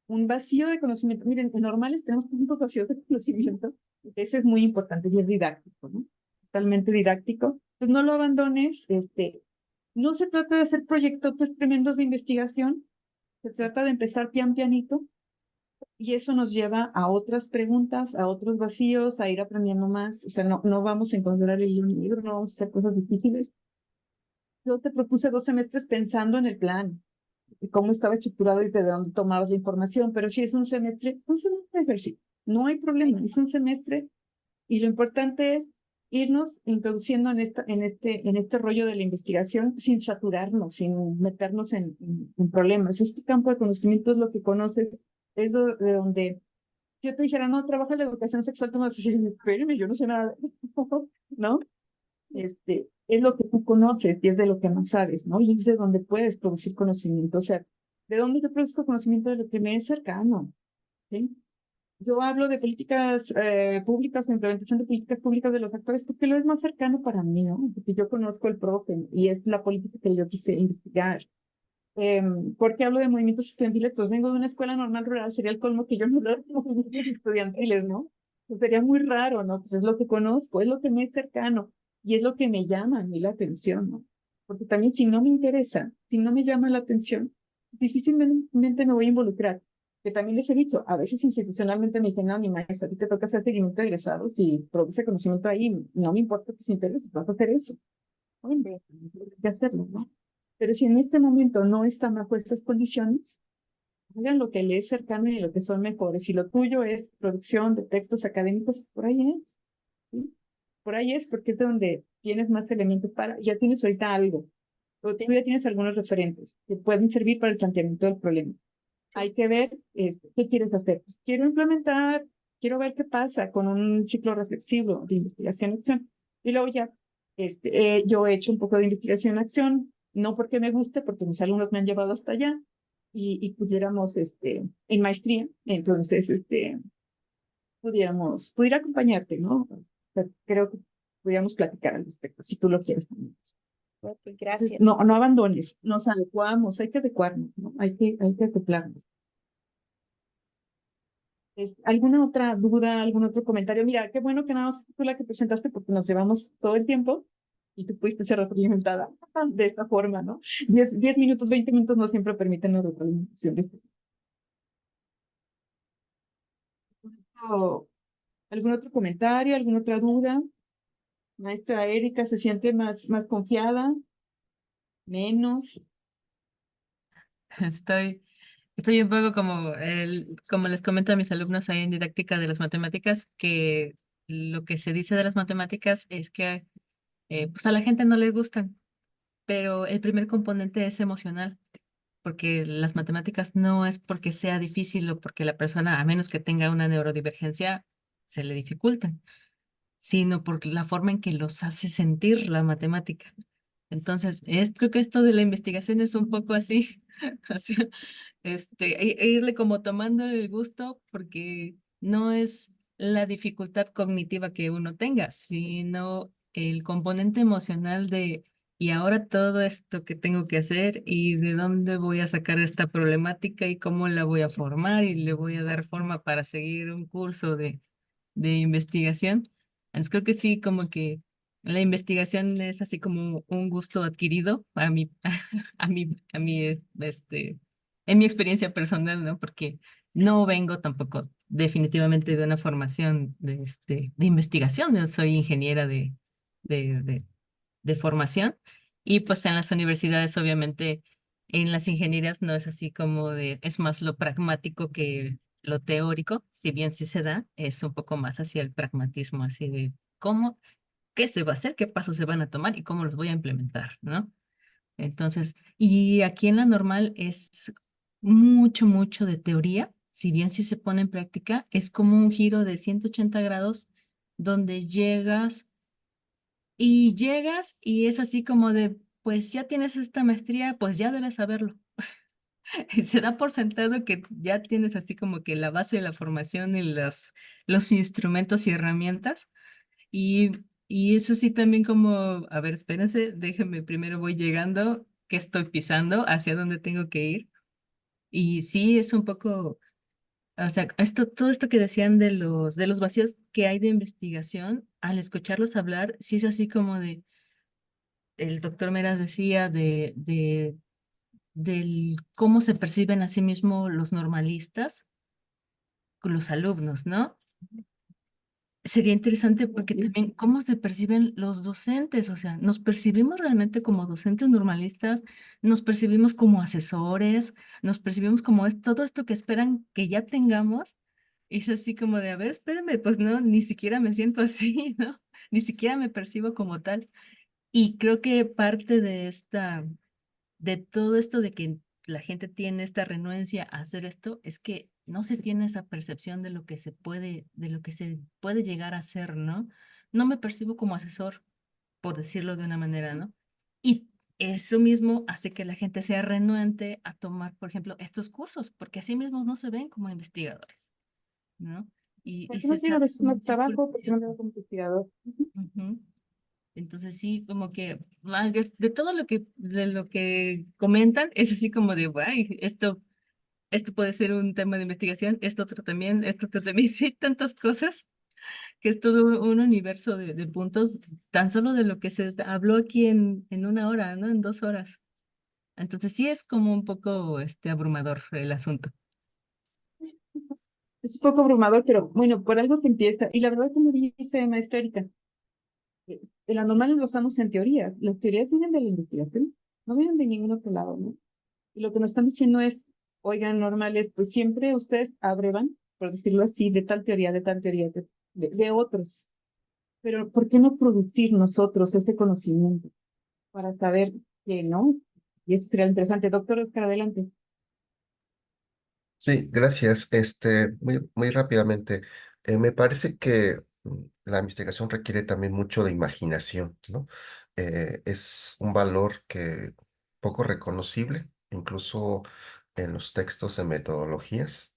Speaker 1: un vacío de conocimiento. Miren, en normales tenemos puntos vacíos de conocimiento, ese es muy importante y es didáctico, ¿no? Totalmente didáctico. Pues no lo abandones, no se trata de hacer proyectos tremendos de investigación, se trata de empezar pianito, y eso nos lleva a otras preguntas, a otros vacíos, a ir aprendiendo más. O sea, no vamos a encontrar el libro, no vamos a hacer cosas difíciles. Yo te propuse 2 semestres pensando en el plan, y cómo estaba estructurado y de dónde tomabas la información, pero si es un semestre de ejercicio, no hay problema, es un semestre, y lo importante es irnos introduciendo en este rollo de la investigación sin saturarnos, sin meternos en problemas. Este campo de conocimiento es lo que conoces, es de donde si yo te dijera, no, trabaja la educación sexual, tú me vas a decir, espérame, yo no sé nada de esto, ¿no? Es lo que tú conoces y es de lo que más sabes, ¿no? Y es de donde puedes producir conocimiento. O sea, ¿de dónde yo produzco conocimiento? De lo que me es cercano, ¿sí? Yo hablo de políticas públicas o implementación de políticas públicas de los actores porque lo es más cercano para mí, ¿no? Porque yo conozco el profe y es la política que yo quise investigar. ¿Por qué hablo de movimientos estudiantiles? Pues vengo de una escuela normal rural, sería el colmo que yo no hablara de movimientos estudiantiles, ¿no? Pues sería muy raro, ¿no? Pues es lo que conozco, es lo que me es cercano y es lo que me llama a mí la atención, ¿no? Porque también si no me interesa, si no me llama la atención, difícilmente me voy a involucrar. Que también les he dicho, a veces institucionalmente me dicen, no, mi maestra, a ti te toca hacer seguimiento de egresados y produce conocimiento ahí, no me importa tus intereses, vas a hacer eso. Hombre, hay que hacerlo, ¿no? Pero si en este momento no están bajo estas condiciones, hagan lo que les es cercano y lo que son mejores. Si lo tuyo es producción de textos académicos, por ahí es, ¿sí? Por ahí es porque es donde tienes más elementos para, ya tienes ahorita algo, o tú ya tienes algunos referentes que pueden servir para el planteamiento del problema. Hay que ver qué quieres hacer. Pues, quiero implementar, quiero ver qué pasa con un ciclo reflexivo de investigación-acción. Y luego ya, yo he hecho un poco de investigación-acción, no porque me guste, porque mis alumnos me han llevado hasta allá, y pudiéramos, en maestría, entonces, pudiera acompañarte, ¿no? O sea, creo que pudiéramos platicar al respecto, si tú lo quieres también.
Speaker 2: Ok,
Speaker 1: Entonces,
Speaker 2: gracias.
Speaker 1: no abandones, nos adecuamos, hay que adecuarnos, ¿no? Hay que acoplarnos. ¿Alguna otra duda, algún otro comentario? Mira, qué bueno que nada más tú la que presentaste porque nos llevamos todo el tiempo y tú pudiste ser retroalimentada de esta forma, ¿no? 10 minutos, 20 minutos no siempre permiten la retroalimentación. ¿Algún otro comentario, alguna otra duda? Maestra Erika, ¿se siente más confiada? ¿Menos?
Speaker 4: Estoy, estoy un poco como les comento a mis alumnos ahí en didáctica de las matemáticas, que lo que se dice de las matemáticas es que pues a la gente no le gustan, pero el primer componente es emocional, porque las matemáticas no es porque sea difícil o porque la persona, a menos que tenga una neurodivergencia, se le dificultan, sino por la forma en que los hace sentir la matemática. Entonces, creo que esto de la investigación es un poco así, o sea, irle como tomando el gusto porque no es la dificultad cognitiva que uno tenga, sino el componente emocional de, y ahora todo esto que tengo que hacer y de dónde voy a sacar esta problemática y cómo la voy a formar y le voy a dar forma para seguir un curso de investigación. Entonces creo que sí, como que la investigación es así como un gusto adquirido en mi experiencia personal, ¿no? Porque no vengo tampoco definitivamente de una formación de investigación. Yo soy ingeniera de, de, de formación y pues en las universidades obviamente en las ingenierías no es así como es más lo pragmático que lo teórico, si bien sí se da, es un poco más hacia el pragmatismo, así de cómo, qué se va a hacer, qué pasos se van a tomar y cómo los voy a implementar, ¿no? Entonces, y aquí en la normal es mucho de teoría, si bien sí se pone en práctica, es como un giro de 180 grados donde llegas y es así como de, pues ya tienes esta maestría, pues ya debes saberlo. Se da por sentado que ya tienes así como que la base de la formación y los instrumentos y herramientas. Y, y eso sí también como, a ver, espérense, déjenme, primero voy llegando, qué estoy pisando, hacia dónde tengo que ir. Y sí, es un poco O sea, todo esto que decían de los vacíos que hay de investigación, al escucharlos hablar, sí es así como el doctor Meras decía del cómo se perciben a sí mismos los normalistas con los alumnos, ¿no? Sería interesante porque
Speaker 1: Sí.
Speaker 4: también cómo se perciben los docentes, o sea, nos percibimos realmente como docentes normalistas, nos percibimos como asesores, nos percibimos como todo esto que esperan que ya tengamos, y es así como de, a ver, espérenme, pues no, ni siquiera me siento así, ¿no? Ni siquiera me percibo como tal. Y creo que parte de todo esto de que la gente tiene esta renuencia a hacer esto, es que no se tiene esa percepción de lo que se puede, de lo que se puede llegar a hacer, ¿no? No me percibo como asesor, por decirlo de una manera, ¿no? Y eso mismo hace que la gente sea renuente a tomar, por ejemplo, estos cursos, porque así mismo no se ven como investigadores, ¿no? Y
Speaker 1: Porque
Speaker 4: se
Speaker 1: no
Speaker 4: está
Speaker 1: quiero
Speaker 4: haciendo
Speaker 1: más
Speaker 4: un círculo
Speaker 1: trabajo, porque no me
Speaker 4: vicioso.
Speaker 1: veo como investigador.
Speaker 4: Ujú. Entonces sí, como que de todo de lo que comentan, es así como de, guay, esto puede ser un tema de investigación, esto otro también, esto otro también, sí, tantas cosas, que es todo un universo de puntos, tan solo de lo que se habló aquí en una hora, ¿no? En 2 horas. Entonces sí es como un poco abrumador el asunto.
Speaker 1: Es un poco abrumador, pero bueno, por algo se empieza. Y la verdad, como dice maestra Erika, de las normales lo usamos en teoría. Las teorías vienen de la investigación, no vienen de ningún otro lado, ¿no? Y lo que nos están diciendo es, oigan, normales, pues siempre ustedes abrevan, por decirlo así, de tal teoría, de otros. Pero ¿por qué no producir nosotros ese conocimiento para saber que no? Y eso sería interesante. Doctor Oscar, adelante.
Speaker 3: Sí, gracias. Muy rápidamente, me parece que la investigación requiere también mucho de imaginación, ¿no? Es un valor que poco reconocible, incluso en los textos de metodologías,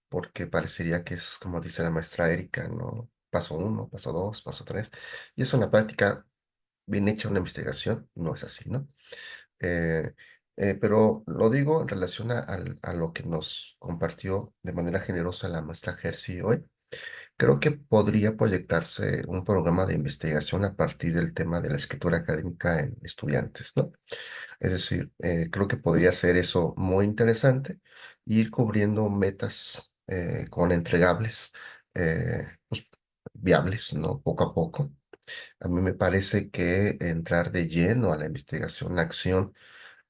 Speaker 3: porque parecería que es como dice la maestra Erika, ¿no? Paso uno, paso dos, paso tres, y es una práctica bien hecha, una investigación, no es así, ¿no? Eh, pero lo digo en relación a lo que nos compartió de manera generosa la maestra Jersey hoy. Creo que podría proyectarse un programa de investigación a partir del tema de la escritura académica en estudiantes, ¿no? Es decir, creo que podría ser eso muy interesante, ir cubriendo metas con entregables, pues, viables, ¿no? Poco a poco. A mí me parece que entrar de lleno a la investigación, acción,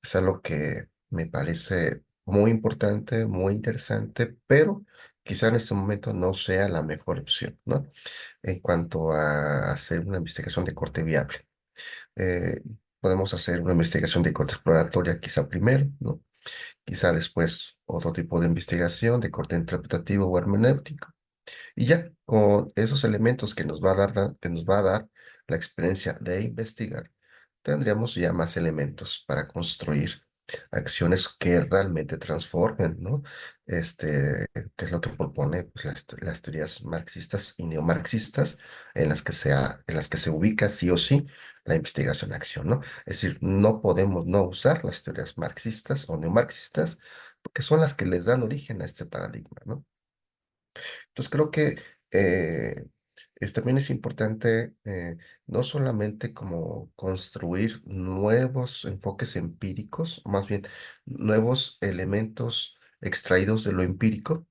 Speaker 3: es algo que me parece muy importante, muy interesante, pero quizá en este momento no sea la mejor opción, ¿no? En cuanto a hacer una investigación de corte viable. Eh, Podemos hacer una investigación de corte exploratoria quizá primero, ¿no? Quizá después otro tipo de investigación de corte interpretativo o hermenéutico. Y ya, con esos elementos que nos va a que nos va a dar la experiencia de investigar, tendríamos ya más elementos para construir acciones que realmente transformen, ¿no? Que es lo que propone pues, las teorías marxistas y neomarxistas en las que se ubica sí o sí la investigación-acción, ¿no? Es decir, no podemos no usar las teorías marxistas o neomarxistas porque son las que les dan origen a este paradigma, ¿no? Entonces creo que también es importante no solamente como construir nuevos enfoques empíricos, más bien nuevos elementos extraídos de lo empírico,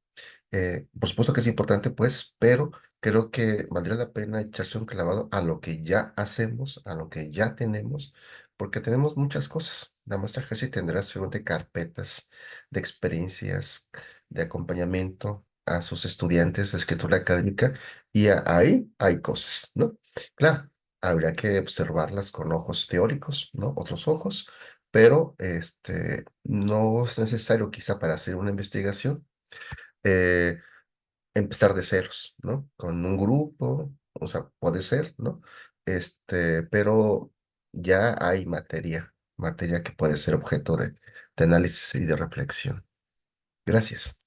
Speaker 3: por supuesto que es importante, pues, pero creo que valdría la pena echarse un clavado a lo que ya hacemos, a lo que ya tenemos, porque tenemos muchas cosas. La maestra Jersey tendrá seguramente carpetas de experiencias, de acompañamiento a sus estudiantes de escritura académica, y ahí hay cosas, ¿no? Claro, habría que observarlas con ojos teóricos, ¿no? Otros ojos, pero no es necesario quizá para hacer una investigación. eh, Empezar de ceros, ¿no? Con un grupo, o sea, puede ser, ¿no? Pero ya hay materia que puede ser objeto de análisis y de reflexión. Gracias.